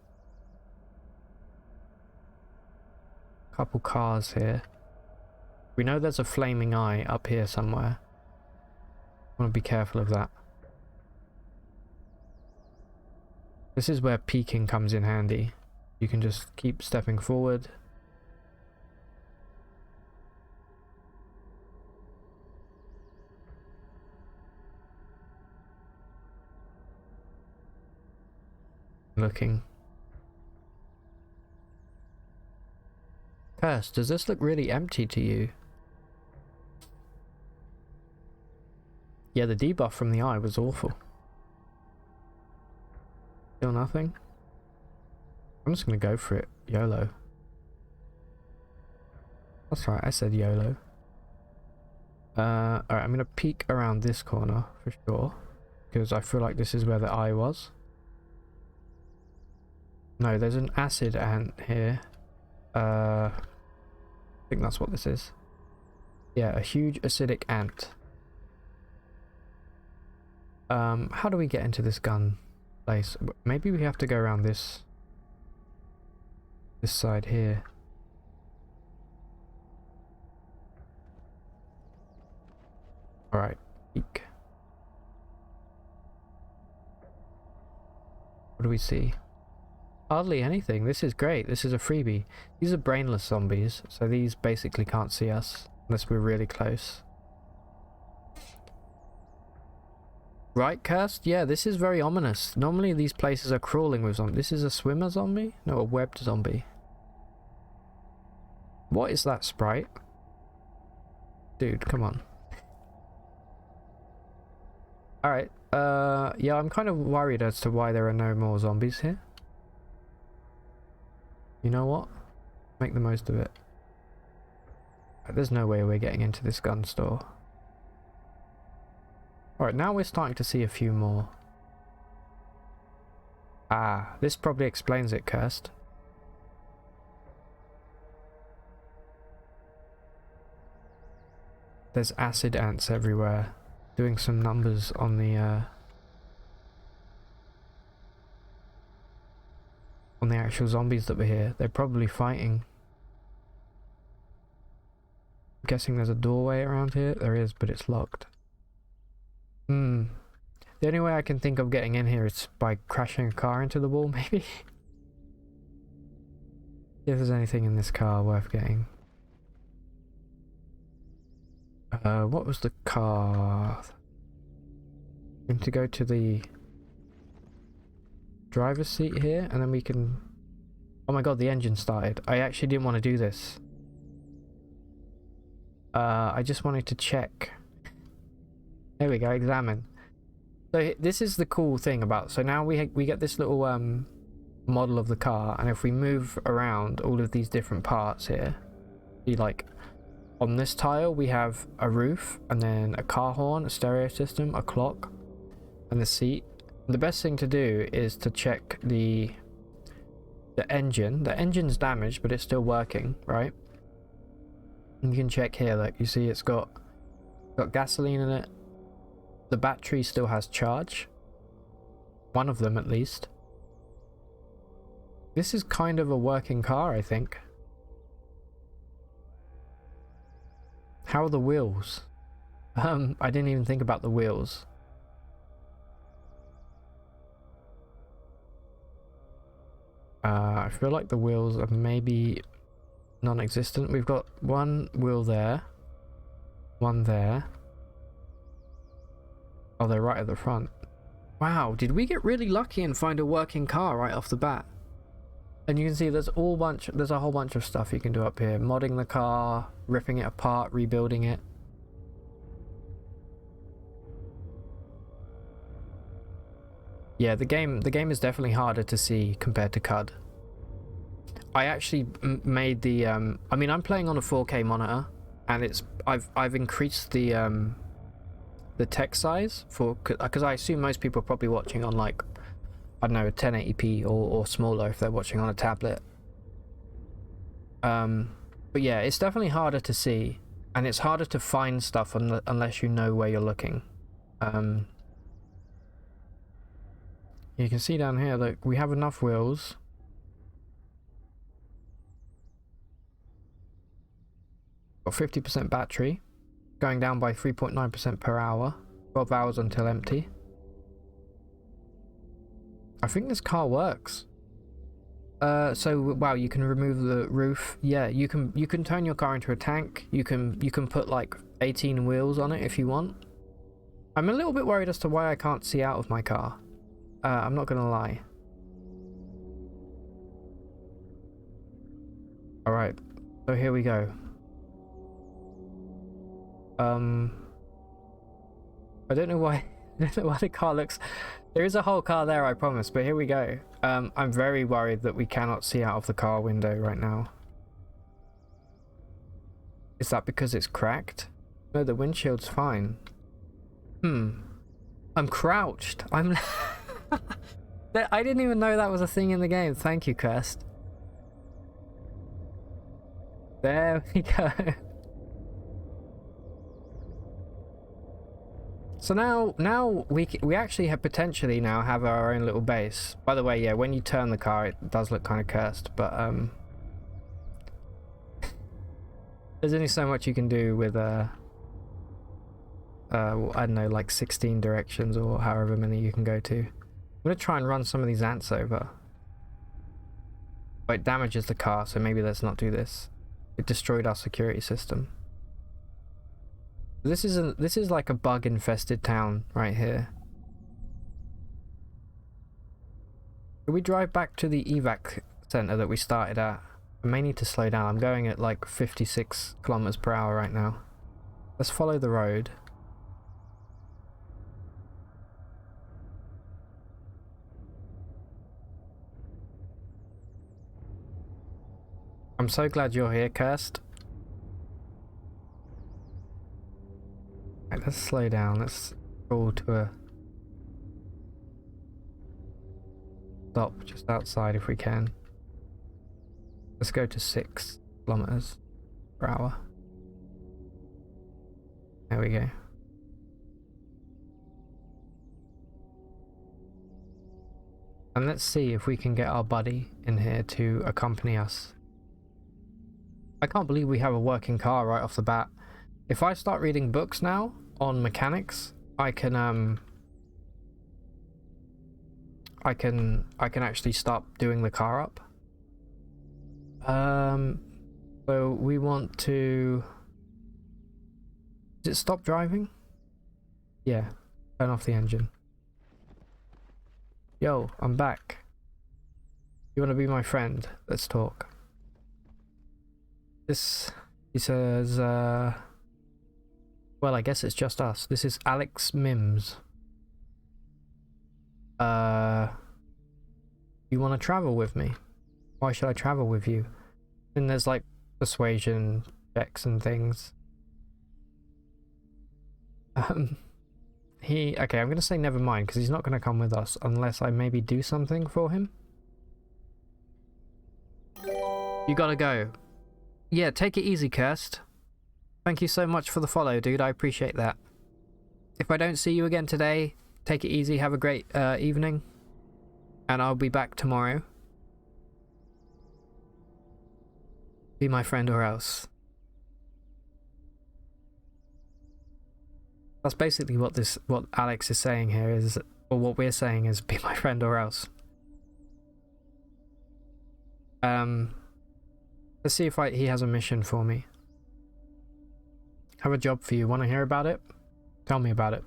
Couple cars here. We know there's a flaming eye up here somewhere. I want to be careful of that. This is where peeking comes in handy. You can just keep stepping forward. Looking. Curse, does this look really empty to you? Yeah, the debuff from the eye was awful. Still nothing? I'm just gonna go for it. YOLO. That's right, I said YOLO. Alright, I'm gonna peek around this corner for sure. Because I feel like this is where the eye was. No, there's an acid ant here. I think that's what this is. Yeah, a huge acidic ant. How do we get into this gun place? Maybe we have to go around this side here. Alright, peek. What do we see? Hardly anything. This is great. This is a freebie. These are brainless zombies, so these basically can't see us unless we're really close. Right, Cursed? Yeah, this is very ominous. Normally these places are crawling with zombies. This is a swimmer zombie? No, a webbed zombie. What is that sprite? Dude, come on. Alright, yeah, I'm kind of worried as to why there are no more zombies here. You know what? Make the most of it. There's no way we're getting into this gun store. Alright, now we're starting to see a few more. Ah, this probably explains it, Cursed. There's acid ants everywhere, doing some numbers on the actual zombies that were here. They're probably fighting. I'm guessing there's a doorway around here. There is, but it's locked. The only way I can think of getting in here is by crashing a car into the wall, maybe. If there's anything in this car worth getting. What was the car? We need to go to the driver's seat here, and then we can... Oh my god, the engine started. I actually didn't want to do this. I just wanted to check. There we go, examine. So this is the cool thing about... So now we get this little model of the car, and if we move around all of these different parts here, see, like... On this tile we have a roof, and then a car horn, a stereo system, a clock, and the seat. And the best thing to do is to check the engine. The engine's damaged, but it's still working, right? And you can check here, like you see it's got gasoline in it. The battery still has charge. One of them at least. This is kind of a working car, I think. How are the wheels? I didn't even think about the wheels. I feel like the wheels are maybe non-existent. We've got one wheel there, one there. Oh, they're right at the front. Wow, did we get really lucky and find a working car right off the bat? And you can see there's a whole bunch of stuff you can do up here. Modding the car, ripping it apart, rebuilding it. Yeah, the game is definitely harder to see compared to CUD. I actually made the I mean, I'm playing on a 4K monitor, and I've increased the text size for, because I assume most people are probably watching on, like, I don't know, 1080p or smaller if they're watching on a tablet. But yeah, it's definitely harder to see, and it's harder to find stuff unless you know where you're looking. You can see down here, look, we have enough wheels. Got 50% battery, going down by 3.9% per hour, 12 hours until empty. I think this car works. So wow, you can remove the roof. Yeah, you can turn your car into a tank. You can put like 18 wheels on it if you want. I'm a little bit worried as to why I can't see out of my car. I'm not gonna lie. Alright, so here we go. I don't know why the car looks... There is a whole car there, I promise, but here we go. I'm very worried that we cannot see out of the car window right now. Is that because it's cracked? No, the windshield's fine. I'm crouched. I didn't even know that was a thing in the game. Thank you, Cursed. There we go. So now we actually have potentially now have our own little base. By the way, yeah, when you turn the car, it does look kind of cursed, but there's only so much you can do with I don't know, like 16 directions or however many you can go to. I'm gonna try and run some of these ants over. But it damages the car, so maybe let's not do this. It destroyed our security system. This is like a bug-infested town right here. Can we drive back to the evac center that we started at? I may need to slow down. I'm going at like 56 kilometers per hour right now. Let's follow the road. I'm so glad you're here, Kirst. Right, let's slow down. Let's roll to a stop just outside if we can. Let's go to 6 kilometers per hour. There we go. And let's see if we can get our buddy in here to accompany us. I can't believe we have a working car right off the bat. If I start reading books now on mechanics, I can actually start doing the car up. So we want to... Is it stop driving? Yeah, turn off the engine. Yo, I'm back. You want to be my friend? Let's talk. This, he says, well, I guess it's just us. This is Alex Mims. You want to travel with me? Why should I travel with you? And there's like persuasion checks and things. Okay, I'm gonna say never mind because he's not gonna come with us unless I maybe do something for him. You gotta go. Yeah, take it easy, Kirst. Thank you so much for the follow, dude. I appreciate that. If I don't see you again today, take it easy. Have a great evening. And I'll be back tomorrow. Be my friend or else. That's basically what Alex is saying here is, or what we're saying is, be my friend or else. Let's see if he has a mission for me. Have a job for you. Want to hear about it? Tell me about it.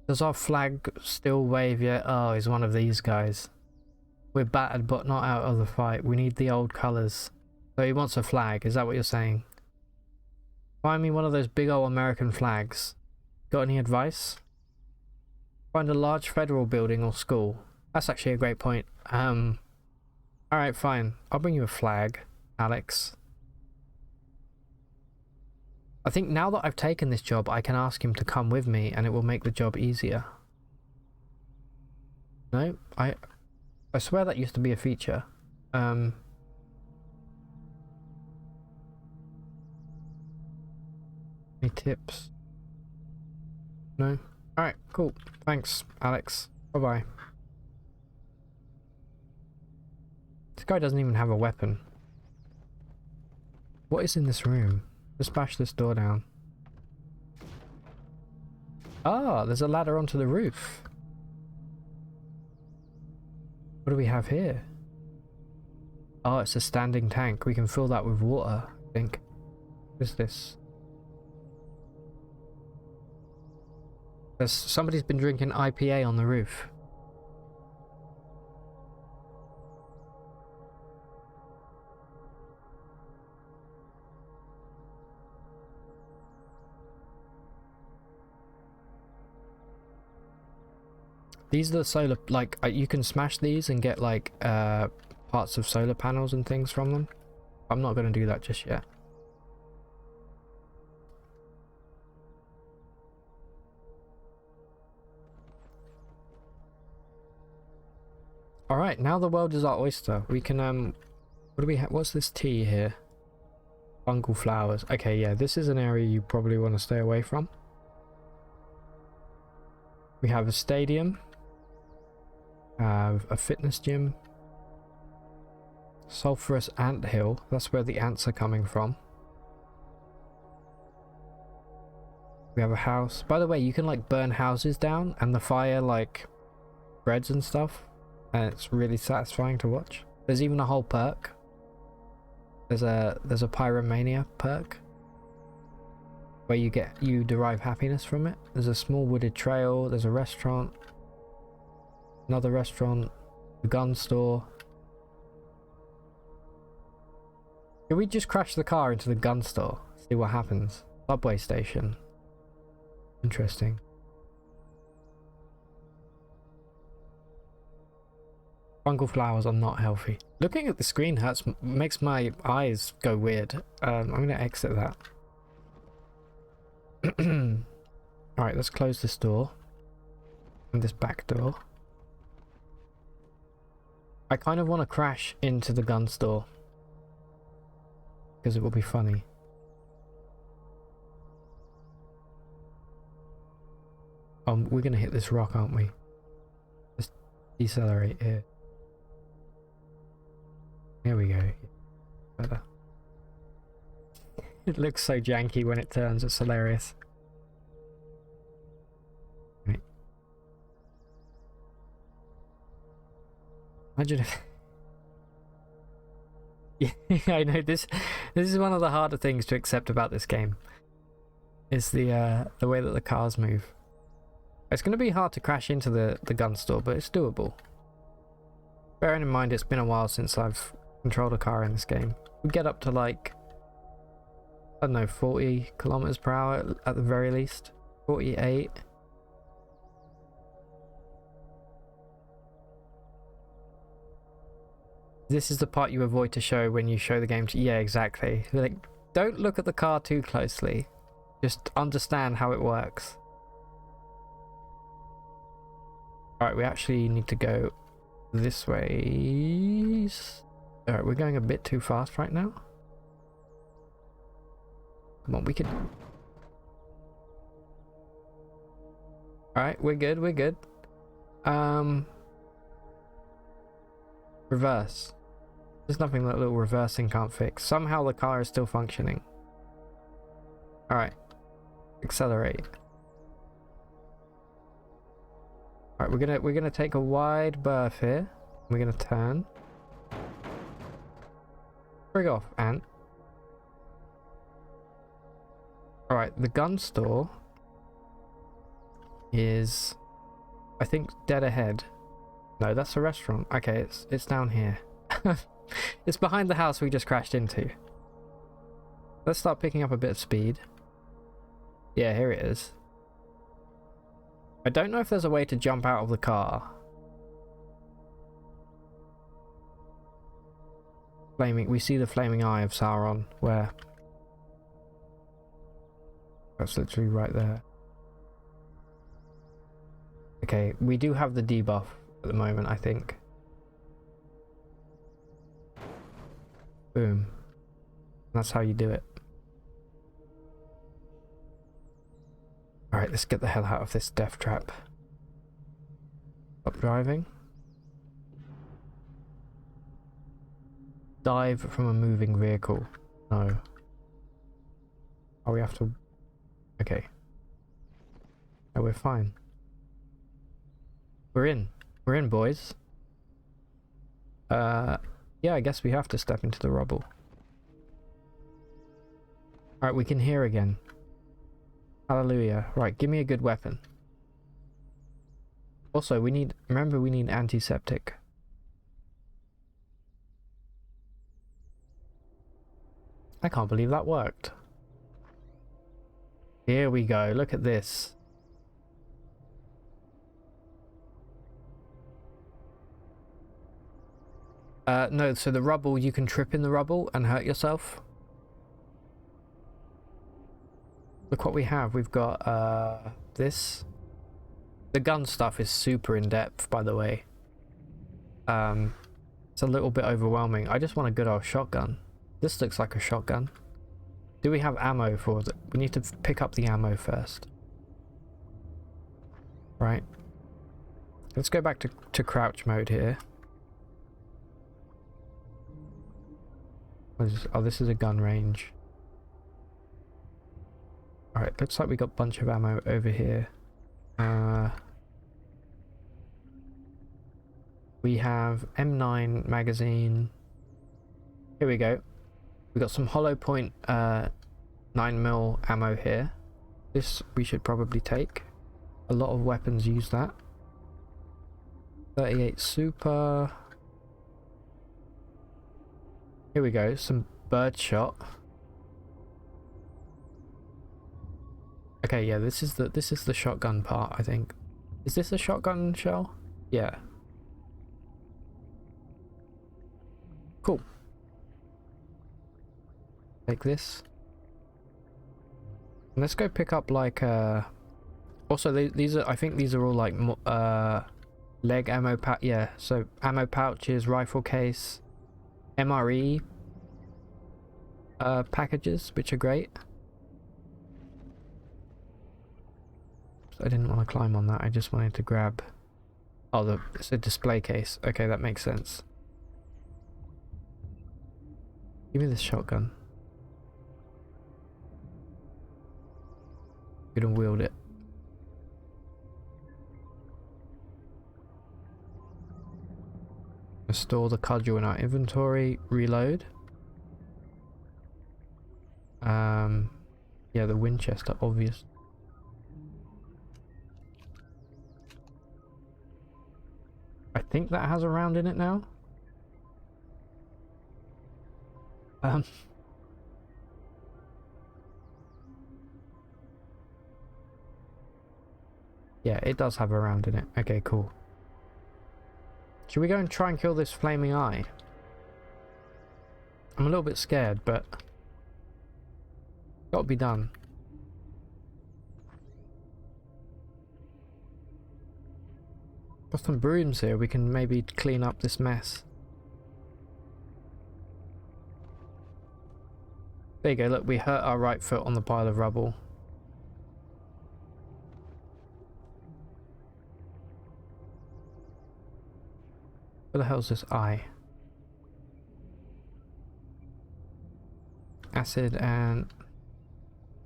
Does our flag still wave yet? Oh, he's one of these guys. We're battered but not out of the fight. We need the old colours. So he wants a flag. Is that what you're saying? Find me one of those big old American flags. Got any advice? Find a large federal building or school. That's actually a great point. Alright, fine. I'll bring you a flag, Alex. I think now that I've taken this job, I can ask him to come with me and it will make the job easier. No? I swear that used to be a feature. Any tips? No? Alright, cool. Thanks, Alex. Bye-bye. This guy doesn't even have a weapon. What is in this room? Let's bash this door down. Ah, there's a ladder onto the roof. What do we have here? Oh, it's a standing tank. We can fill that with water, I think. What is this? Somebody's been drinking IPA on the roof. These are the solar, like, you can smash these and get, like, parts of solar panels and things from them. I'm not going to do that just yet. Alright, now the world is our oyster. We can, what do we have? What's this tea here? Fungal flowers. Okay, yeah, this is an area you probably want to stay away from. We have a stadium. A fitness gym. Sulphurous ant hill. That's where the ants are coming from. We have a house. By the way, you can like burn houses down and the fire like spreads and stuff. And it's really satisfying to watch. There's even a whole perk. There's a pyromania perk where you derive happiness from it. There's a small wooded trail. There's a restaurant. Another restaurant, a gun store. Can we just crash the car into the gun store? See what happens. Subway station. Interesting. Fungal flowers are not healthy. Looking at the screen makes my eyes go weird. I'm going to exit that. Alright, let's close this door. And this back door. I kind of want to crash into the gun store. Because it will be funny. We're going to hit this rock, aren't we? Just decelerate here. There we go. Better. It looks so janky when it turns, it's hilarious. Right. Imagine if... Yeah, I know this is one of the harder things to accept about this game. Is the way that the cars move. It's going to be hard to crash into the gun store, but it's doable. Bearing in mind it's been a while since I've controlled a car in this game. We get up to like, I don't know, 40 kilometers per hour at the very least. 48. This is the part you avoid to show when you show the game to... Yeah, exactly. Like, don't look at the car too closely. Just understand how it works. Alright, we actually need to go this way. Alright, we're going a bit too fast right now. Come on, we can... Alright, we're good, we're good. Reverse. There's nothing that little reversing can't fix. Somehow the car is still functioning. Alright. Accelerate. Alright, we're gonna take a wide berth here. We're gonna turn. Bring off, Ant. Alright, the gun store is, I think, dead ahead. No, that's a restaurant. Okay, it's down here. It's behind the house we just crashed into. Let's start picking up a bit of speed. Yeah, here it is. I don't know if there's a way to jump out of the car. We see the flaming eye of Sauron, where... That's literally right there. Okay, we do have the debuff at the moment, I think. Boom. That's how you do it. Alright, let's get the hell out of this death trap. Stop driving. Dive from a moving vehicle. No. Oh, we have to... Okay. Oh, we're fine. We're in. We're in, boys. Yeah, I guess we have to step into the rubble. Alright, we can hear again. Hallelujah. Right, give me a good weapon. Also, we need... Remember, we need antiseptic. I can't believe that worked. Here we go. Look at this. No, so the rubble, you can trip in the rubble and hurt yourself. Look what we have. We've got this. The gun stuff is super in depth, by the way. It's a little bit overwhelming. I just want a good old shotgun. This looks like a shotgun. Do we have ammo for it? We need to pick up the ammo first. Right. Let's go back to crouch mode here. Oh, this is a gun range. Alright, looks like we got a bunch of ammo over here. We have M9 magazine. Here we go. We got some hollow point 9mm ammo here. This we should probably take. A lot of weapons use that. 38 super. Here we go. Some bird shot. Okay, yeah, this is the shotgun part, I think. Is this a shotgun shell? Yeah. Cool. Take this. And let's go pick up like also these are, I think these are all like leg ammo pack, yeah, so ammo pouches, rifle case, MRE packages, which are great. So I didn't want to climb on that, I just wanted to grab, oh, it's a display case. Okay, that makes sense. Give me this shotgun. You can wield it. Store the cudgel in our inventory. Reload. Yeah, the Winchester, obvious. I think that has a round in it now. Yeah, it does have a round in it. Okay, cool. Should we go and try and kill this flaming eye? I'm a little bit scared, but got to be done. Got some brooms here, we can maybe clean up this mess. There you go, look, we hurt our right foot on the pile of rubble. Where the hell's this eye? Acid and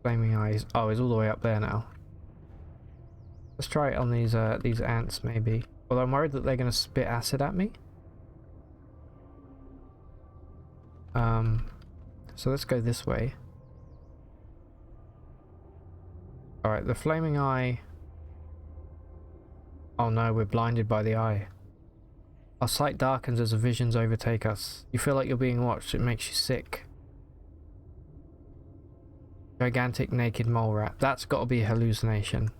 flaming eyes. Oh, it's all the way up there now. Let's try it on these ants maybe. Although I'm worried that they're going to spit acid at me. So let's go this way. Alright, the flaming eye. Oh no, we're blinded by the eye. Our sight darkens as the visions overtake us. You feel like you're being watched, it makes you sick. Gigantic naked mole rat. That's got to be a hallucination.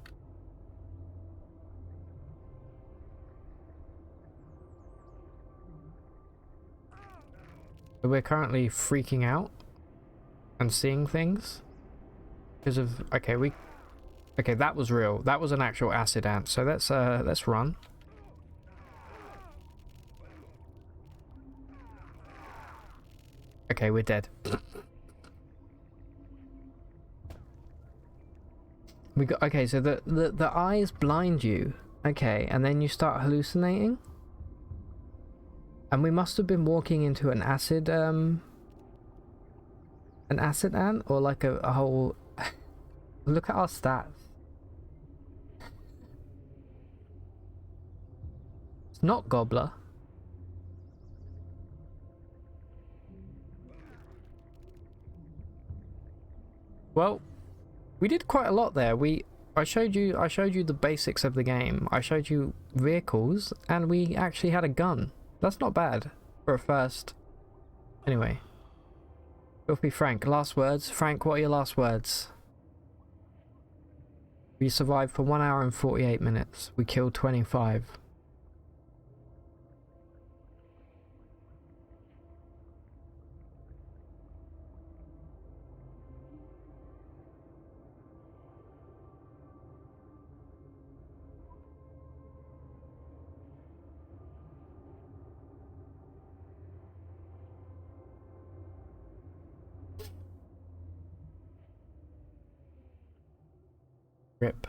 So we're currently freaking out and seeing things because of, okay, that was real. That was an actual acid ant. So let's run. Okay, we're dead. We got, okay, so the eyes blind you. Okay, and then you start hallucinating. And we must have been walking into an acid ant, or like a whole. Look at our stats. It's not Gobbler. Well, we did quite a lot there. I showed you the basics of the game. I showed you vehicles, and we actually had a gun. That's not bad for a first. Anyway, Filthy Frank, last words. Frank, what are your last words? We survived for 1 hour and 48 minutes. We killed 25. Rip.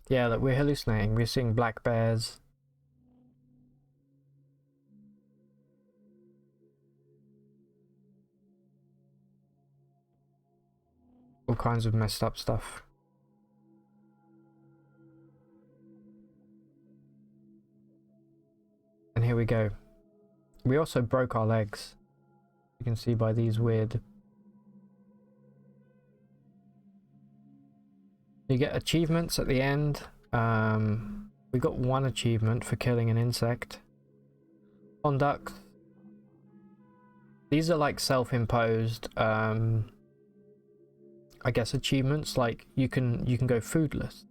Yeah, look, we're hallucinating. We're seeing black bears. All kinds of messed up stuff. And here we go. We also broke our legs. You can see by these weird... You get achievements at the end. We got 1 achievement for killing an insect. Conduct. These are like self-imposed, I guess, achievements. Like you can go foodless,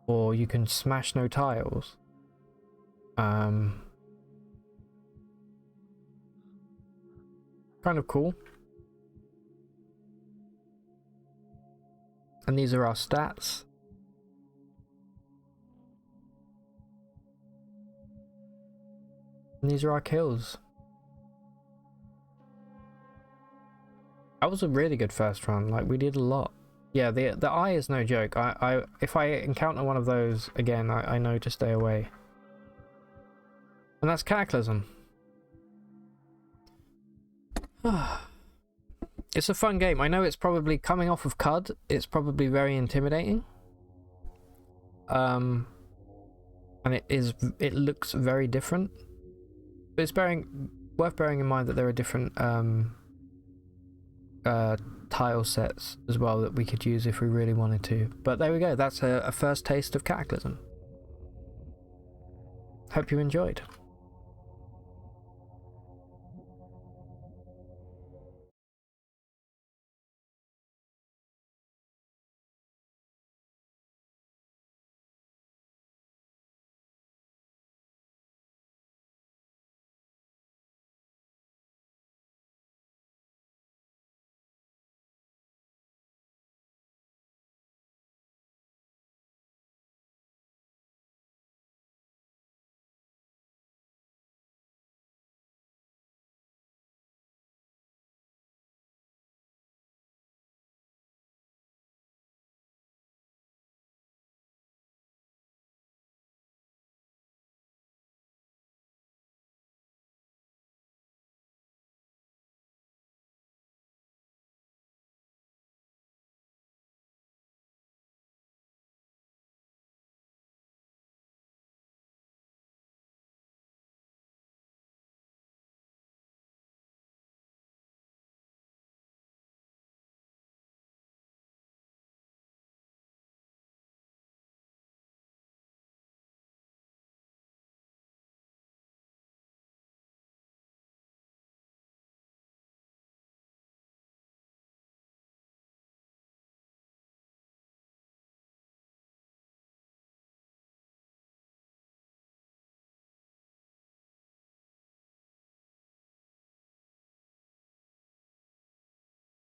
or you can smash no tiles. Kind of cool. And these are our stats. And these are our kills. That was a really good first run. Like, we did a lot. Yeah, the eye is no joke. If I encounter one of those again, I know to stay away. And that's Cataclysm. It's a fun game. I know it's probably coming off of CUD. It's probably very intimidating. And it looks very different. But it's worth bearing in mind that there are different tile sets as well that we could use if we really wanted to. But there we go. That's a first taste of Cataclysm. Hope you enjoyed.